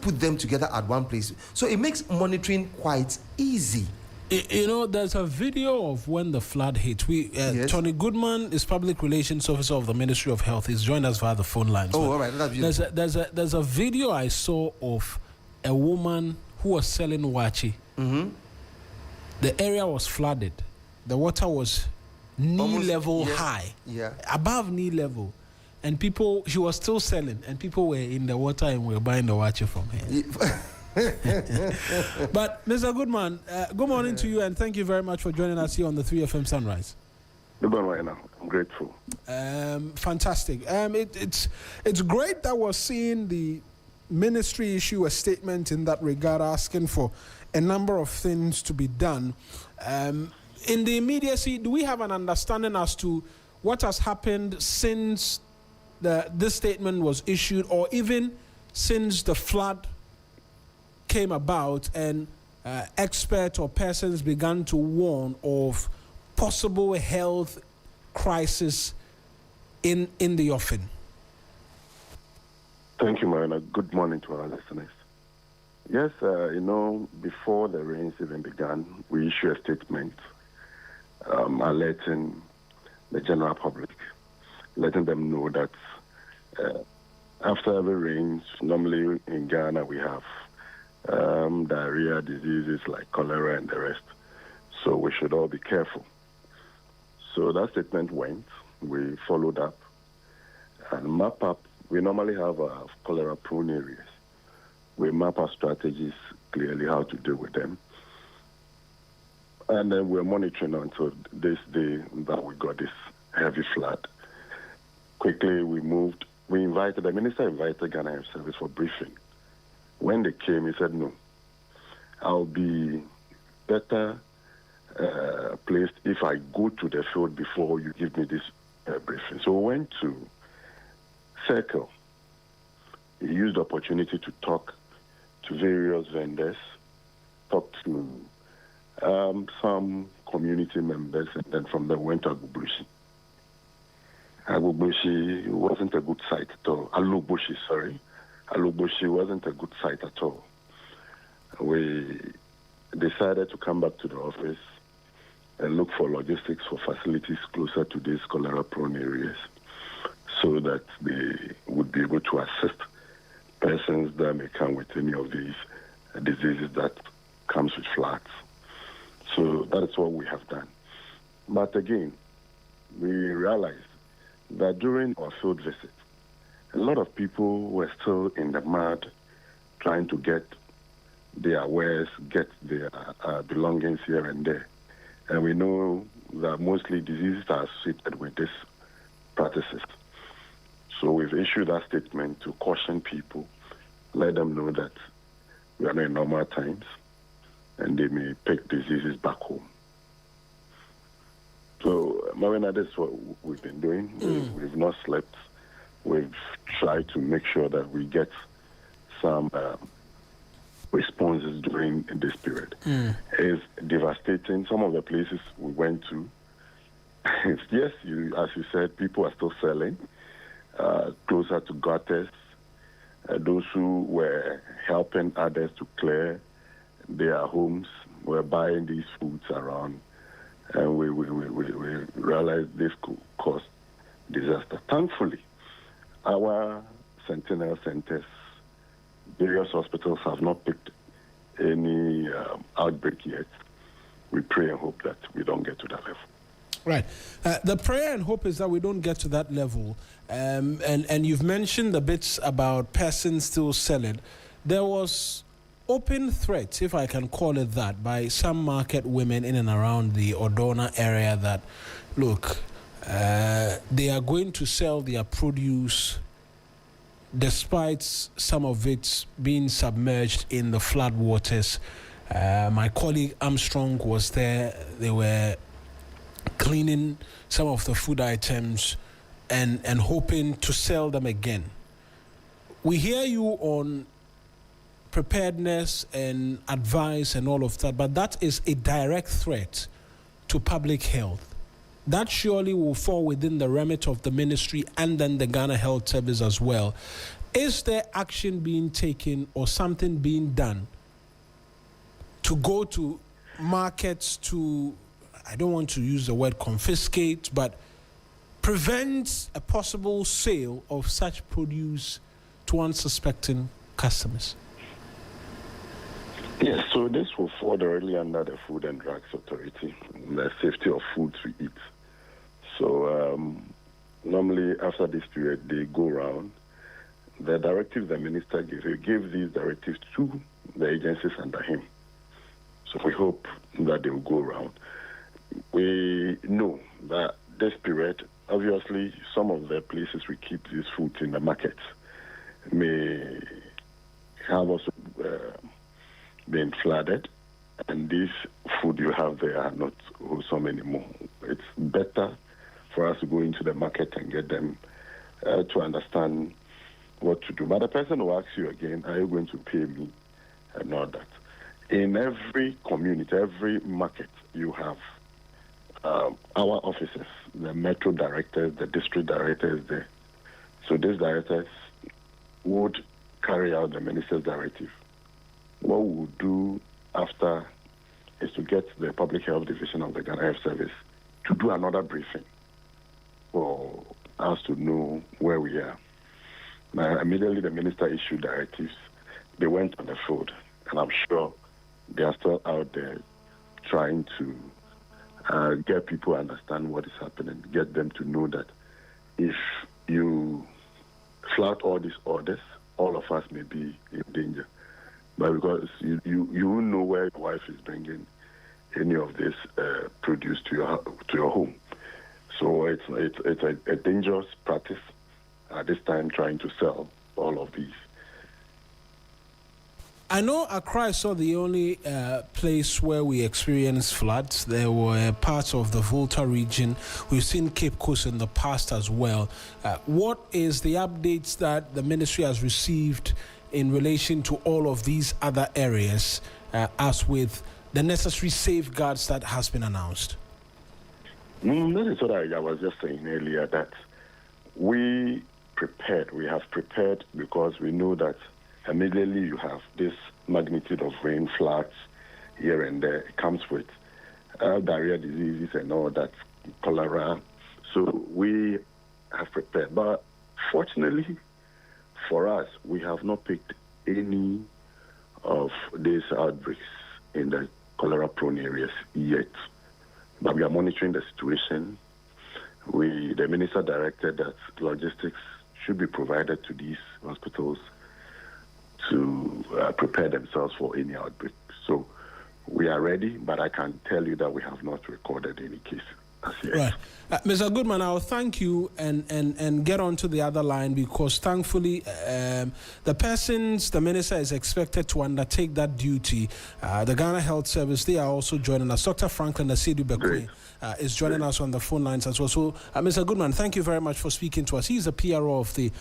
put them together at one place. So it makes monitoring quite easy. You know, there's a video of when the flood hit. Yes. Tony Goodman is Public Relations Officer of the Ministry of Health. He's joined us via the phone lines. Oh, all right. That's beautiful. There's a video I saw of a woman who was selling wachi. Mm-hmm. The area was flooded. The water was knee level high. Yeah. Above knee level. And she was still selling. And people were in the water and were buying the wachi from her. But Mr. Goodman, good morning to you, and thank you very much for joining us here on the 3FM Sunrise. Good morning. I'm grateful. Fantastic. It's great that we're seeing the ministry issue a statement in that regard, asking for a number of things to be done. In the immediacy, do we have an understanding as to what has happened since this statement was issued, or even since the flood came about and experts or persons began to warn of possible health crisis in the offing? Thank you, Mawuena. Good morning to our listeners. Yes, before the rains even began, we issued a statement alerting the general public, letting them know that after every rains, normally in Ghana we have diarrhea, diseases like cholera and the rest. So we should all be careful. So that statement went. We followed up and map up. We normally have cholera-prone areas. We map our strategies clearly how to deal with them. And then we're monitoring until this day that we got this heavy flood. Quickly, we moved. The minister invited Ghana Health Service for briefing. When they came, he said, no, I'll be better placed if I go to the field before you give me this briefing. So we went to Circle. He used the opportunity to talk to various vendors, talk to some community members, and then from there went to Agbogbloshie. Agbogbloshie wasn't a good site at all. Alogboshie, sorry. Alogboshie wasn't a good site at all. We decided to come back to the office and look for logistics for facilities closer to these cholera-prone areas so that they would be able to assist persons that may come with any of these diseases that comes with floods. So that's what we have done. But again, we realized that during our field visit, a lot of people were still in the mud trying to get their wares, get their belongings here and there. And we know that mostly diseases are associated with these practices. So we've issued that statement to caution people, let them know that we are not in normal times and they may pick diseases back home. So, Mawuena, that's what we've been doing. We've not slept. We've tried to make sure that we get some responses during this period. It's devastating. Some of the places we went to, yes, as you said, people are still selling closer to gutters. Those who were helping others to clear their homes were buying these foods around, and we realized this could cause disaster. Thankfully, our sentinel centers, various hospitals have not picked any outbreak yet. We pray and hope that we don't get to that level. Right. The prayer and hope is that we don't get to that level. And you've mentioned the bits about persons still selling. There was open threats, if I can call it that, by some market women in and around the Odona area that, look, they are going to sell their produce despite some of it being submerged in the flood waters. My colleague Armstrong was there. They were cleaning some of the food items and hoping to sell them again. We hear you on preparedness and advice and all of that, but that is a direct threat to public health. That surely will fall within the remit of the ministry and then the Ghana Health Service as well. Is there action being taken or something being done to go to markets to, I don't want to use the word confiscate, but prevent a possible sale of such produce to unsuspecting customers? Yes, so this will fall directly under the Food and Drugs Authority, the safety of foods we eat. So normally after this period, they go around. The directive the minister gives, he gives these directives to the agencies under him. So we hope that they will go around. We know that this period, obviously, some of the places we keep these foods in the market may have also been flooded, and this food you have there are not wholesome anymore. It's better for us to go into the market and get them to understand what to do. But the person will ask you again, are you going to pay me and all that? In every community, every market, you have our officers, the metro directors, the district directors there. So these directors would carry out the minister's directive. What we would do after is to get the Public Health Division of the Ghana Health Service to do another briefing for us to know where we are. Now, immediately the minister issued directives. They went on the field, and I'm sure they are still out there trying to get people to understand what is happening, get them to know that if you flout all these orders, all of us may be in danger. But because you know where your wife is bringing any of this produce to your home. So it's a dangerous practice at this time trying to sell all of these. I know Accra is not the only place where we experience floods. There were parts of the Volta region. We've seen Cape Coast in the past as well. What is the updates that the ministry has received in relation to all of these other areas, as with the necessary safeguards that has been announced? That is what I was just saying earlier, that we have prepared because we know that immediately you have this magnitude of rain, floods here and there. It comes with diarrhea diseases and all that, cholera. So we have prepared. But fortunately for us, we have not picked any of these outbreaks in the cholera-prone areas yet. But we are monitoring the situation. The minister directed that logistics should be provided to these hospitals to prepare themselves for any outbreak. So we are ready, but I can tell you that we have not recorded any case as yet. Right. Mr. Goodman, I'll thank you and get on to the other line, because thankfully the minister is expected to undertake that duty. The Ghana Health Service, they are also joining us. Dr. Franklin Asidu-Bekwe is joining us on the phone lines as well. So, Mr. Goodman, thank you very much for speaking to us. He's the PRO of the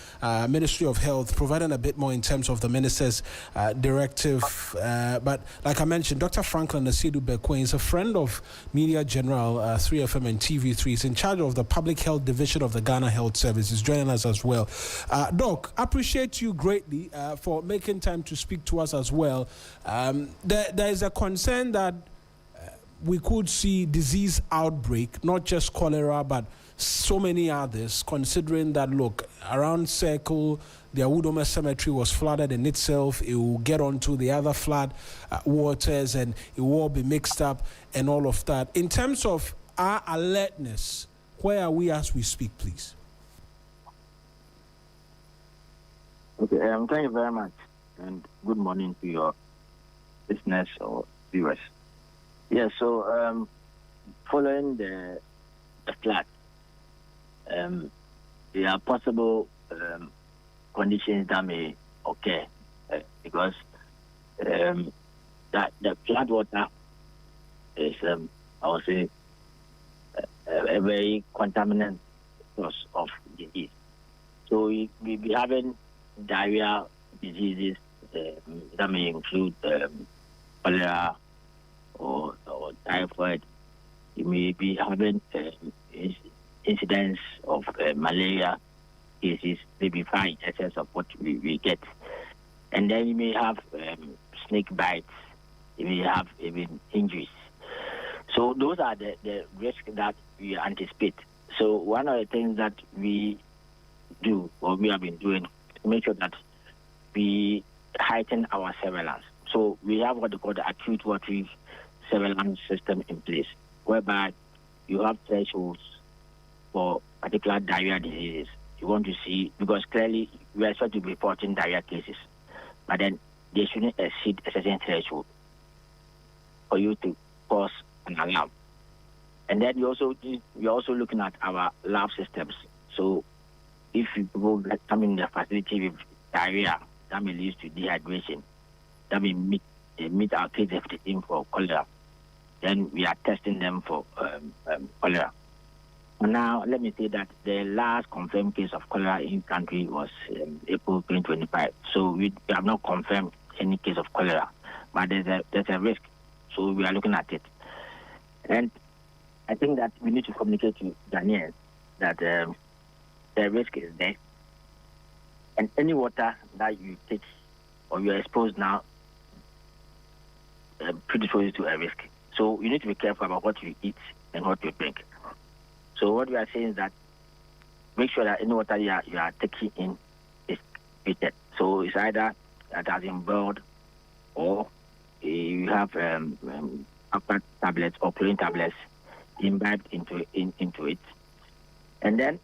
Ministry of Health, providing a bit more in terms of the minister's directive. But like I mentioned, Dr. Franklin Asidu-Bekwe is a friend of Media General, 3FM and TV3. He's in charge of the Public Health Division of the Ghana Health Service. He's joining us as well. Doc, appreciate you greatly for making time to speak to us as well. There is a concern that we could see disease outbreak, not just cholera, but so many others, considering that, look, around Circle, the Awudome Cemetery was flooded in itself. It will get onto the other flood waters, and it will all be mixed up and all of that. In terms of our alertness, where are we as we speak, please? Okay, thank you very much, and good morning to your listeners or viewers. Yeah, so following the flood, there are possible conditions that may occur because that the flood water is, I would say, a very contaminant source of disease. So we be having diarrhea diseases that may include cholera or typhoid. You may be having incidents of malaria cases, maybe 5 in excess of what we get. And then you may have snake bites, you may have even injuries. So those are the risks that we anticipate. So one of the things that we do, or we have been doing, to make sure that we heighten our surveillance. So we have what they call the acute watery surveillance system in place, whereby you have thresholds for particular diarrhea diseases. You want to see, because clearly we are supposed to be reporting diarrhea cases, but then they shouldn't exceed a certain threshold for you to cause an alarm. And then we're also looking at our lab systems. So if people come in the facility with diarrhea, that may lead to dehydration, that may meet our criteria for cholera, then we are testing them for cholera. Now, let me say that the last confirmed case of cholera in country was April 2025. So we have not confirmed any case of cholera, but there's a risk. So we are looking at it. And I think that we need to communicate to Ghanaians that the risk is there. And any water that you take or you are exposed now predisposes to a risk. So you need to be careful about what you eat and what you drink. So what we are saying is that make sure that any water you are taking in is treated. So it's either that has been boiled or you have aqua tablets or chlorine tablets imbibed into it. And then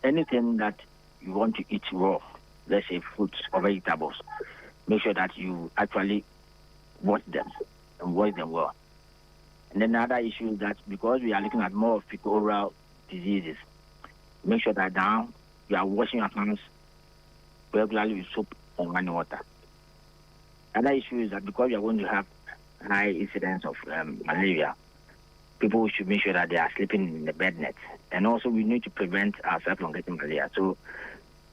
anything that you want to eat raw, let's say fruits or vegetables, make sure that you actually wash them and wash them well. And then another issue is that because we are looking at more of fecal-oral diseases, make sure that now you are washing your hands regularly with soap and running water. Another issue is that because we are going to have high incidence of malaria, people should make sure that they are sleeping in the bed net. And also we need to prevent ourselves from getting malaria. So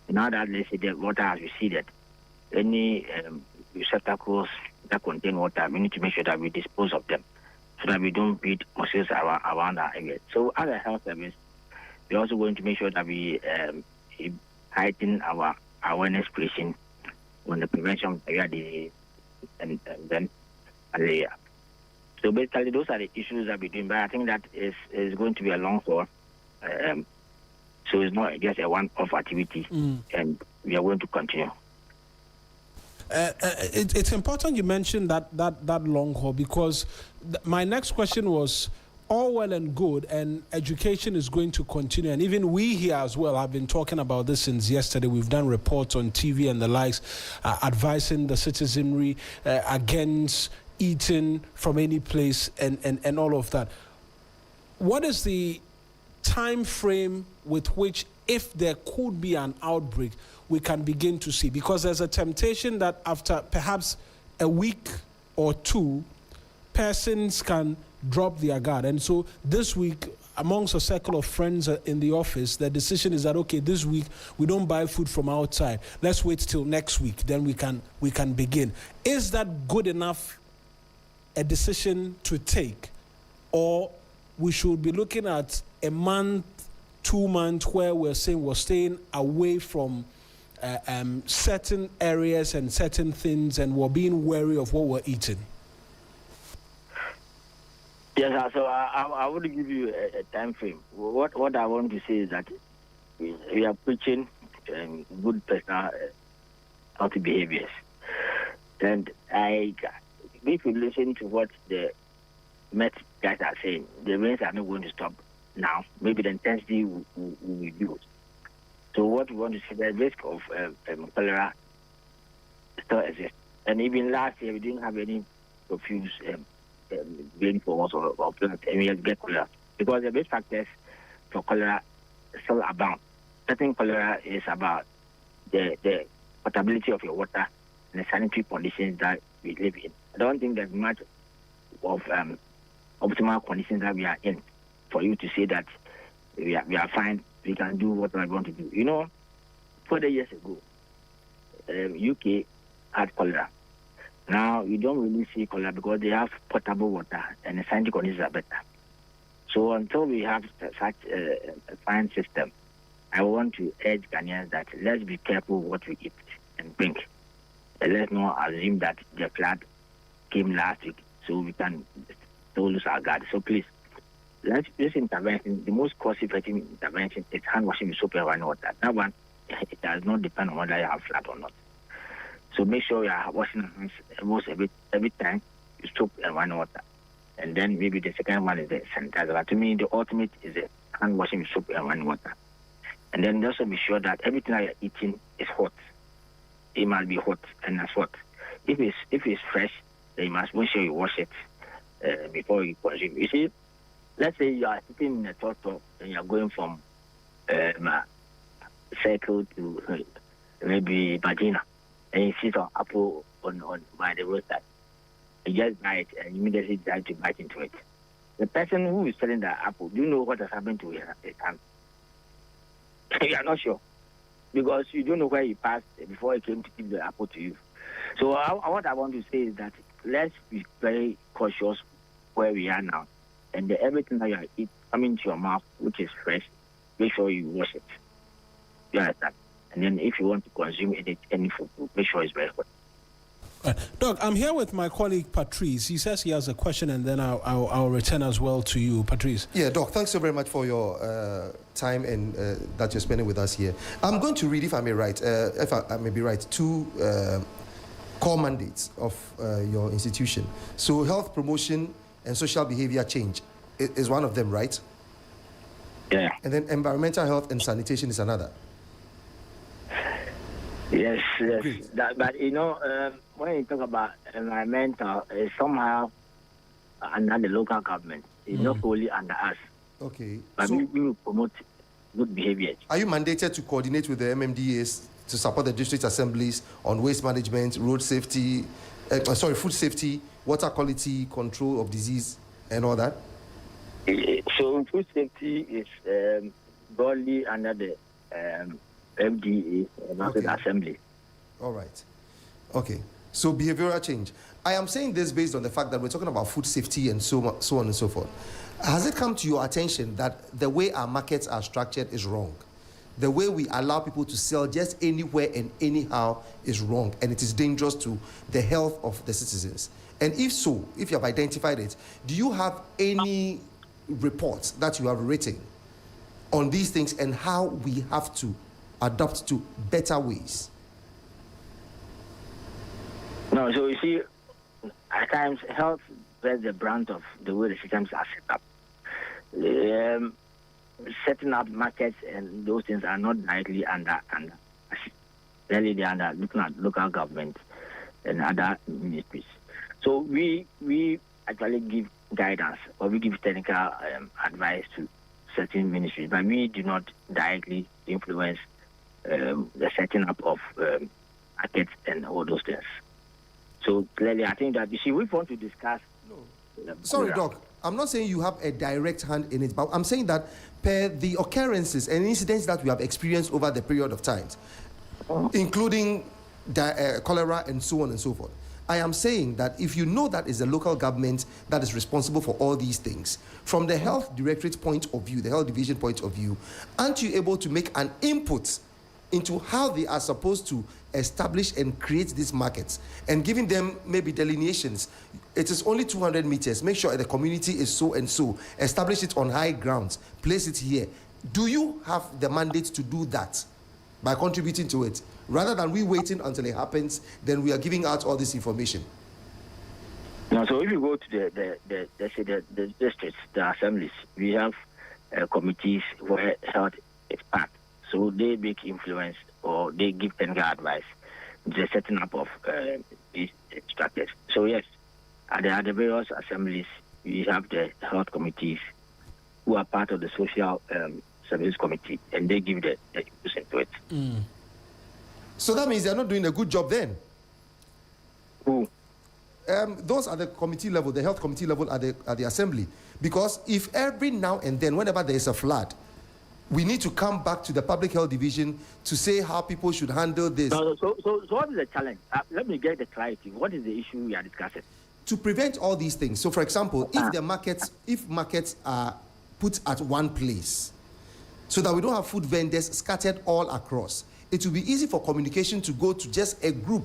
now that, let's say, the water has receded, any receptacles that contain water, we need to make sure that we dispose of them so that we don't breed mosquitoes around our area. So as a health service, we're also going to make sure that we heighten our awareness creation on the prevention of diarrhea disease and then malaria. So basically, those are the issues that we're doing, but I think that is going to be a long haul. So it's not just a one-off activity, and we are going to continue. It's important you mentioned that long haul, because my next question was all well and good, and education is going to continue. And even we here as well have been talking about this since yesterday. We've done reports on TV and the likes, advising the citizenry against eating from any place and all of that. What is the time frame with which, if there could be an outbreak, we can begin to see? Because there's a temptation that after perhaps a week or two, persons can drop their guard. And so this week, amongst a circle of friends in the office, the decision is that, okay, this week we don't buy food from outside. Let's wait till next week, then we can begin. Is that good enough a decision to take? Or we should be looking at a month, 2 months where we're saying we're staying away from certain areas and certain things, and we're being wary of what we're eating? Yes, so I would give you a time frame. What I want to say is that we are preaching good personal healthy behaviors. And if you listen to what the Met guys are saying, the rains are not going to stop now. Maybe the intensity will reduce. So what we want to say, the risk of cholera still exists. And even last year, we didn't have any profuse rainfalls or plants, and we get cholera. Because the risk factors for cholera still abound. Certain cholera is about the potability of your water and the sanitary conditions that we live in. I don't think there's much of optimal conditions that we are in for you to say that we are fine. We can do what we want to do. You know, 40 years ago, UK had cholera. Now, you don't really see cholera because they have potable water and the scientific conditions are better. So until we have such a fine system, I want to urge Ghanaians that let's be careful what we eat and drink. And let's not assume that the flood came last week, so we can still lose our guard. So please, this intervention, the most cost-effective intervention is hand washing with soap and running water. That one, it does not depend on whether you have flood or not. So make sure you are washing your hands almost every time with soap and running water. And then maybe the second one is the sanitizer. But to me, the ultimate is the hand washing with soap and running water. And then also be sure that everything that you're eating is hot. It must be hot and as hot. If it's fresh, then you must make sure you wash it before you consume. You see, let's say you are sitting in a tuk-tuk and you're going from Circle to maybe Medina, and you see some apple on by the roadside. You just buy it and immediately decide to bite into it. The person who is selling the apple, do you know what has happened to his hand? You are not sure, because you don't know where he passed before he came to give the apple to you. So what I want to say is that let's be very cautious where we are now, and everything that you eat coming to your mouth, which is fresh, make sure you wash it. You understand? And then if you want to consume any food, make sure it's very hot. Doc, I'm here with my colleague Patrice. He says he has a question, and then I'll return as well to you, Patrice. Yeah, Doc, thanks so very much for your time and that you're spending with us here. I'm going to read, if I may be right, two core mandates of your institution. So health promotion and social behavior change is one of them, right? Yeah. And then environmental health and sanitation is another. Yes. But you know, when you talk about environmental, it's somehow under the local government. It's not fully under us. Okay. But so, we will promote good behavior. Are you mandated to coordinate with the MMDAs to support the district assemblies on waste management, road safety, food safety, water quality, control of disease, and all that? So food safety is broadly under the MDA, National Assembly. All right. Okay. So behavioral change. I am saying this based on the fact that we're talking about food safety and so on and so forth. Has it come to your attention that the way our markets are structured is wrong? The way we allow people to sell just anywhere and anyhow is wrong, and it is dangerous to the health of the citizens. And if so, if you have identified it, do you have any reports that you have written on these things and how we have to adapt to better ways? No, so you see, at times health bears the brunt of the way the systems are set up. Setting up markets and those things are not directly under really they are under looking at local government and other ministries. So we actually give guidance or we give technical advice to certain ministries, but we do not directly influence the setting up of markets and all those things. So clearly, I think that, you see, we want to discuss. Sorry, Doc. I'm not saying you have a direct hand in it, but I'm saying that per the occurrences and incidents that we have experienced over the period of time, including cholera and so on and so forth, I am saying that if you know that is the local government that is responsible for all these things, from the health directorate point of view, the health division point of view, aren't you able to make an input into how they are supposed to establish and create these markets and giving them maybe delineations? It is only 200 meters. Make sure the community is so and so. Establish it on high grounds. Place it here. Do you have the mandate to do that by contributing to it? Rather than we waiting until it happens, then we are giving out all this information. No, so if you go to the districts, the assemblies, we have committees where health is part. So they make influence or they give technical advice, the setting up of these structures. So yes, at the various assemblies, we have the health committees who are part of the social service committee, and they give the input to it. So that means they're not doing a good job then? Who? Those are the committee level, the health committee level at the assembly. Because if every now and then, whenever there is a flood, we need to come back to the public health division to say how people should handle this. So what is the challenge? Let me get the clarity. What is the issue we are discussing? To prevent all these things. So, for example, if markets are put at one place, so that we don't have food vendors scattered all across, it will be easy for communication to go to just a group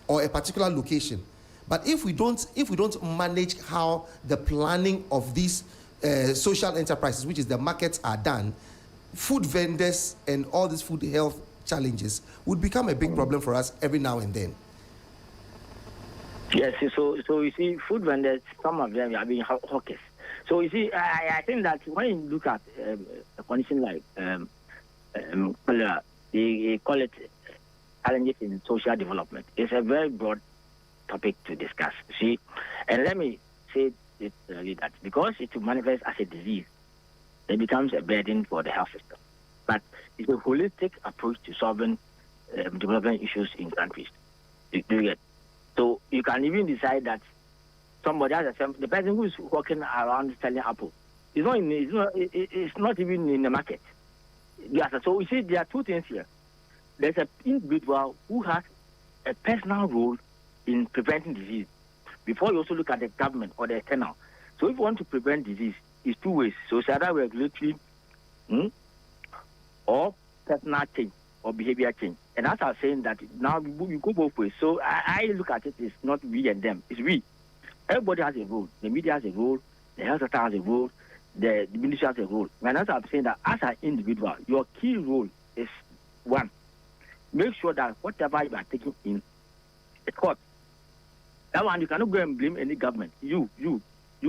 or a particular location. But if we don't manage how the planning of these social enterprises, which is the markets, are done, food vendors and all these food health challenges would become a big problem for us every now and then. Yes, so you see, food vendors, some of them are being hawkers. So you see, I think that when you look at a condition like cholera, they call it challenges in social development. It's a very broad topic to discuss. See, and let me say it that because it will manifest as a disease, it becomes a burden for the health system. But it's a holistic approach to solving development issues in countries. Do you get? So you can even decide that somebody has the person who is walking around selling apple is it's not even in the market. Yes, so we see there are two things here. There's an individual who has a personal role in preventing disease. Before you also look at the government or the external. So if you want to prevent disease, it's two ways. So it's either regulatory or personal change or behavior change. And as I was saying that now we go both ways. So I look at it as not we and them. It's we. Everybody has a role. The media has a role. The health sector has a role. The ministry has a role. And as I'm saying that as an individual, your key role is one. Make sure that whatever you are taking in, it's caught. That one, you cannot go and blame any government. You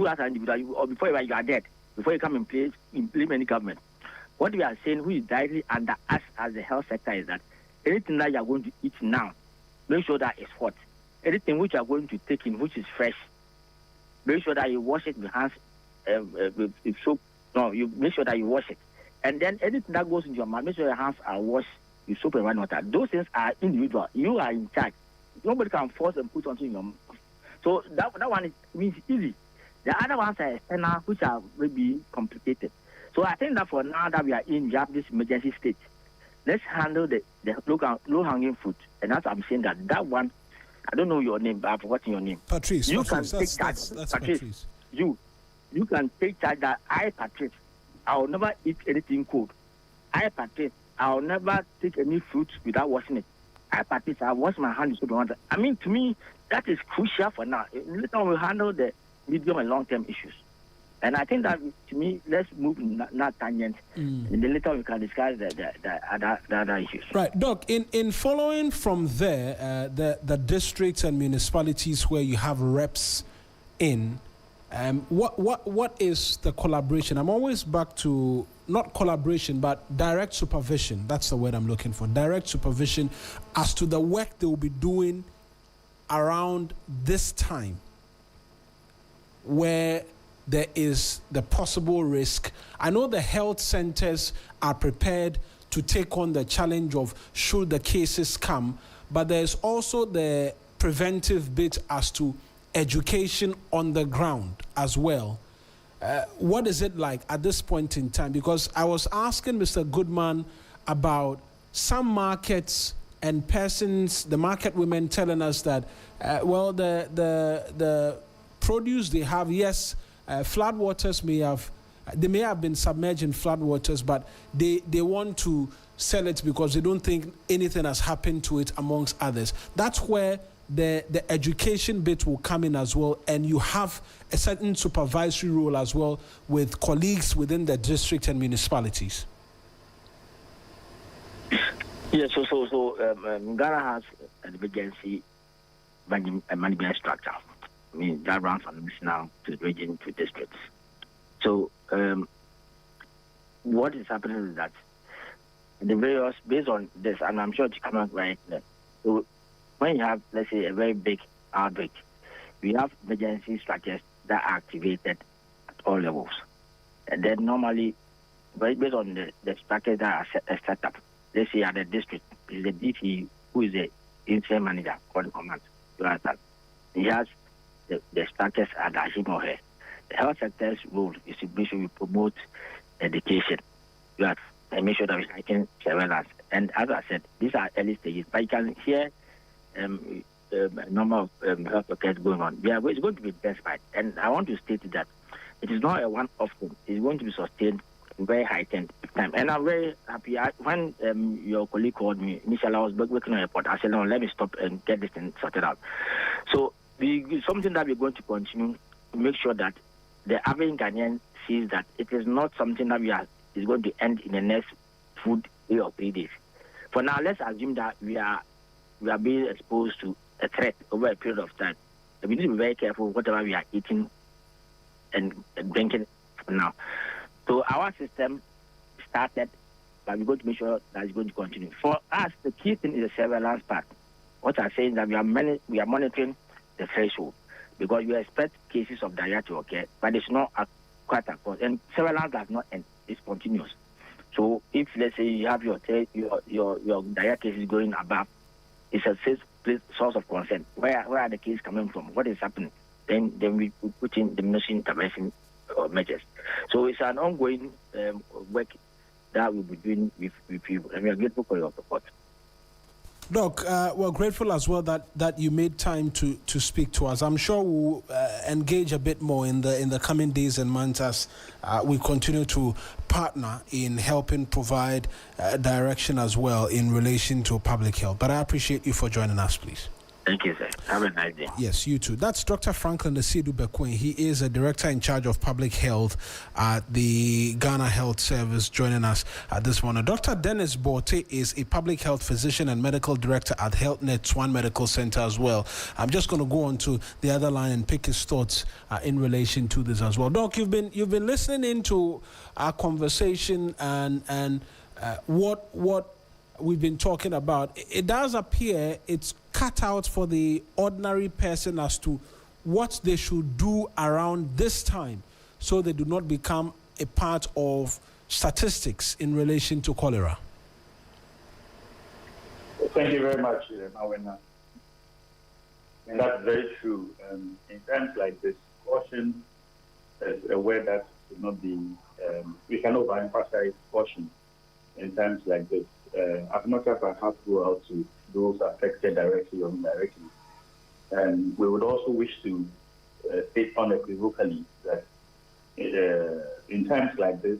as an individual, or before you are dead, before you come in place, blame any government. What we are saying, who is directly under us as the health sector, is that anything that you are going to eat now, make sure that it's hot. Anything which you are going to take in, which is fresh, make sure that you wash it with hands, with soap. No, you make sure that you wash it. And then anything that goes into your mouth, make sure your hands are washed with soap and water. Those things are individual. You are in charge. Nobody can force and put something in your mouth. So that one means easy. The other ones are external, which are maybe complicated. So I think that for now that we are in, we have this emergency state. Let's handle the low-hanging fruit. And as I'm saying that one, I don't know your name, but I've forgotten your name. Patrice. You Patrice, can take charge. that's Patrice. You can take charge that Patrice, I will never eat anything cold. Patrice, I will never take any fruit without washing it. Patrice, I wash my hands with soap and water. I mean, to me, that is crucial for now. Later on, we'll handle the medium and long-term issues. And I think that, to me, let's move not tangent. And then later we can discuss the other issues. Right, Doc, in following from there, the districts and municipalities where you have reps in, what is the collaboration? I'm always back to, not collaboration, but direct supervision. That's the word I'm looking for. Direct supervision as to the work they will be doing around this time where there is the possible risk. I know the health centers are prepared to take on the challenge of should the cases come, but there's also the preventive bit as to education on the ground as well. What is it like at this point in time? Because I was asking Mr. Goodman about some markets and persons, the market women telling us that, the produce they have, yes, floodwaters may have been submerged in floodwaters, but they want to sell it because they don't think anything has happened to it, amongst others. That's where the education bit will come in as well, and you have a certain supervisory role as well with colleagues within the district and municipalities. Yes, so Ghana has an emergency management structure. I mean, that runs from national to region to districts. So what is happening is that the various, based on this, and I'm sure it's coming up right now. So when you have, let's say, a very big outbreak, we have emergency structures that are activated at all levels. And then normally, based on the structures that are set up, let's say at the district, is the DT who is the incident manager or the command. You understand? He has the structures at him or her. The health sector's role is to make sure we promote education. You have and make sure that we heighten surveillance. And as I said, these are early stages, but you can hear a number of health workers going on. It's going to be despite, and I want to state that it is not a one-off thing. It's going to be sustained, very heightened time. And I'm very happy. When your colleague called me, initially I was working on a report. I said, no, let me stop and get this thing sorted out. So something that we're going to continue to make sure that the average Ghanaian sees that it is not something that is going to end in the next 2 or 3 days. For now, let's assume that we are being exposed to a threat over a period of time. And we need to be very careful whatever we are eating and drinking now. So our system started, but we're going to make sure that it's going to continue. For us, the key thing is the surveillance part. What I'm saying is that we are monitoring the threshold because we expect cases of diarrhea to occur, but it's not quite across. And surveillance does not end; it's continuous. So if let's say you have your diarrhea cases going above, it's a source of concern. Where are the cases coming from? What is happening? Then we put in diminishing intervention measures. So it's an ongoing work that we'll be doing with you, and we are grateful for your support. Doc, we're grateful as well that you made time to speak to us. I'm sure we'll engage a bit more in the coming days and months as we continue to partner in helping provide direction as well in relation to public health. But I appreciate you for joining us, please. Thank you, sir. Have a nice day. Yes, you too. That's Dr. Franklin Asidu Bekwin. He is a director in charge of public health at the Ghana Health Service, joining us this morning. Dr. Dennis Borte is a public health physician and medical director at HealthNet Swan Medical Center as well. I'm just going to go on to the other line and pick his thoughts in relation to this as well. Doc, you've been listening into our conversation and what we've been talking about. It does appear it's cut out for the ordinary person as to what they should do around this time so they do not become a part of statistics in relation to cholera. Thank you very much, Mawuena. And that's very true. In times like this, caution is a word that should not be, we can overemphasize caution in times like this. As much as I have to go out to those affected directly or indirectly. And we would also wish to state unequivocally that in times like this,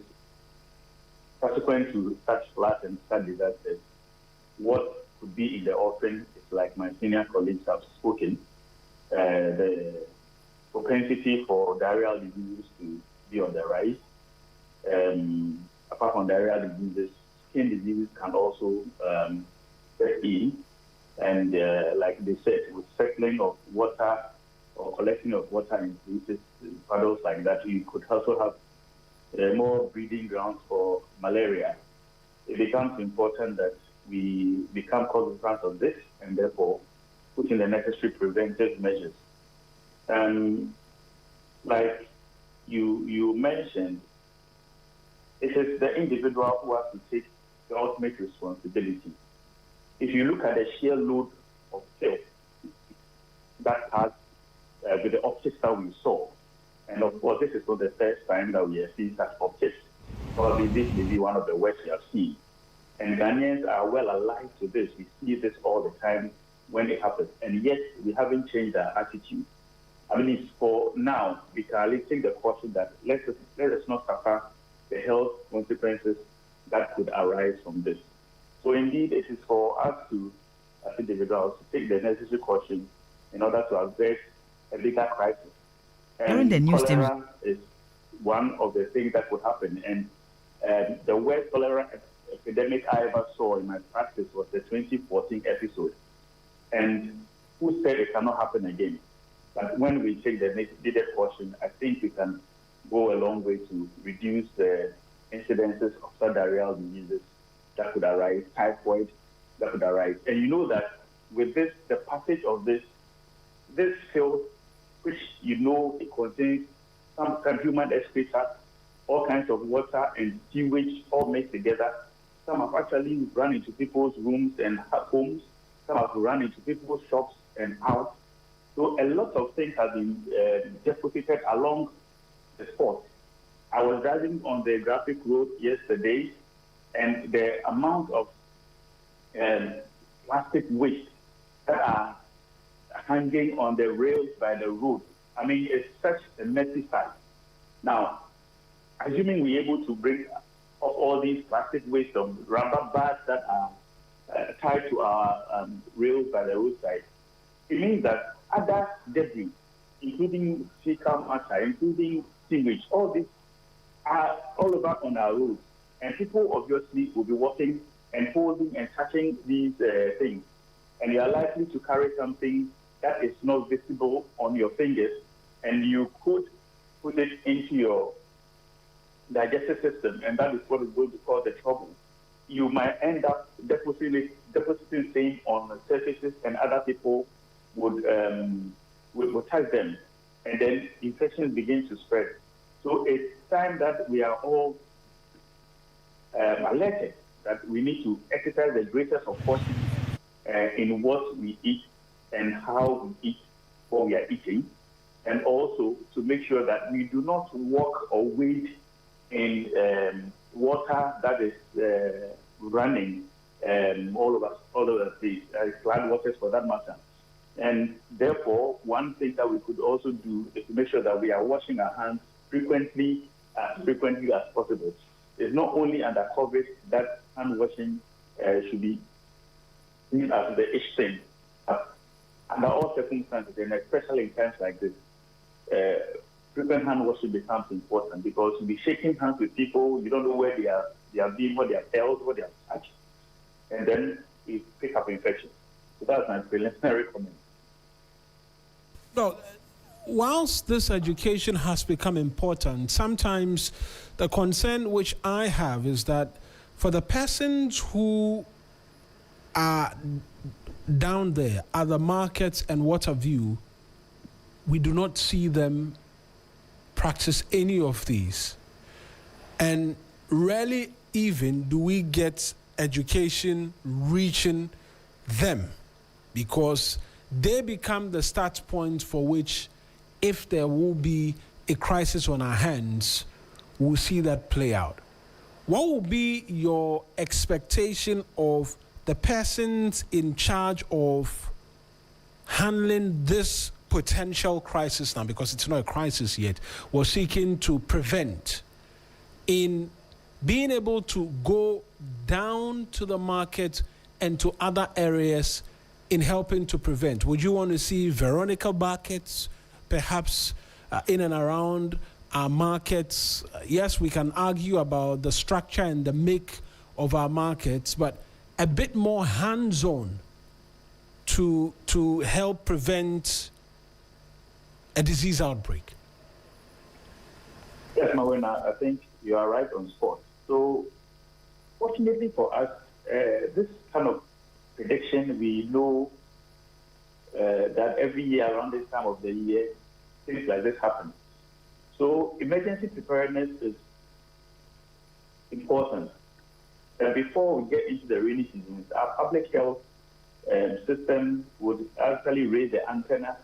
subsequent to such floods and such disasters, what could be in the offering is like my senior colleagues have spoken, the propensity for diarrheal diseases to be on the rise. Apart from diarrheal diseases, skin diseases can also set in, and like they said, with settling of water or collecting of water in places, puddles like that, you could also have more breeding grounds for malaria. It becomes important that we become cognizant of this and therefore put in the necessary preventive measures. Like you mentioned, it is the individual who has to take the ultimate responsibility. If you look at the sheer load of filth that has with the optics that we saw, and of course this is not the first time that we have seen such optics. Probably this may be one of the worst we have seen. And Ghanaians are well alive to this. We see this all the time when it happens. And yet we haven't changed our attitude. I mean, it's for now, we can at least take the caution that let us not suffer the health consequences that could arise from this. So indeed, it is for us to, as individuals, to take the necessary caution in order to address a bigger crisis. And cholera is one of the things that would happen. And the worst cholera epidemic I ever saw in my practice was the 2014 episode. And who said it cannot happen again? But when we take the needed caution, I think we can go a long way to reduce the incidences of such diarrheal diseases that could arise, typhoid that could arise. And you know that with this, the passage of this filth, which you know it contains some kind of human excreta, all kinds of water and sewage all mixed together. Some have actually run into people's rooms and homes. Some have run into people's shops and out. So a lot of things have been deposited along the spot. I was driving on the Graphic Road yesterday, and the amount of plastic waste that are hanging on the rails by the road. I mean, it's such a messy sight. Now, assuming we're able to bring off all these plastic waste of rubber bags that are tied to our rails by the roadside, it means that other debris, including fecal matter, including sewage, all these are all over on our roads. And people obviously will be walking and holding and touching these things. And you are likely to carry something that is not visible on your fingers, and you could put it into your digestive system, and that is what is going to cause the trouble. You might end up depositing things on the surfaces, and other people would touch them, and then infections begin to spread. So it's time that we are all alerted that we need to exercise the greatest of caution in what we eat and how we eat what we are eating, and also to make sure that we do not walk or wade in water that is running all over the place, flood waters for that matter. And therefore, one thing that we could also do is to make sure that we are washing our hands frequently as possible. It's not only under COVID that hand washing should be seen as the ish thing. Under all circumstances, and especially in times like this, frequent hand washing becomes important, because you'll be shaking hands with people, you don't know where they are being, what they have held, what they have touched, and then you pick up infection. So that's my preliminary comment. No, whilst this education has become important, sometimes the concern which I have is that for the persons who are down there at the markets and what have you, we do not see them practice any of these. And rarely even do we get education reaching them, because they become the start point for which, if there will be a crisis on our hands, we'll see that play out. What will be your expectation of the persons in charge of handling this potential crisis now, because it's not a crisis yet, we're seeking to prevent, in being able to go down to the market and to other areas in helping to prevent? Would you want to see Veronica buckets, perhaps in and around our markets? Yes, we can argue about the structure and the make of our markets, but a bit more hands-on to help prevent a disease outbreak. Yes, Mawuena, I think you are right on spot. So, fortunately for us, this kind of prediction, we know that every year around this time of the year, things like this happen. So, emergency preparedness is important. Before we get into the rainy season, our public health system would actually raise the antenna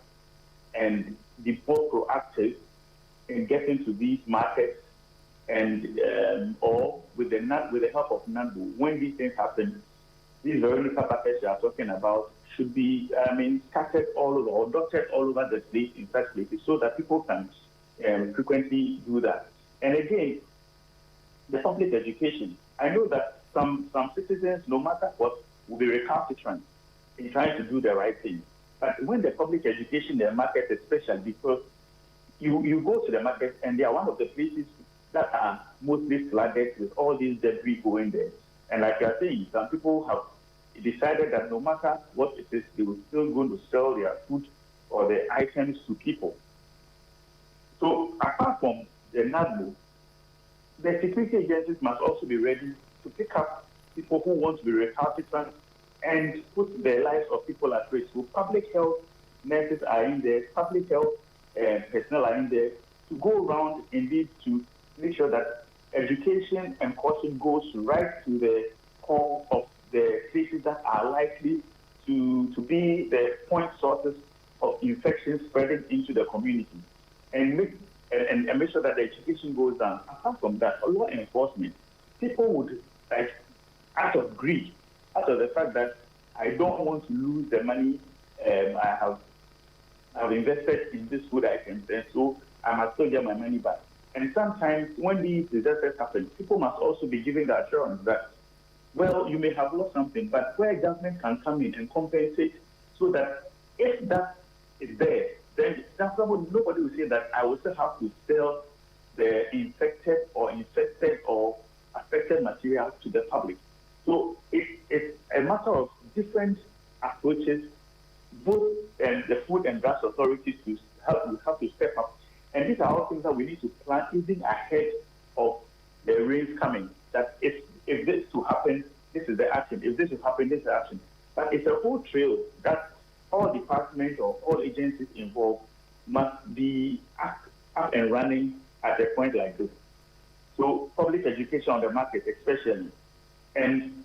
and be more proactive in getting to these markets, and or with the help of NANBU, when these things happen, these Veronica buckets you are talking about should be, scattered all over or dotted all over the place in such places, so that people can frequently do that. And again, the public education. I know that some citizens, no matter what, will be recalcitrant in trying to do the right thing. But when the public education, the market especially, because you go to the market and they are one of the places that are mostly flooded with all these debris going there. And like you're saying, some people have decided that no matter what it is, they will still going to sell their food or their items to people. So apart from the NADMO, the security agencies must also be ready to pick up people who want to be recalcitrant and put the lives of people at risk. So public health nurses are in there, public health personnel are in there to go around indeed to make sure that education and caution goes right to the core of the places that are likely to be the point sources of infection spreading into the community, and make sure that the education goes down. Apart from that, law enforcement, people would like out of greed, out of the fact that I don't want to lose the money I have invested in this food item, and so I must still get my money back. And sometimes when these disasters happen, people must also be given the assurance that, well, you may have lost something, but where government can come in and compensate so that if that is there, then nobody will say that I will still have to sell the infected or infested or affected material to the public. So it's a matter of different approaches. Both the Food and Drugs authorities have to step up. And these are all things that we need to plan even ahead of the rains coming. That if this to happen, this is the action. If this will happen, this is the action. But it's a whole trail that all departments or all agencies involved must be up and running at a point like this. So public education on the market especially, and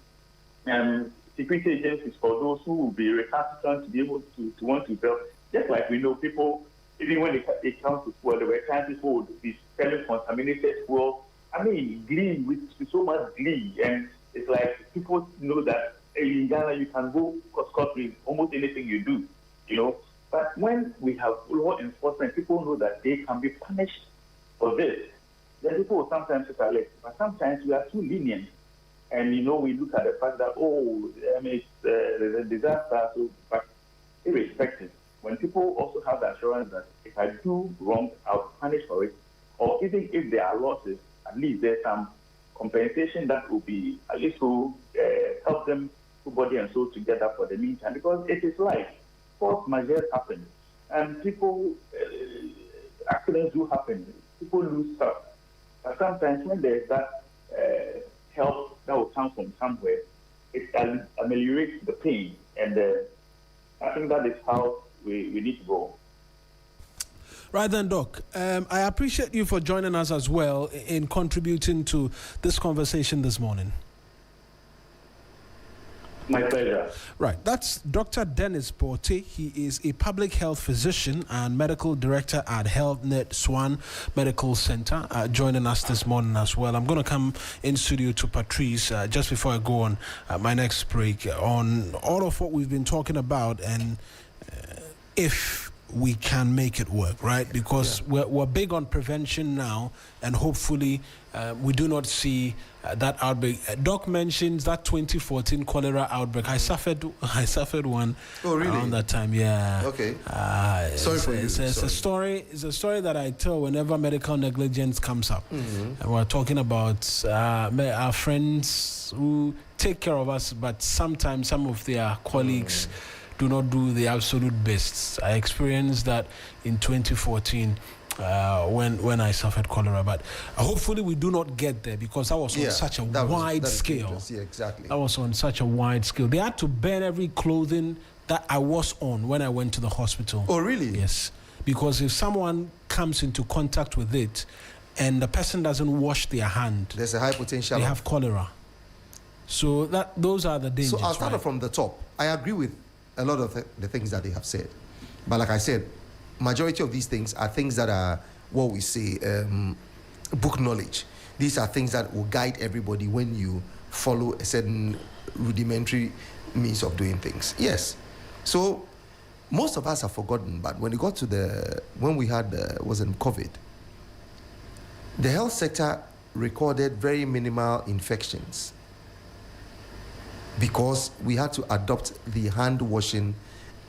security agencies for those who will be recalcitrant to be able to want to sell. Just like we know people, even when it comes to fuel, there were times people would be selling contaminated fuel. I mean, glee, with so much glee. And it's like people know that in Ghana you can go scot-free almost anything you do, you know. But when we have law enforcement, people know that they can be punished for this. Then people will sometimes say, but sometimes we are too lenient. And, you know, we look at the fact that, it's a disaster. So, but irrespective, when people also have the assurance that if I do wrong, I'll punish for it, or even if there are losses, at least there's some compensation that will be, at least to help them put body and soul together for the meantime. Because it is life. Force majeure happen. And people, accidents do happen. People lose stuff. But sometimes when there's that help that will come from somewhere, it ameliorates the pain. And I think that is how we need to go. Right then, Doc. I appreciate you for joining us as well in contributing to this conversation this morning. My pleasure. Right, that's Dr. Dennis Borte. He is a public health physician and medical director at HealthNet Swan Medical Center, joining us this morning as well. I'm going to come in studio to Patrice just before I go on my next break on all of what we've been talking about and if we can make it work, right? Because we're big on prevention now, and hopefully we do not see that outbreak. Doc mentions that 2014 cholera outbreak. I suffered one around that time. Yeah. Okay. Sorry for you. It's a story. It's a story that I tell whenever medical negligence comes up. Mm-hmm. And we're talking about our friends who take care of us, but sometimes some of their colleagues do not do the absolute best. I experienced that in 2014 when I suffered cholera. But hopefully we do not get there because that was on such a wide scale. Yeah, exactly. That was on such a wide scale. They had to burn every clothing that I was on when I went to the hospital. Oh, really? Yes. Because if someone comes into contact with it and the person doesn't wash their hand, there's a high potential. They have cholera. So those are the dangers. So I'll start from the top. I agree with a lot of the things that they have said. But like I said, majority of these things are things that are, what we say, book knowledge. These are things that will guide everybody when you follow a certain rudimentary means of doing things. Yes. So most of us have forgotten, but when it got to when we had, COVID, the health sector recorded very minimal infections because we had to adopt the hand washing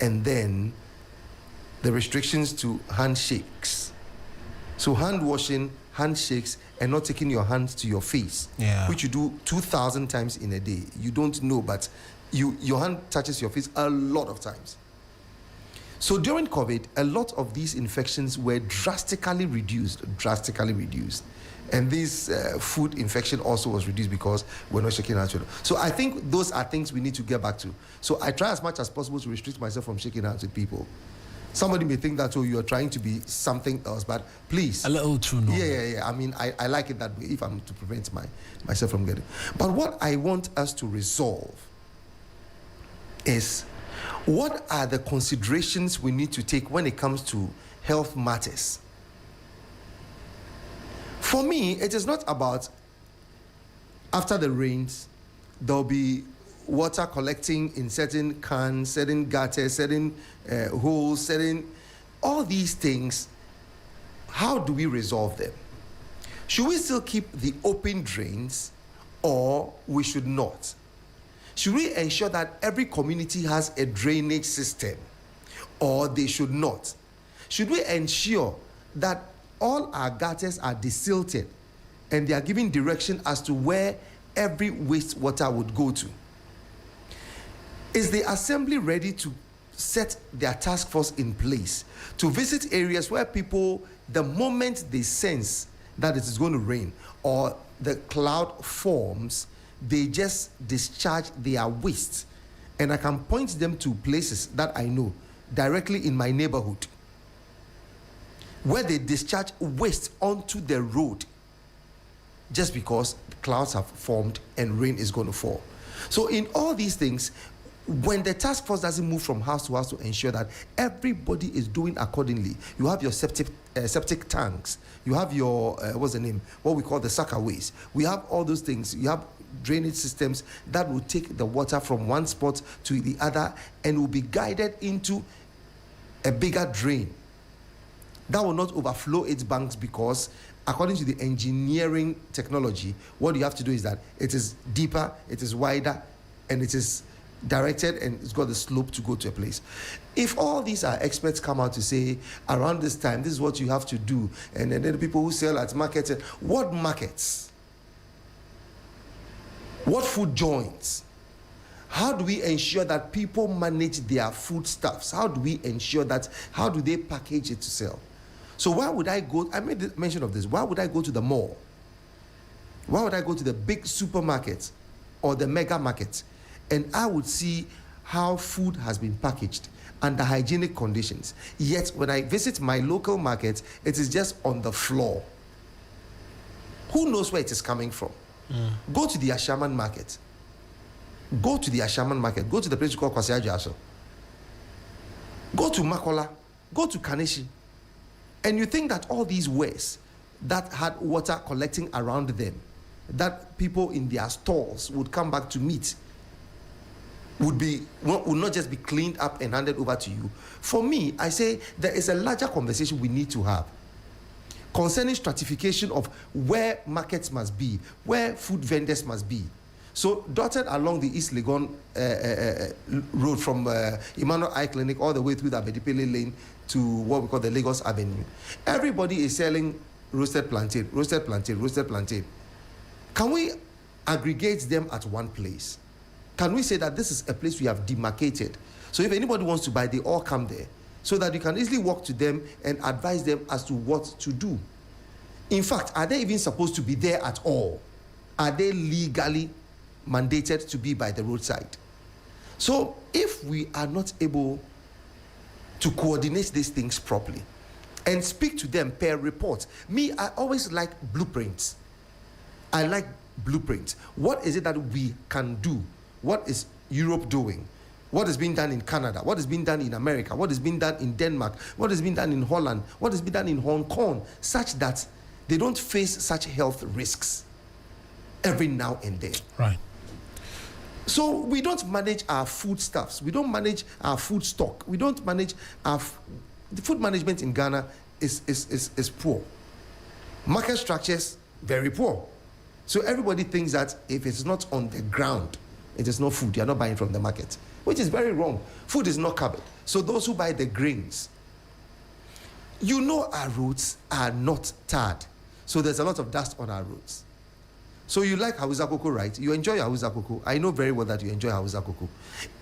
and then the restrictions to handshakes. So hand washing, handshakes, and not taking your hands to your face, which you do 2,000 times in a day. You don't know, but your hand touches your face a lot of times. So during COVID, a lot of these infections were drastically reduced. And this food infection also was reduced because we're not shaking hands. So I think those are things we need to get back to. So I try as much as possible to restrict myself from shaking hands with people. Somebody may think that, you're trying to be something else, but please. A little too normal. Yeah. I mean, I like it that way if I'm to prevent myself from getting. But what I want us to resolve is what are the considerations we need to take when it comes to health matters. For me, it is not about After the rains, there'll be water collecting in certain cans, certain gutters, certain holes, certain... All these things, how do we resolve them? Should we still keep the open drains, or we should not? Should we ensure that every community has a drainage system, or they should not? Should we ensure that all our gutters are desilted and they are giving direction as to where every wastewater would go to? Is the assembly ready to set their task force in place to visit areas where people, the moment they sense that it is going to rain or the cloud forms, they just discharge their waste? And I can point them to places that I know directly in my neighborhood where they discharge waste onto the road just because the clouds have formed and rain is going to fall. So in all these things, when the task force doesn't move from house to house to ensure that everybody is doing accordingly, you have your septic tanks, you have your, what's the name, what we call the suckerways. We have all those things. You have drainage systems that will take the water from one spot to the other and will be guided into a bigger drain that will not overflow its banks, because according to the engineering technology, what you have to do is that it is deeper, it is wider, and it is directed, and it's got the slope to go to a place. If all these are experts come out to say around this time, this is what you have to do, and then the people who sell at markets, what markets? What food joints? How do we ensure that people manage their foodstuffs? How do we ensure that, how do they package it to sell? So why would I go, I made mention of this, why would I go to the mall? Why would I go to the big supermarket or the mega market, and I would see how food has been packaged under hygienic conditions? Yet when I visit my local market, it is just on the floor. Who knows where it is coming from? Go to the Ashaman market. Go to the Ashaman market. Go to the place you call Kwasiajaso. Go to Makola. Go to Kaneshi. And you think that all these ways that had water collecting around them, that people in their stalls would come back to meet, would not just be cleaned up and handed over to you. For me, I say there is a larger conversation we need to have concerning stratification of where markets must be, where food vendors must be. So dotted along the East Legon road from Emmanuel Eye Clinic all the way through the Abedipele Lane to what we call the Lagos Avenue, everybody is selling roasted plantain, roasted plantain, roasted plantain. Can we aggregate them at one place? Can we say that this is a place we have demarcated? So if anybody wants to buy, they all come there, so that you can easily walk to them and advise them as to what to do. In fact, are they even supposed to be there at all? Are they legally mandated to be by the roadside? So if we are not able to coordinate these things properly and speak to them per report, I always like blueprints. I like blueprints. What is it that we can do? What is Europe doing? What is being done in Canada? What is being done in America? What is being done in Denmark? What is being done in Holland? What is being done in Hong Kong? Such that they don't face such health risks every now and then. Right. So we don't manage our foodstuffs. We don't manage our food stock. We don't manage our... The food management in Ghana is poor. Market structures, very poor. So everybody thinks that if it's not on the ground, it is not food. You're not buying from the market, which is very wrong. Food is not covered. So those who buy the grains, you know our roads are not tarred. So there's a lot of dust on our roads. So you like Hausa Cocoa, right? You enjoy Hausa Cocoa. I know very well that you enjoy Hausa Cocoa.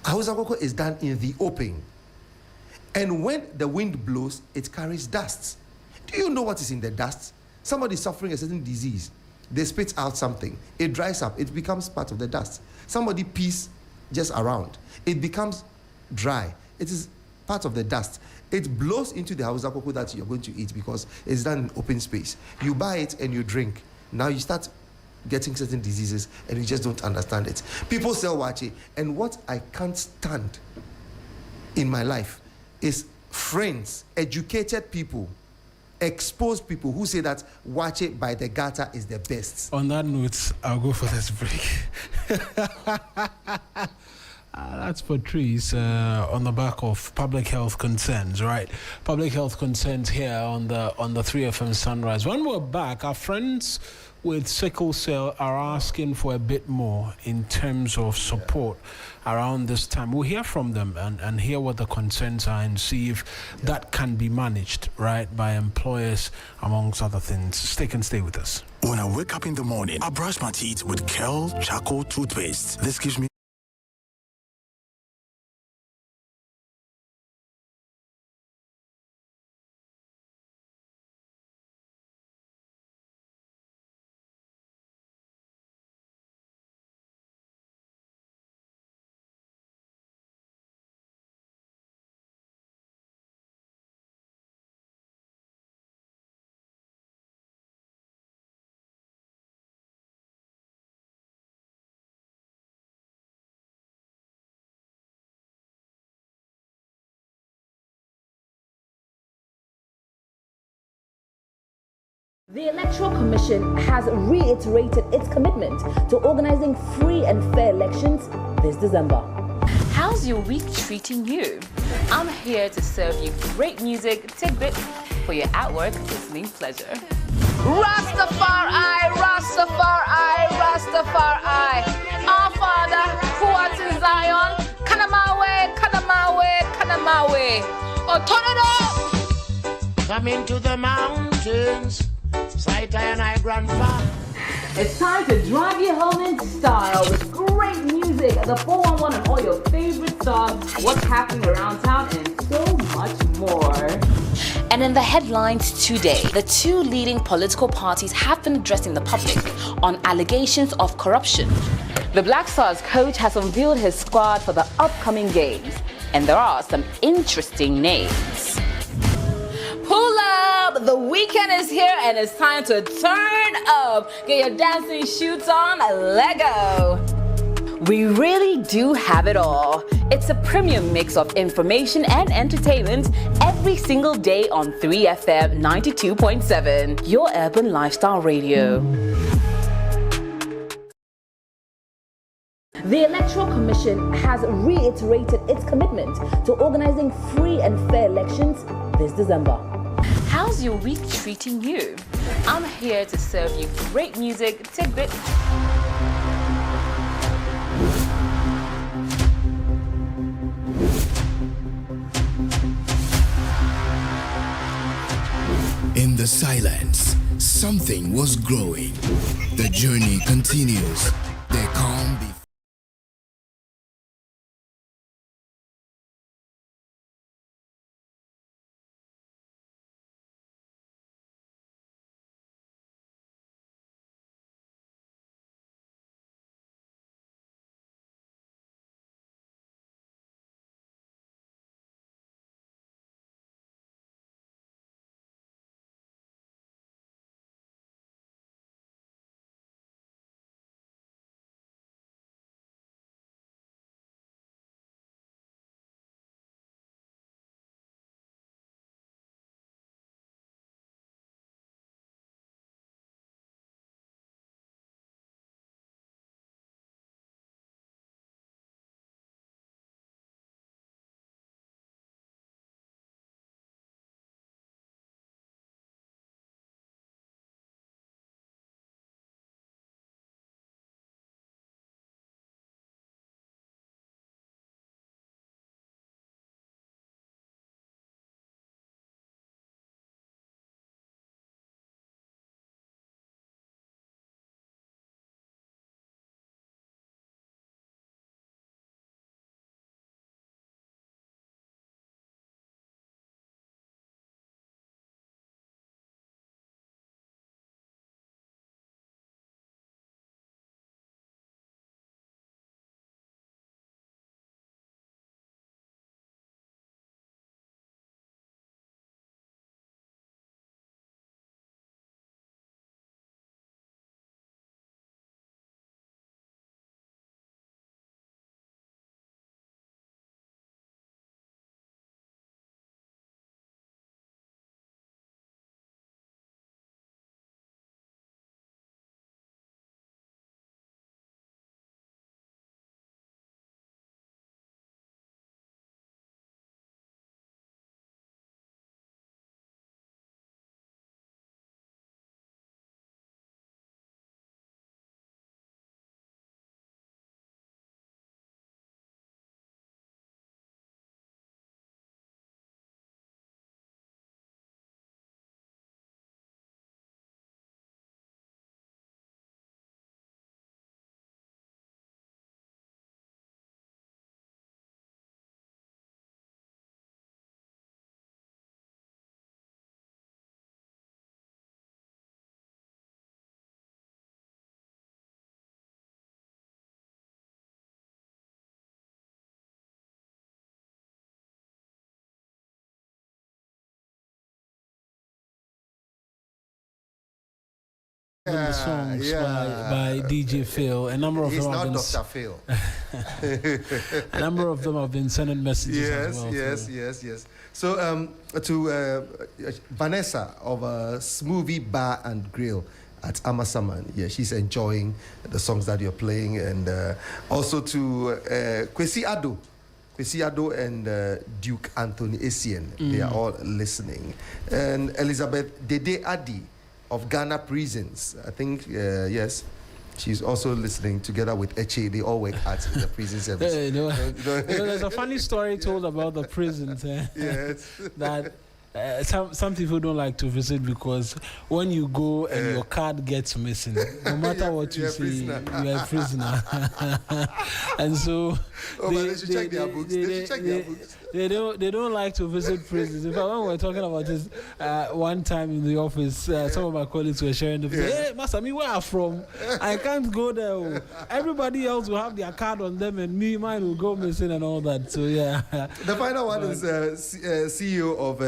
Hausa Cocoa is done in the open. And when the wind blows, it carries dust. Do you know what is in the dust? Somebody suffering a certain disease. They spit out something. It dries up. It becomes part of the dust. Somebody pees just around. It becomes dry. It is part of the dust. It blows into the Hausa Cocoa that you're going to eat because it's done in open space. You buy it and you drink. Now you start getting certain diseases and you just don't understand it. People sell wache, and what I can't stand in my life is friends, educated people, expose people who say that Wache by the Gata is the best. On that note, I'll go for this break. That's Patrice on the back of public health concerns, right? Public health concerns here on the 3FM Sunrise. When we're back, our friends with sickle cell are asking for a bit more in terms of support around this time. We'll hear from them and hear what the concerns are and see if that can be managed, right, by employers, amongst other things. Stay with us. When I wake up in the morning, I brush my teeth with Kel Charcoal Toothpaste. This gives me The Electoral Commission has reiterated its commitment to organizing free and fair elections this December. How's your week treating you? I'm here to serve you great music tidbit for your at-work listening pleasure. Rastafari, Rastafari, Rastafari. Our Father, who art in Zion, Kanamawe, Kanamawe, Kanamawe. Oh, turn it up! Come into the mountains, sight and I grandfather. It's time to drive you home in style with great music, the 411 and all your favorite songs, what's happening around town, and so much more. And in the headlines today, the two leading political parties have been addressing the public on allegations of corruption. The Black Stars coach has unveiled his squad for the upcoming games, and there are some interesting names. Pull up! The weekend is here and it's time to turn up. Get your dancing shoes on, Lego. We really do have it all. It's a premium mix of information and entertainment every single day on 3FM 92.7, your urban lifestyle radio. The Electoral Commission has reiterated its commitment to organizing free and fair elections this December. How's your week treating you? I'm here to serve you great music tidbit. In the silence, something was growing. The journey continues. There calm before The songs by DJ Phil. A number of He's them not have been Dr. Phil. a number of them have been sending messages as well. Yes. So to Vanessa of Smoothie Bar and Grill at Amasaman. Yeah, she's enjoying the songs that you're playing. And also to Kwesi Ado and Duke Anthony Essien. They are all listening. And Elizabeth Dede Adi of Ghana Prisons. I think, yes. She's also listening together with Eche. They all work at the prison service. There's a funny story told about the prisons. Yes. That some people don't like to visit because when you go and your card gets missing, no matter what you say, you are a prisoner. And so they should check their books. They don't like to visit prisons. In fact, when we were talking about this one time in the office, some of my colleagues were sharing the hey, Master, where I'm from, I can't go there. Everybody else will have their card on them, and mine will go missing and all that. So yeah. The final one is CEO of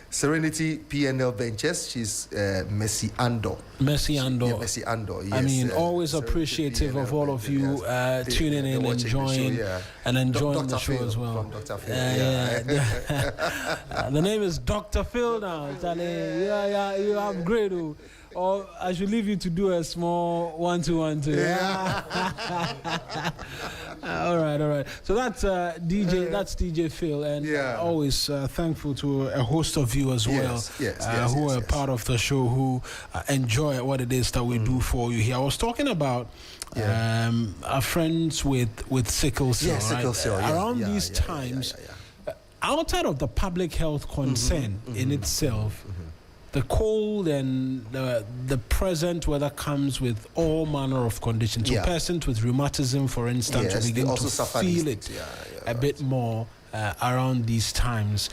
Serenity PNL Ventures. She's Messi Ando. Messi Ando. Messi Ando. Yes, I mean, always appreciative of all of you tuning in, enjoying, and enjoying the show as well. Dr. Phil. The name is Dr. Phil now. Yeah, you upgrade. Or I should leave you to do a small 1-2-1-2. All right. So that's DJ Phil, and always thankful to a host of you as well, who are part of the show, who enjoy what it is that we do for you here. I was talking about our friends with sickle cell. Sickle cell. Around these times, outside of the public health concern in itself. The cold and the present weather comes with all manner of conditions. So persons with rheumatism, for instance, will begin to feel it a bit more around these times,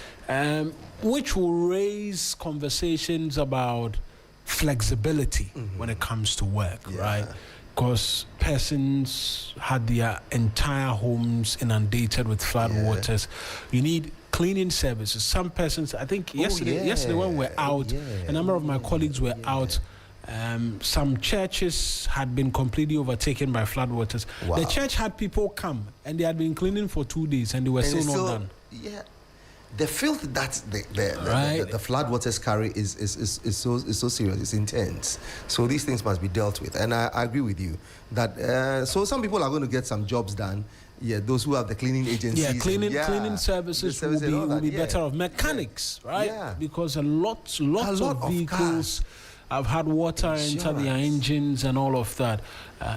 which will raise conversations about flexibility when it comes to work, right? Because persons had their entire homes inundated with flood waters. You need cleaning services. Some persons, I think yesterday when we were out, a number of my colleagues were out. Some churches had been completely overtaken by floodwaters. Wow. The church had people come, and they had been cleaning for 2 days, and they were still not done. Yeah, the filth that the floodwaters carry is so serious. It's intense. So these things must be dealt with. And I agree with you that. So some people are going to get some jobs done. Yeah, those who have the cleaning agencies. Yeah, cleaning services will be better off. Mechanics, right? Yeah. Because lots of vehicles have had water enter their engines and all of that.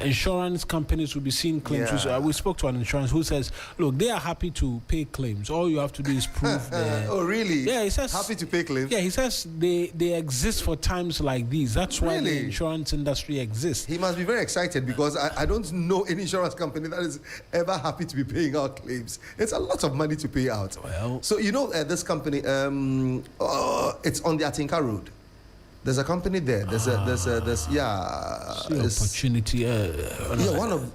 Insurance companies will be seeing claims. We spoke to an insurance who says, look, they are happy to pay claims. All you have to do is prove that. Oh, really? Yeah, he says. Happy to pay claims? Yeah, he says they exist for times like these. That's why the insurance industry exists. He must be very excited because I don't know any insurance company that is ever happy to be paying out claims. It's a lot of money to pay out. Well, so, this company, it's on the Atinka Road. There's a company there. Opportunity. One of.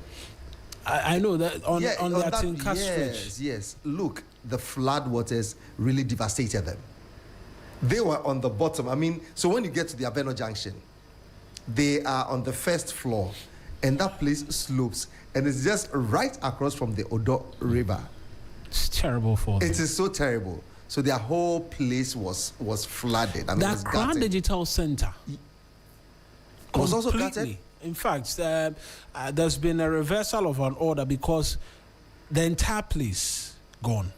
I know that on the Atinka stretch. Yes. Look, the flood waters really devastated them. They were on the bottom. I mean, so when you get to the Abeno Junction, they are on the first floor, and that place slopes, and it's just right across from the Odo River. It's terrible for them. It is so terrible. So their whole place was flooded. I mean, that Grand Digital Center was also gutted. In fact, there's been a reversal of an order because the entire place gone.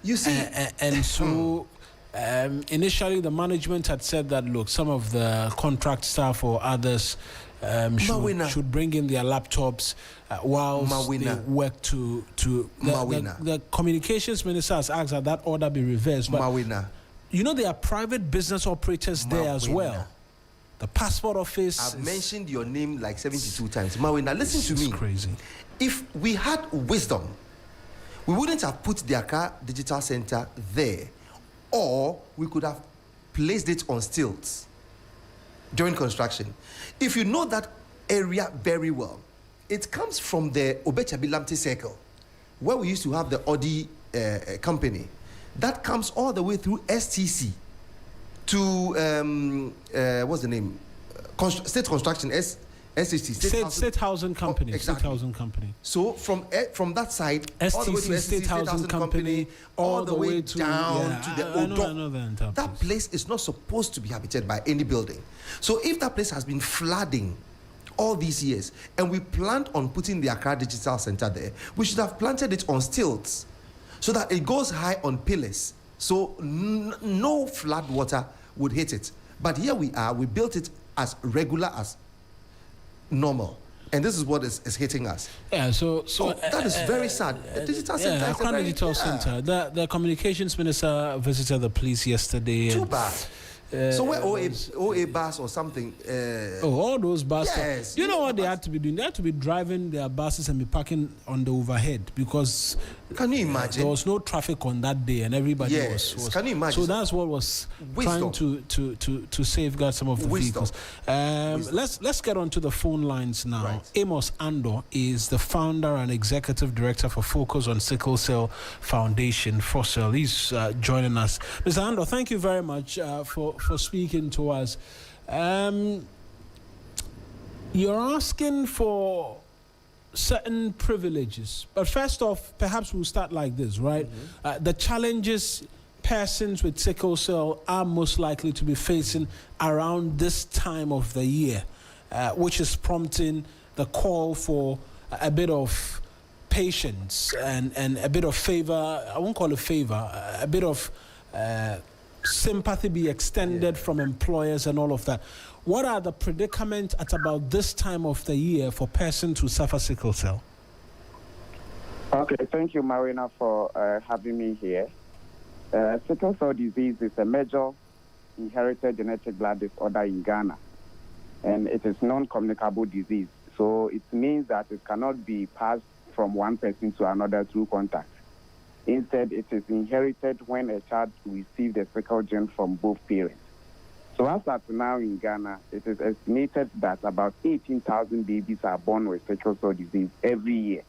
You see, and so initially the management had said that look, some of the contract staff or others should bring in their laptops whilst they work to the communications minister has asked that order be reversed. But you know, there are private business operators there as well. The passport office. I've mentioned your name like 72 times. Mawuena, listen to me. It's crazy. If we had wisdom, we wouldn't have put the Accra Digital Center there, or we could have placed it on stilts during construction. If you know that area very well, it comes from the Obechabi-Lamte circle, where we used to have the Audi company. That comes all the way through STC to, what's the name? State Construction, SHT, State Housing Company. Exactly. State Housing Company. So from that side, STC, all the way to State Housing Company, all the way to down to the Odo. I know that that place is not supposed to be habited by any building. So if that place has been flooding all these years, and we planned on putting the Accra Digital Center there, we should have planted it on stilts so that it goes high on pillars, so no flood water would hit it. But here we are, we built it as regular as normal, and this is what is hitting us. Yeah, so that is very sad. The digital center, Accra Digital Center. The communications minister visited the police yesterday. Too bad. So where OA bus or something? All those buses. Yes. You know what they had to be doing? They had to be driving their buses and be parking on the overhead because. Can you imagine? There was no traffic on that day, and everybody was. Can you imagine? So that's what was trying to safeguard some of the vehicles. Let's get on to the phone lines now. Right. Amos Ando is the founder and executive director for Focus on Sickle Cell Foundation, FOSCEL. He's joining us. Mr. Ando, thank you very much for speaking to us. You're asking for certain privileges, but first off, perhaps we'll start like this, right? The challenges persons with sickle cell are most likely to be facing around this time of the year, which is prompting the call for a bit of patience and a bit of favor. I won't call it favor, a bit of sympathy be extended from employers and all of that. What are the predicaments at about this time of the year for persons who suffer sickle cell? Okay, thank you, Mawuena, for having me here. Sickle cell disease is a major inherited genetic blood disorder in Ghana, and it is non-communicable disease. So it means that it cannot be passed from one person to another through contact. Instead, it is inherited when a child receives the sickle gene from both parents. So as at now in Ghana, it is estimated that about 18,000 babies are born with sickle cell disease every year.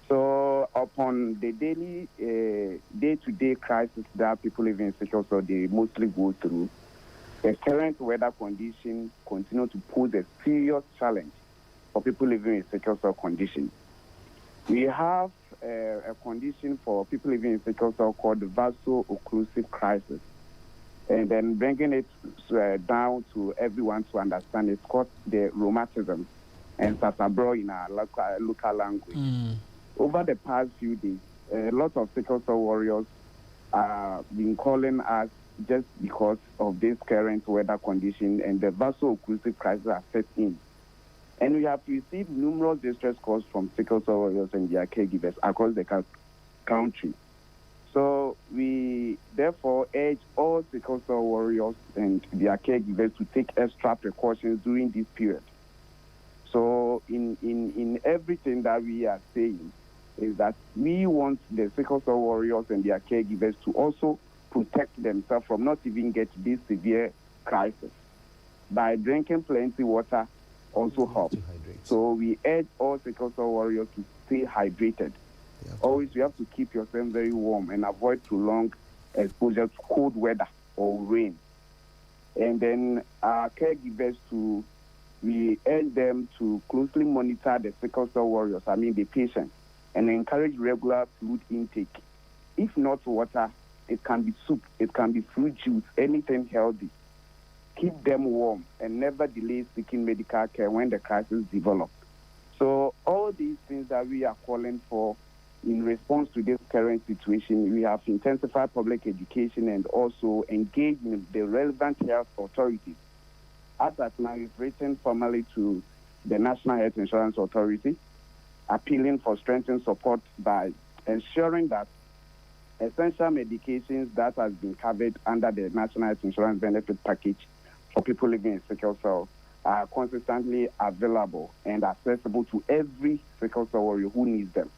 So upon the daily, day-to-day crisis that people living in sickle cell, they mostly go through, the current weather conditions continue to pose a serious challenge for people living in sickle cell condition. We have a condition for people living in sickle cell called the vaso-occlusive crisis. And then bringing it down to everyone to understand, it's called the rheumatism and sasabro in our local language. Over the past few days, a lot of sickle cell warriors have been calling us just because of this current weather condition and the vaso-occlusive crisis has set in. And we have received numerous distress calls from sickle cell warriors and their caregivers across the country. So we therefore urge all sickle cell warriors and their caregivers to take extra precautions during this period. So in everything that we are saying is that we want the sickle cell warriors and their caregivers to also protect themselves from not even get this severe crisis. By drinking plenty water also helps. So we urge all sickle cell warriors to stay hydrated. Always, you have to keep yourself very warm and avoid too long exposure to cold weather or rain. And then our caregivers we urge them to closely monitor the sickle cell warriors, the patients, and encourage regular fluid intake. If not water, it can be soup, it can be fruit juice, anything healthy. Keep them warm and never delay seeking medical care when the crisis develops. So all these things that we are calling for in response to this current situation, we have intensified public education and also engaged in the relevant health authorities. As at now, we've written formally to the National Health Insurance Authority, appealing for strengthened support by ensuring that essential medications that has been covered under the National Health Insurance Benefit Package for people living in sickle cell are consistently available and accessible to every sickle cell warrior who needs them.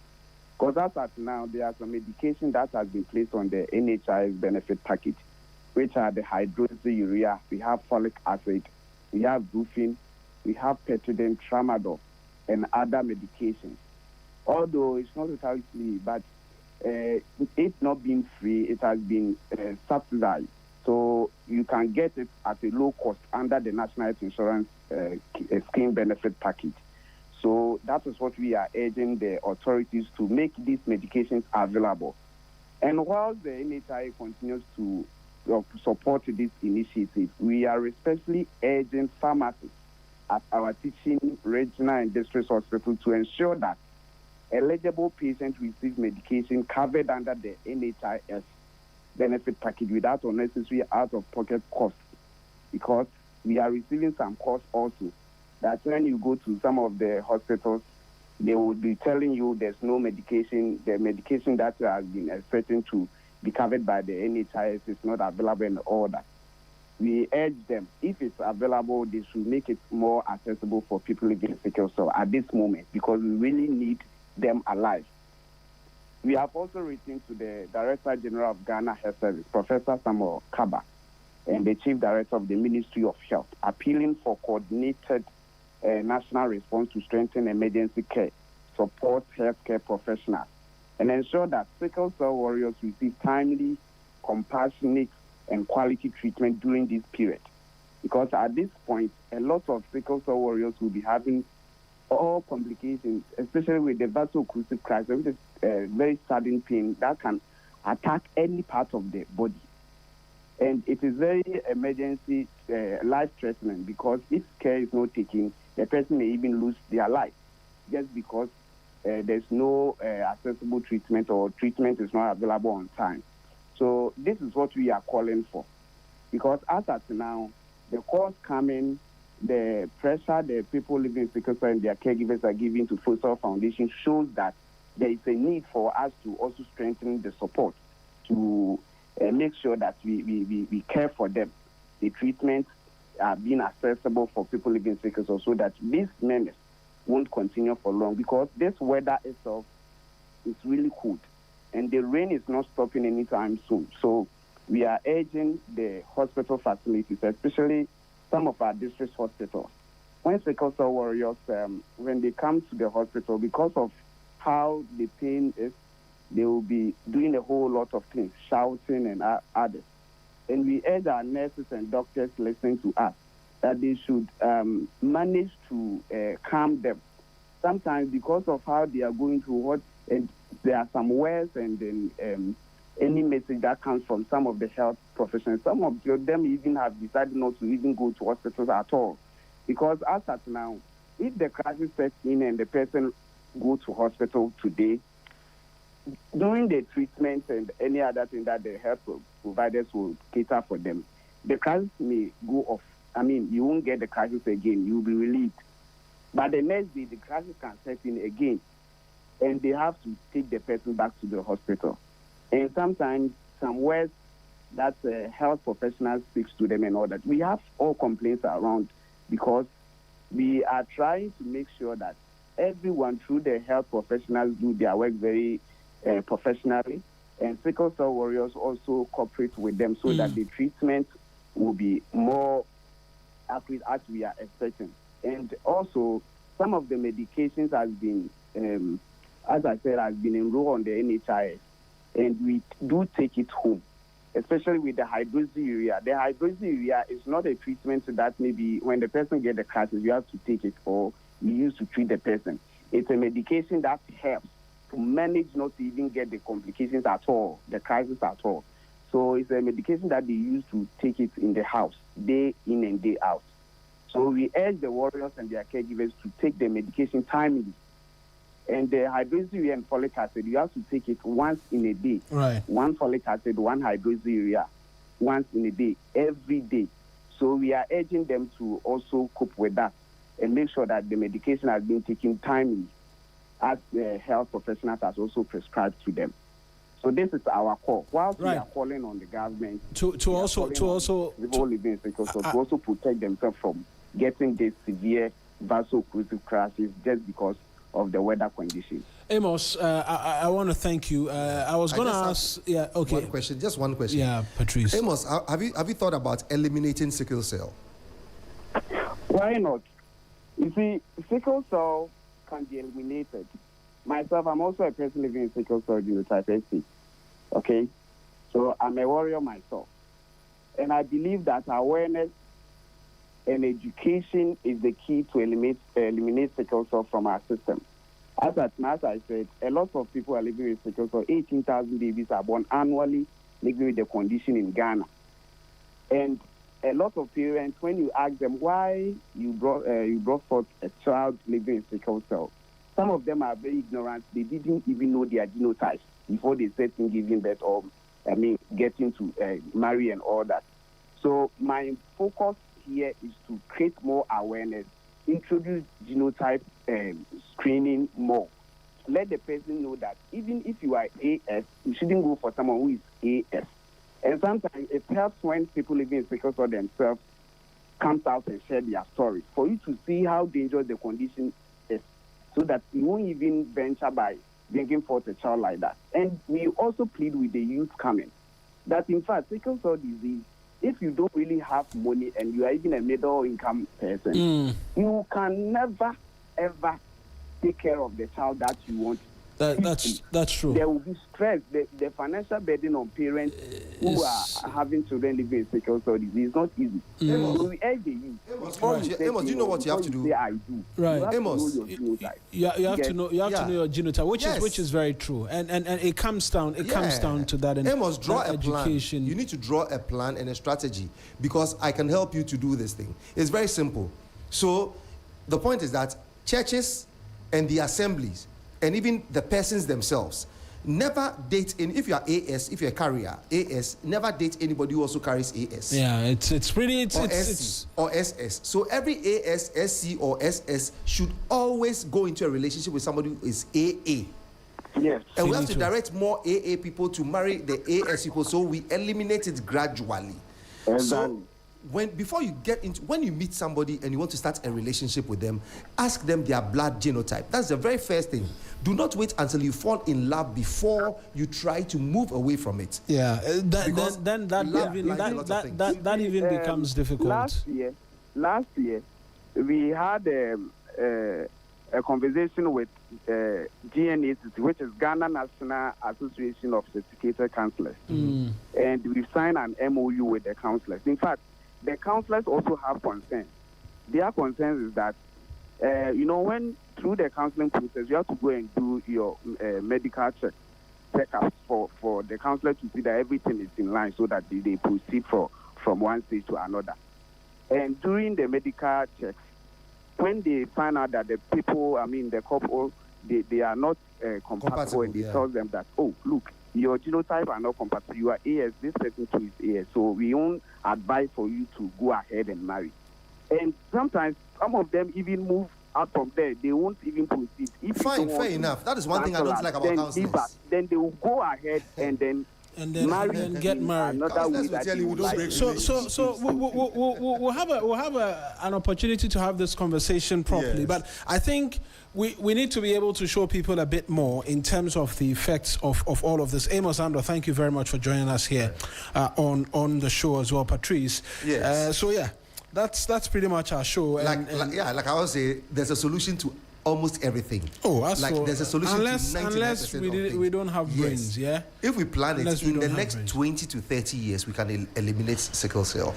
Because as at now, there are some medication that has been placed on the NHIS benefit package, which are the hydroxyurea, we have folic acid, we have brufen, we have petridine, tramadol, and other medications. Although it's not entirely free, but it not being free, it has been subsidized. So you can get it at a low cost under the National Health Insurance Scheme Benefit Package. So that is what we are urging the authorities to make these medications available. And while the NHI continues to support this initiative, we are especially urging pharmacists at our teaching regional and district hospitals to ensure that eligible patients receive medication covered under the NHIS benefit package without unnecessary out-of-pocket costs, because we are receiving some costs also that when you go to some of the hospitals, they will be telling you there's no medication, the medication that has been expected to be covered by the NHIS is not available and all that. We urge them, if it's available, they should make it more accessible for people living with sickle cell at this moment, because we really need them alive. We have also written to the Director General of Ghana Health Service, Professor Samuel Kaba, and the Chief Director of the Ministry of Health, appealing for coordinated national response to strengthen emergency care, support healthcare professionals, and ensure that sickle cell warriors receive timely, compassionate, and quality treatment during this period. Because at this point, a lot of sickle cell warriors will be having all complications, especially with the vaso-occlusive crisis, which is very sudden pain that can attack any part of the body. And it is very emergency, life-threatening, because if care is not taken, the person may even lose their life just because there's no accessible treatment, or treatment is not available on time. So this is what we are calling for, because as at now, the calls coming, the pressure the people living in sickle cell and their caregivers are giving to Full Cell Foundation shows that there is a need for us to also strengthen the support to make sure that we care for them. The treatment are being accessible for people living in sickle cell, so that this menace won't continue for long, because this weather itself is really cold and the rain is not stopping anytime soon. So we are urging the hospital facilities, especially some of our district hospitals, when sickle cell warriors, when they come to the hospital, because of how the pain is, they will be doing a whole lot of things, shouting and others. And we urge our nurses and doctors listening to us that they should manage to calm them. Sometimes because of how they are going through what, and there are some words and then any message that comes from some of the health professionals. Some of them even have decided not to even go to hospitals at all. Because as at now, if the crisis sets in and the person go to hospital today, during the treatment and any other thing that the health providers will cater for them, the crisis may go off. I mean, you won't get the crisis again. You'll be relieved. But the next day, the crisis can set in again, and they have to take the person back to the hospital. And sometimes some words that health professionals speak to them and all that. We have all complaints around, because we are trying to make sure that everyone, through the health professionals, do their work very professionally, and sickle cell warriors also cooperate with them so that the treatment will be more accurate as we are expecting. And also, some of the medications has been, as I said, has been enrolled on the NHIS, and we do take it home, especially with the hydroxyurea. The hydroxyurea is not a treatment that maybe when the person gets the crisis, you have to take it or you use to treat the person. It's a medication that helps to manage not to even get the complications at all, the crisis at all. So it's a medication that they use to take it in the house, day in and day out. So we urge the warriors and their caregivers to take the medication timely. And the hydroxyurea and folic acid, you have to take it once in a day. Right. One folic acid, one hydroxyurea, once in a day, every day. So we are urging them to also cope with that and make sure that the medication has been taken timely, as the health professionals has also prescribed to them. So this is our call. Whilst we are calling on the government to also people living in sickle cell to also protect themselves from getting this severe vaso-occlusive crisis just because of the weather conditions. Amos, I want to thank you. I was going to ask, one question, just one question. Yeah, Patrice. Amos, have you thought about eliminating sickle cell? Why not? You see, sickle cell can be eliminated. Myself, I'm also a person living in sickle cell genotype 8. Okay, so I'm a warrior myself. And I believe that awareness and education is the key to eliminate sickle cell from our system. As I said, a lot of people are living with sickle cell. 18,000 babies are born annually living with the condition in Ghana. And a lot of parents, when you ask them why you brought forth a child living with sickle cell, some of them are very ignorant. They didn't even know their genotypes before they said in giving birth or, getting to marry and all that. So my focus here is to create more awareness, introduce genotype screening more. Let the person know that even if you are AS, you shouldn't go for someone who is AS. And sometimes it helps when people living in sickle cell themselves comes out and share their story for you to see how dangerous the condition is, so that you won't even venture by bringing forth a child like that. And we also plead with the youth coming that, in fact, sickle cell disease, if you don't really have money and you are even a middle-income person, you can never, ever take care of the child that you want. That's true. There will be stress. The financial burden on parents who are having children living with sickle cell disease is not easy. So we urge the youth. Amos, do you know what you have to do? I do. Right. You have Amos, to know your genotype. You have to know your genotype, which is very true, and it comes down to that. And Amos, draw that a education. plan. You need to draw a plan and a strategy, because I can help you to do this thing. It's very simple. So the point is that churches and the assemblies and even the persons themselves never date if you are AS, if you're a carrier AS, never date anybody who also carries AS. Yeah, it's SC or SS. So every AS, SC or SS should always go into a relationship with somebody who is AA. Yes. And we have to direct more AA people to marry the AS people, so we eliminate it gradually. So when you meet somebody and you want to start a relationship with them, ask them their blood genotype. That's the very first thing. Do not wait until you fall in love before you try to move away from it. Yeah, that even becomes difficult. Last year, we had a conversation with GNACC, which is Ghana National Association of Certificated Counselors, and we signed an MOU with the counselors. In fact, the counselors also have concerns. Their concerns is that, when through the counseling process, you have to go and do your medical checkups for the counselor to see that everything is in line, so that they proceed from one stage to another. And during the medical checks, when they find out that the people, the couple, they are not compatible, and they tell them that, oh, look, your genotype are not compatible. You are AS, this person too is AS, so we won't advise for you to go ahead and marry. And sometimes some of them even move out from there. They won't even proceed. Fair enough. That is one thing I don't like about counselors. Then they will go ahead and then marry and get married. So we'll have an opportunity to have this conversation properly. Yes. But I think we need to be able to show people a bit more in terms of the effects of all of this. Amos Ando, thank you very much for joining us here on the show as well, Patrice. Yes. That's pretty much our show. Like I always say, there's a solution to almost everything. There's a solution unless to 99% we don't have brains. Yeah. If we plan it in the next 20 to 30 years, we can eliminate sickle cell.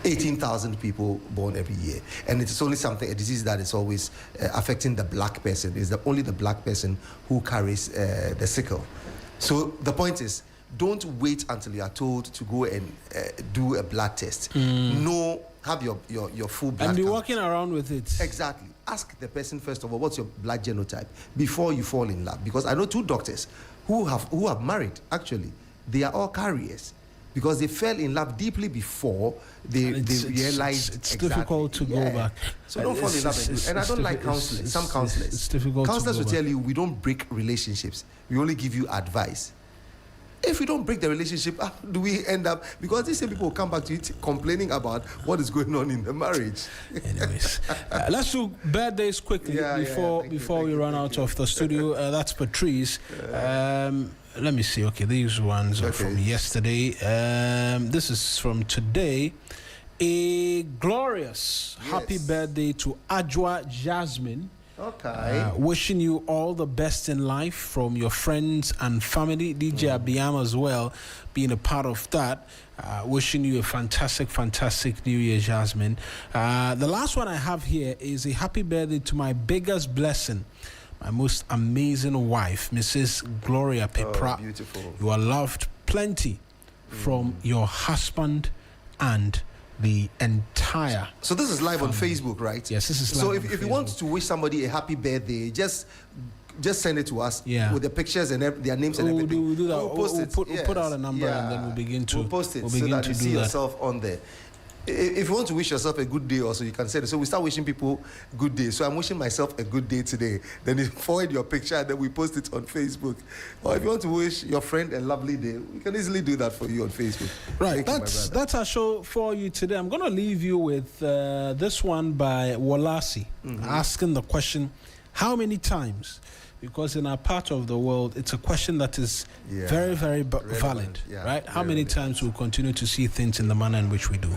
18,000 people born every year, and it's only a disease that is always affecting the black person. It's only the black person who carries the sickle. So the point is, don't wait until you are told to go and do a blood test. No, have your full blood and be count. walking around with it. Exactly. Ask the person first of all, what's your blood genotype, before you fall in love. Because I know 2 doctors who have married. Actually, they are all carriers, because they fell in love deeply before they realized it's difficult to go back. So don't fall in love. And I don't like counselors. Some counselors. It's difficult. Counselors will tell you, we don't break relationships. We only give you advice. If we don't break the relationship, how do we end up? Because these same people will come back to it complaining about what is going on in the marriage. Anyways, let's do birthdays quickly before we run out of the studio. That's Patrice. Let me see. Okay, these ones are from yesterday. This is from today. A glorious happy birthday to Ajwa Jasmine. Okay. Wishing you all the best in life from your friends and family. DJ Abiyam as well, being a part of that. Wishing you a fantastic New Year, Jasmine. The last one I have here is a happy birthday to my biggest blessing, my most amazing wife, Mrs. Gloria Pepra. Oh, beautiful. You are loved plenty from your husband and the entire. So this is live family. on Facebook, right? Yes, this is live. So on if you want to wish somebody a happy birthday, just send it to us with the pictures and their names and everything. We'll do that. We'll post it. We'll put out a number and then we'll begin to. We'll post it we'll so begin that to you do see that. yourself on there. If you want to wish yourself a good day also, you can say it. So we start wishing people good day. So I'm wishing myself a good day today. Then you forward your picture and then we post it on Facebook. Or if you want to wish your friend a lovely day, we can easily do that for you on Facebook. Right, that's our show for you today. I'm going to leave you with this one by Wolasi, asking the question, how many times? Because in our part of the world, it's a question that is very valid, right? How many times we'll continue to see things in the manner in which we do?